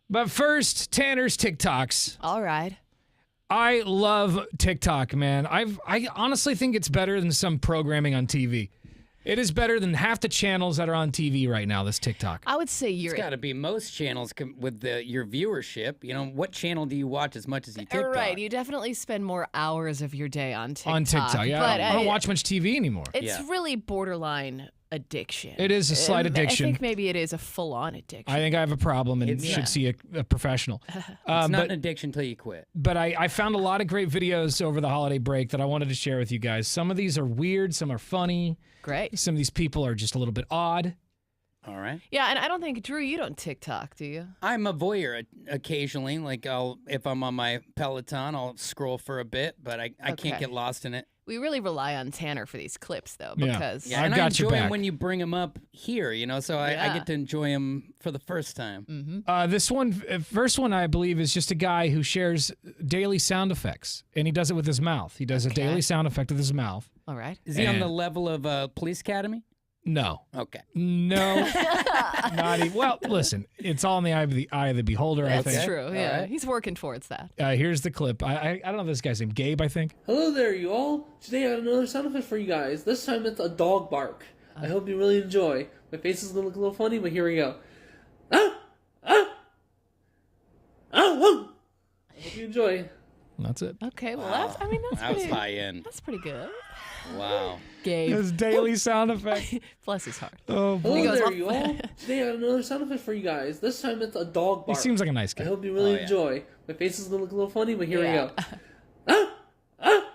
But first, Tanner's TikToks. All right. I love TikTok, man. I honestly think it's better than some programming on TV. It is better than half the channels that are on TV right now, this TikTok. I would say It's got to be most channels with your viewership. You know, what channel do you watch as much as you TikTok? Right. You definitely spend more hours of your day on TikTok. On TikTok, yeah. But I don't watch much TV anymore. It's really borderline addiction. It is a slight addiction. I think maybe it is a full-on addiction. I think I have a problem and should see a professional. It's not an addiction until you quit. But I found a lot of great videos over the holiday break that I wanted to share with you guys. Some of these are weird, some are funny. Great. Some of these people are just a little bit odd. All right. Yeah, and I don't think, Drew, you don't TikTok, do you? I'm a voyeur occasionally. Like if I'm on my Peloton, I'll scroll for a bit, but I can't get lost in it. We really rely on Tanner for these clips, though, Yeah. because Yeah, and I enjoy them when you bring them up here, you know, so I get to enjoy them for the first time. This first one, I believe, is just a guy who shares daily sound effects, and he does it with his mouth. He does a daily sound effect with his mouth. All right. Is he on the level of Police Academy? No. Okay. No. Not even. Well, listen, it's all in the eye of the beholder, I think. That's true, yeah. He's working towards that. Here's the clip. I don't know this guy's name. Gabe, I think. Hello there, you all. Today I have another sound effect for you guys. This time it's a dog bark. I hope you really enjoy. My face is gonna look a little funny, but here we go. Ah! Ah! Ah! Whoa! I hope you enjoy. That's it. Okay, well, that's that pretty, was high end. That's pretty good. Wow. Gabe. His daily sound effect. Bless his heart. Oh, boy. Hello there, you all. Today I have another sound effect for you guys. This time it's a dog He bark. seems like a nice I guy. hope you really enjoy. My face is gonna look a little funny, but here we go. Ah! Ah!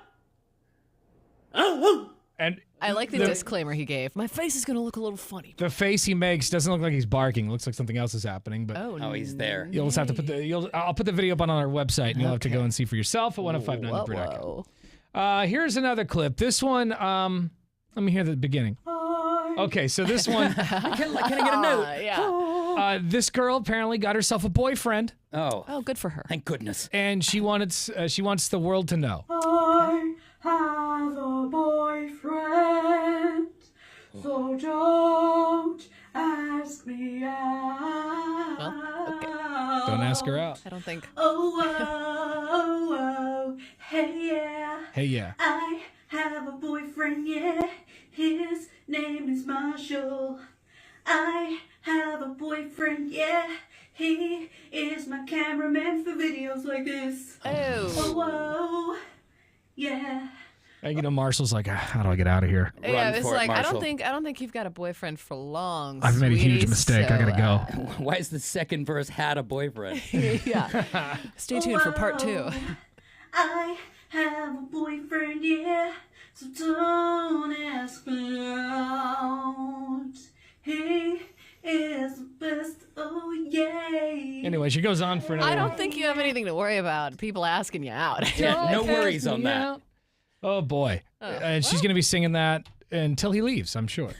Ah! Whoa! And I like the disclaimer he gave. My face is going to look a little funny. the face he makes doesn't look like he's barking. It looks like something else is happening. But Oh, he's there. you'll just have to put I'll put the video up on our website, and you'll have to go and see for yourself at 1059thebrew.com. Here's another clip. This one, let me hear the beginning. Okay, so this one. Can I get a note? Yeah. This girl apparently got herself a boyfriend, Oh, good for her. thank goodness. and she wants the world to know. I have a boyfriend, so don't ask me out. Don't ask her out. I don't think. Oh, hey yeah. Hey, yeah. I have a boyfriend, yeah. His name is Marshall. I have a boyfriend, yeah. He is my cameraman for videos like this. Oh, yeah. You know, Marshall's like, how do I get out of here? Yeah, it's like I don't think you've got a boyfriend for long. I've made a huge sweetie, mistake. I so, gotta go. Why is the second verse had a boyfriend? Yeah. Stay tuned for part 2. I have a boyfriend, yeah. So don't ask me out. He is the best, oh yay. Anyway, she goes on for another. I don't think you have anything to worry about. People asking you out. Yeah, no worries on that. Oh boy, and she's gonna be singing that until he leaves, I'm sure.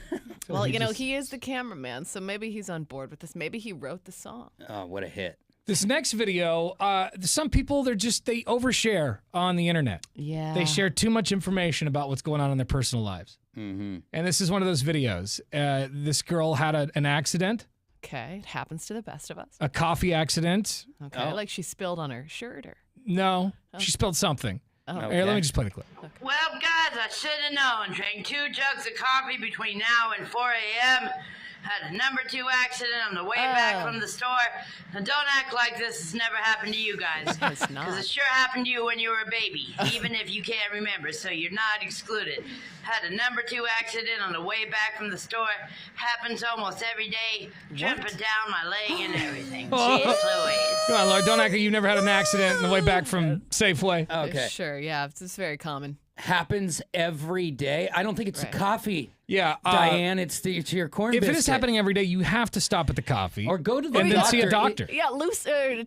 Well, you know, he is the cameraman, so maybe he's on board with this. Maybe he wrote the song. Oh, what a hit. This next video, some people they overshare on the internet. Yeah. They share too much information about what's going on in their personal lives. Mm-hmm. And this is one of those videos. This girl had an accident. Okay, it happens to the best of us. A coffee accident. Okay, like she spilled on her shirt or. No, she spilled something. Here, let me just play the clip. Well, guys, I should have known. Drank 2 jugs of coffee between now and 4 a.m. Had a number 2 accident on the way back from the store. Now, don't act like this has never happened to you guys. It's not. Because it sure happened to you when you were a baby, even if you can't remember, so you're not excluded. Had a number 2 accident on the way back from the store. Happens almost every day. Jumping down my leg and everything. Jeez Louise. Come on, Lord, don't act like you've never had an accident on the way back from Safeway. Okay. Sure, yeah, it's very common. Happens every day. I don't think it's the coffee. Yeah, Diane, it's your corn If biscuit. it is happening every day, you have to stop at the coffee Or go to the and then see a doctor. Yeah,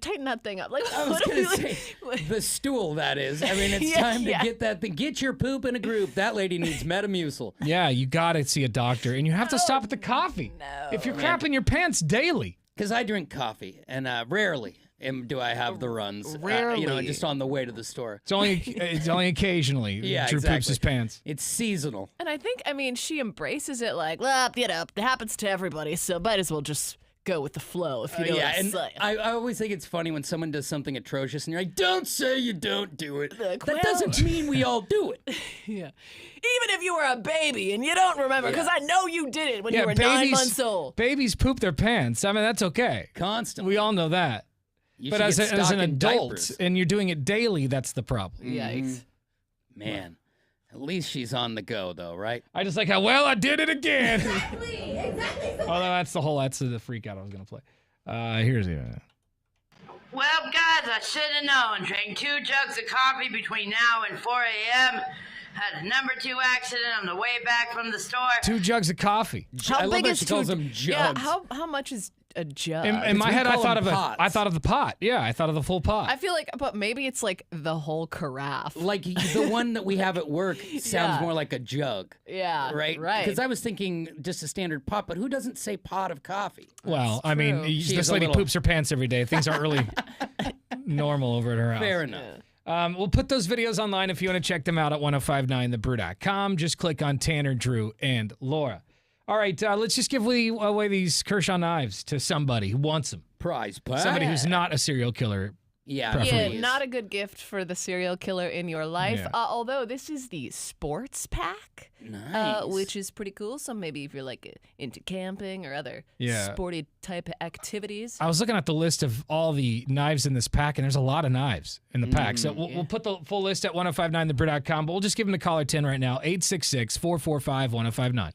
tighten that thing up. Like, I was what going to are we- say, the stool, that is. I mean, it's Yeah, time to yeah. get that thing. Get your poop in a group. That lady needs Metamucil. Yeah, you gotta see a doctor, and you have to stop at the coffee. If you're crapping your pants daily. Because I drink coffee, and rarely. do I have the runs. Rarely. Just on the way to the store. It's only occasionally Yeah, Drew poops his exactly. pants. It's seasonal. And I think, she embraces it like, well, it happens to everybody, so might as well just go with the flow, if you know what I'm and saying. I always think it's funny when someone does something atrocious and you're like, don't say you don't do it. Like, that doesn't mean we all do it. Yeah. Even if you were a baby and you don't remember, because I know you did it when you were 9 babies- months old. Babies poop their pants. I mean, that's okay. Constantly. We all know that. You But should as, get as stock an in adult, diapers. and you're doing it daily, that's the problem. Yikes. Man, at least she's on the go, though, right? I just like how, well, I did it again. Although that's the freak out I was going to play. Here's the... Well, guys, I should have known. Drank 2 jugs of coffee between now and 4 a.m. Had a number 2 accident on the way back from the store. 2 jugs of coffee. How big is she calls them Yeah, jugs. how much is a jug? In my head, I thought of the pot. Yeah, I thought of the full pot. I feel like, but maybe it's like the whole carafe. Like the one that we have at work sounds Yeah. more like a jug. Yeah, Right? right. Because I was thinking just a standard pot, but who doesn't say pot of coffee? Well, I mean, She this is a lady little- poops her pants every day. Things aren't really normal over at her house. Fair enough. We'll put those videos online if you want to check them out at 1059thebrew.com. Just click on Tanner, Drew, and Laura. All right, let's just give away these Kershaw knives to somebody who wants them. Prize pack. Somebody who's not a serial killer. Yeah, preferably. Not a good gift for the serial killer in your life. Yeah. Although this is the sports pack, Nice. which is pretty cool. So maybe if you're like into camping or other Yeah. sporty type activities. I was looking at the list of all the knives in this pack, and there's a lot of knives in the pack. So we'll put the full list at 1059thebrew.com, but we'll just give them the caller 10 right now, 866-445-1059.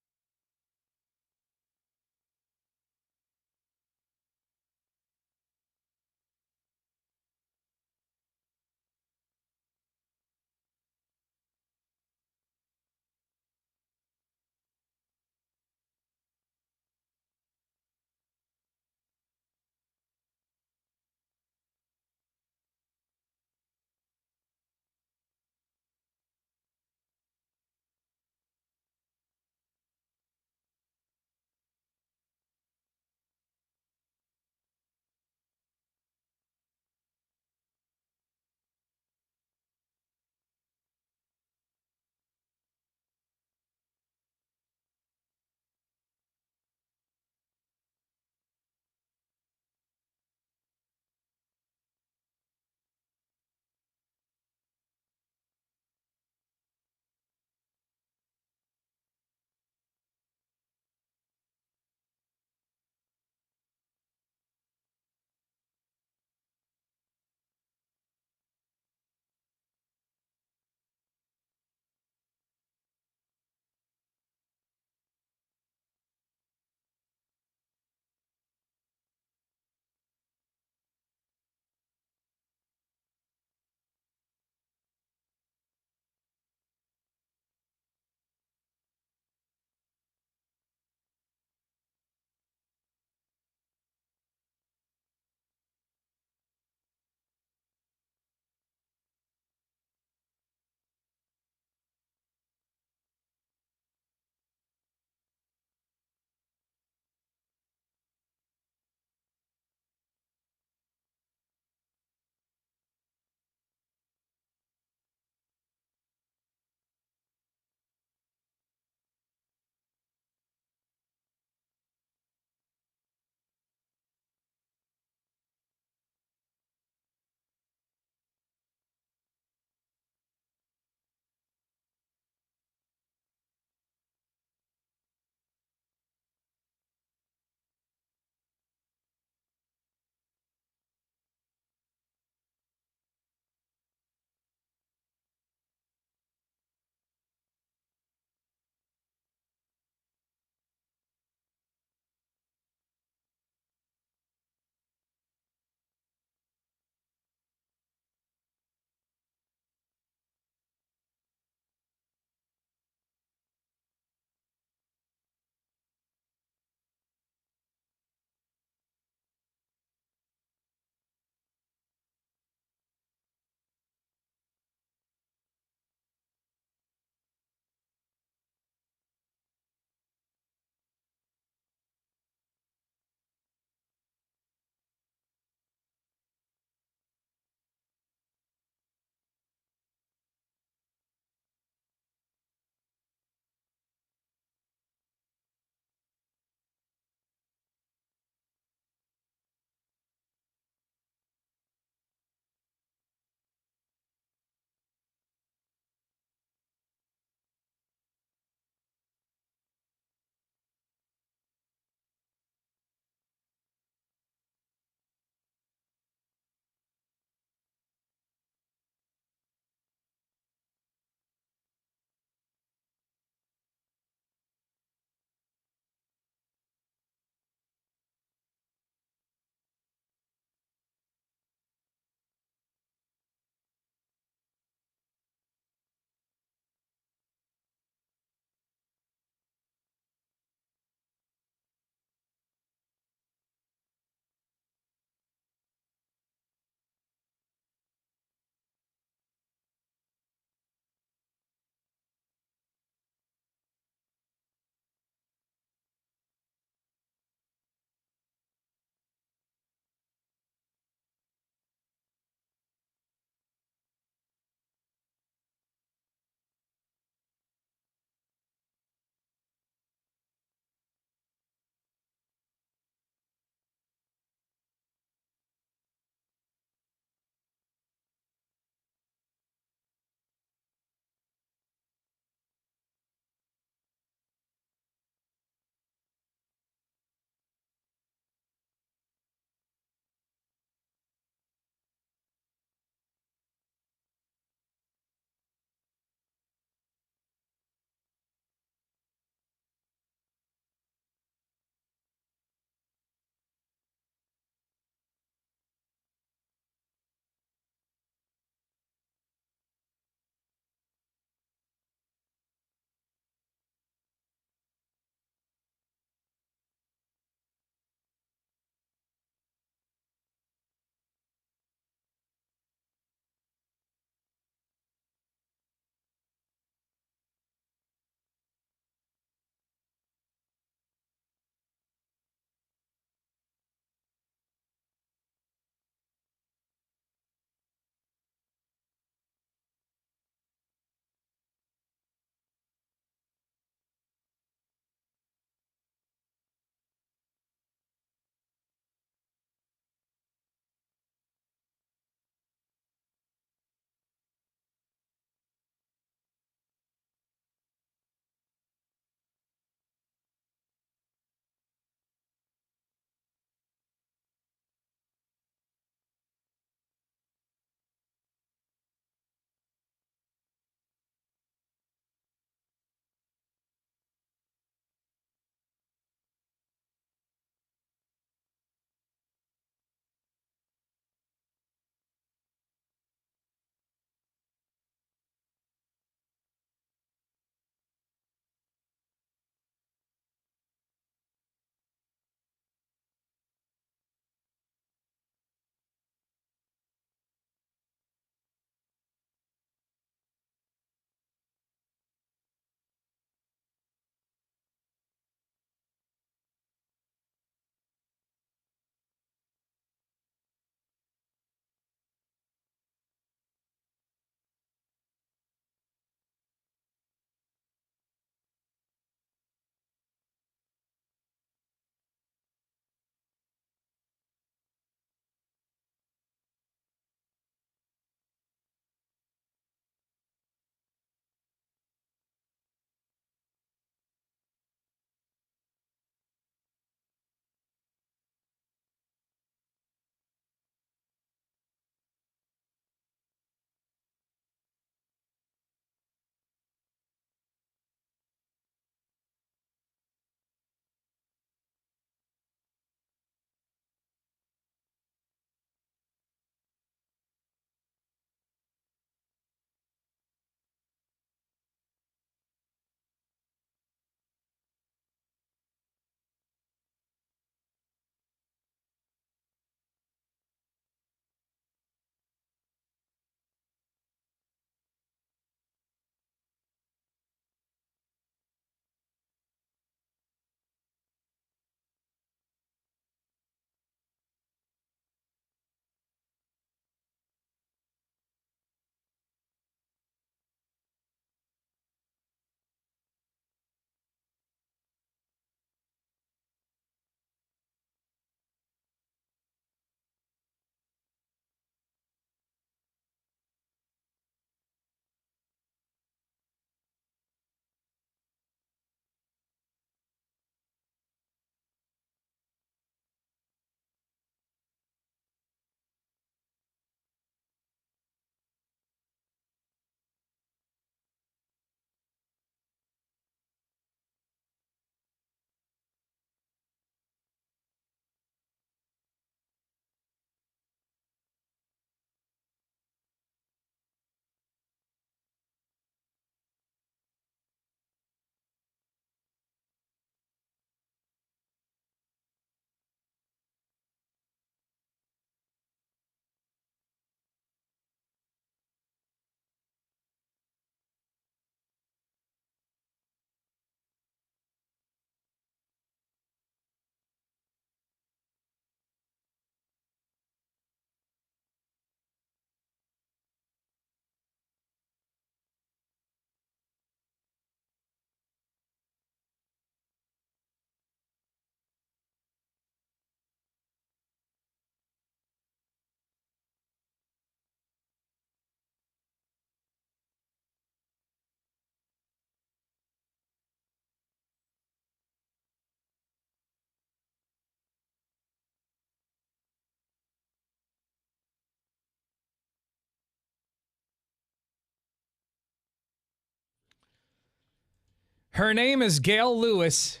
Her name is Gail Lewis.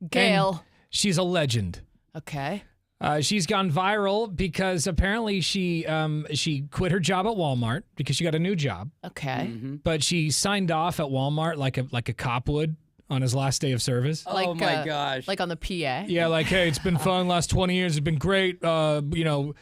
Gail. and She's a legend. Okay. She's gone viral because apparently she quit her job at Walmart because she got a new job. Okay. But she signed off at Walmart like a cop would on his last day of service. Oh my gosh. Like on the PA. Yeah, like, hey, it's been fun. Last 20 years, it's been great. Patrol.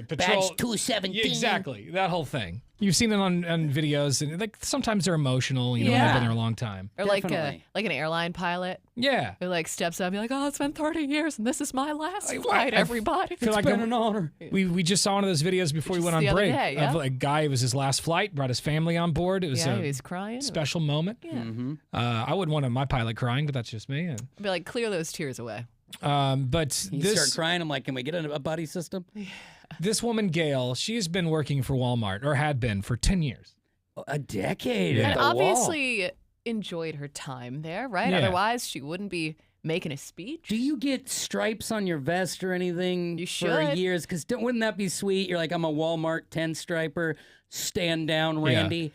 Badge 217. Yeah, exactly. That whole thing. You've seen it on videos, and like sometimes they're emotional. You know, Yeah. they've been there a long time. Or like an airline pilot Yeah. who like steps up and be like, oh, it's been 30 years and this is my last flight, everybody. I feel like an honor. We just saw one of those videos before we went on the other break day, yeah. of a guy. It was his last flight. Brought his family on board. It was Yeah, a he was crying. special moment. Yeah. I wouldn't want my pilot crying, but that's just me. And, I'd be like, clear those tears away. but You this start crying. I'm like, can we get a buddy system? this woman Gail, she's been working for Walmart or had been for 10 years. A decade. Yeah. At And the wall. obviously enjoyed her time there, right? Yeah. Otherwise, she wouldn't be making a speech. Do you get stripes on your vest or anything You for should. years? Because wouldn't that be sweet? You're like, I'm a Walmart 10 striper. Stand down, Randy.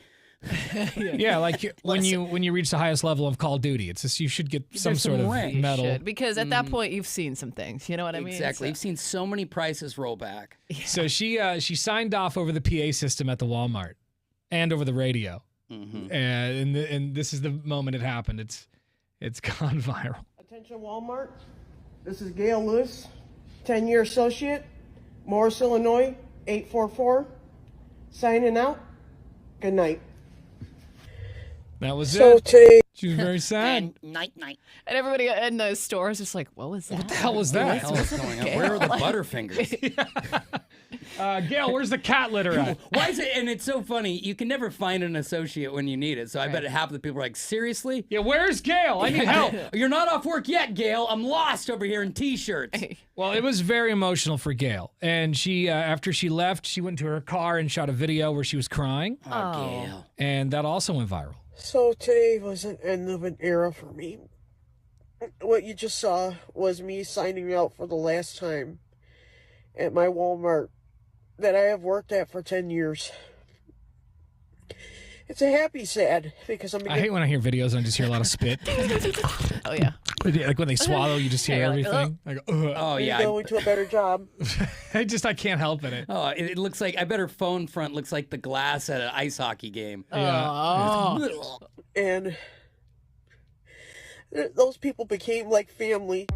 Yeah, like when you reach the highest level of Call of Duty, it's just you should get some There's sort some of rank. medal. Should, because at that point, you've seen some things. You know what I mean? Exactly. So- You've seen so many prices roll back. So she signed off over the PA system at the Walmart and over the radio. And this is the moment it happened. It's gone viral. Attention Walmart, this is Gail Lewis, 10-year associate, Morris, Illinois, 844. Signing out. Good night. That was So it. today, She was very sad. Night. And everybody in those stores is like, what was that? What the hell was that? What's going on? Where are the Butterfingers? Gail, where's the cat litter at? Why is it? And it's so funny. You can never find an associate when you need it. So I bet half the people are like, seriously? Yeah, where's Gail? I need help. You're not off work yet, Gail. I'm lost over here in t-shirts. Well, it was very emotional for Gail. And she, after she left, she went to her car and shot a video where she was crying. Oh, Gail. And that also went viral. so today was an end of an era for me. What you just saw was me signing out for the last time at my Walmart that I have worked at for 10 years. It's a happy sad because I'm I hate when I hear videos and I just hear a lot of spit. Oh, yeah. Like when they swallow, you just hear Yeah, you're like, everything. I go, ugh. Oh, yeah. going to a better job. I can't help it. Oh, it looks like, I bet her phone front looks like the glass at an ice hockey game. Oh. And those people became like family.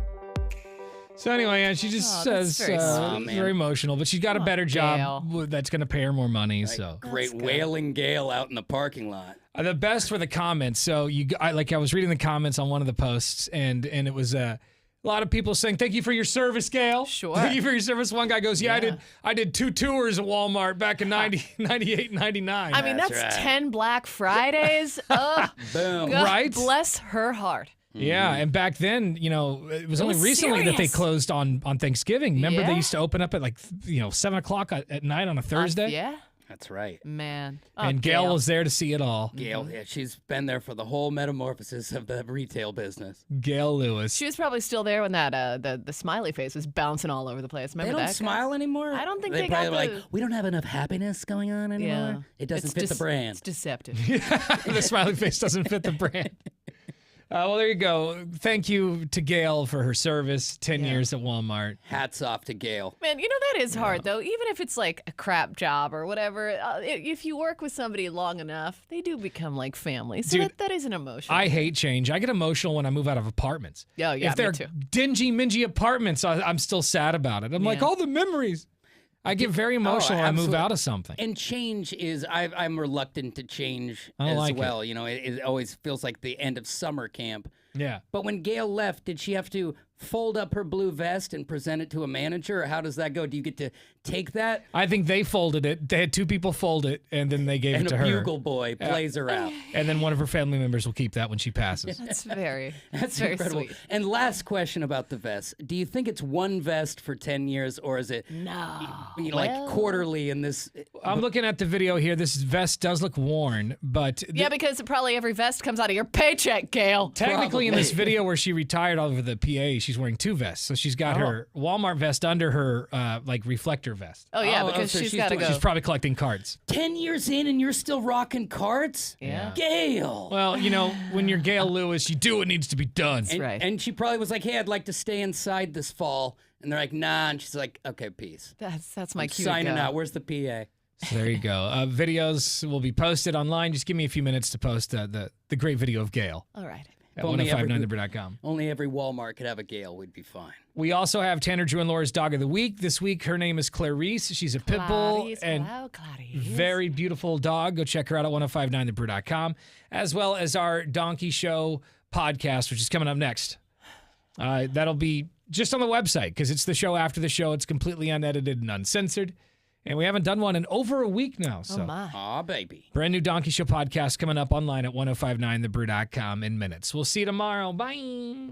So anyway, yeah, she just that's says very sweet. very emotional, but she's got a better job Gail. that's going to pay her more money. So Great wailing gale out in the parking lot. The best were the comments. So I was reading the comments on one of the posts, and it was a lot of people saying, "Thank you for your service, Gail." Sure. Thank you for your service. One guy goes, "Yeah, I did 2 tours at Walmart back in 98, 99. I mean, that's right. 10 Black Fridays. Oh, Boom. God Right? bless her heart. Yeah, and back then, it was only was recently that they serious. closed on Thanksgiving. Remember, Yeah. they used to open up at 7 o'clock at night on a Thursday. Yeah, That's right. man. Oh, And Gail was there to see it all. Gail, yeah, she's been there for the whole metamorphosis of the retail business. Gail Lewis. She was probably still there when that the smiley face was bouncing all over the place. Remember They don't that? smile anymore? I don't think they they probably got were like, the- we don't have enough happiness going on anymore. Yeah. It doesn't It's fit the brand. It's deceptive. The smiley face doesn't fit the brand. Well, there you go. Thank you to Gail for her service, 10 years at Walmart. Hats off to Gail. Man, that is hard though. Even if it's like a crap job or whatever, if you work with somebody long enough, they do become like family. So Dude, that is an emotion. I hate change. I get emotional when I move out of apartments. Oh, yeah, if they're me too. dingy, mingy apartments, I'm still sad about it. I'm like, Yeah. all the memories. I get very emotional when I move out of something. And change is, I'm reluctant to change I as like it. well. It always feels like the end of summer camp. Yeah. But when Gail left, did she have to fold up her blue vest and present it to a manager, or how does that go? Do you get to take that? I think they folded it. They had 2 people fold it, and then they gave And it to a her. bugle boy plays her out. And then one of her family members will keep that when she passes. That's very That's very incredible. sweet. And last question about the vest. Do you think it's one vest for 10 years, or is it like Well- quarterly in this? I'm looking at the video here. This vest does look worn, but Yeah, because probably every vest comes out of your paycheck, Gail. technically in this video where she retired over the PA, she's she's wearing 2 vests. So she's got her Walmart vest under her like reflector vest. Oh yeah, because so she's she's got to doing- go. She's probably collecting cards. 10 years in and you're still rocking cards? Yeah. Gail. Well, you know, when you're Gail Lewis, you do what needs to be done. And she probably was like, hey, I'd like to stay inside this fall. And they're like, nah. And she's like, okay, peace. That's my I'm cue. signing to go. out. Where's the PA? So there you go. Videos will be posted online. Just give me a few minutes to post the great video of Gail All right. at Only every- 1059thebrew.com. Only every Walmart could have a Gail. We'd be fine. We also have Tanner, Drew, and Laura's Dog of the Week. This week, her name is Clarice. She's a pit bull Clarice, and hello, Clarice. very beautiful dog. Go check her out at 1059thebrew.com, as well as our Donkey Show podcast, which is coming up next. That'll be just on the website because it's the show after the show. It's completely unedited and uncensored. And we haven't done one in over a week now. So. Oh my. Aw, baby. Brand new Donkey Show podcast coming up online at 1059thebrew.com in minutes. We'll see you tomorrow. Bye.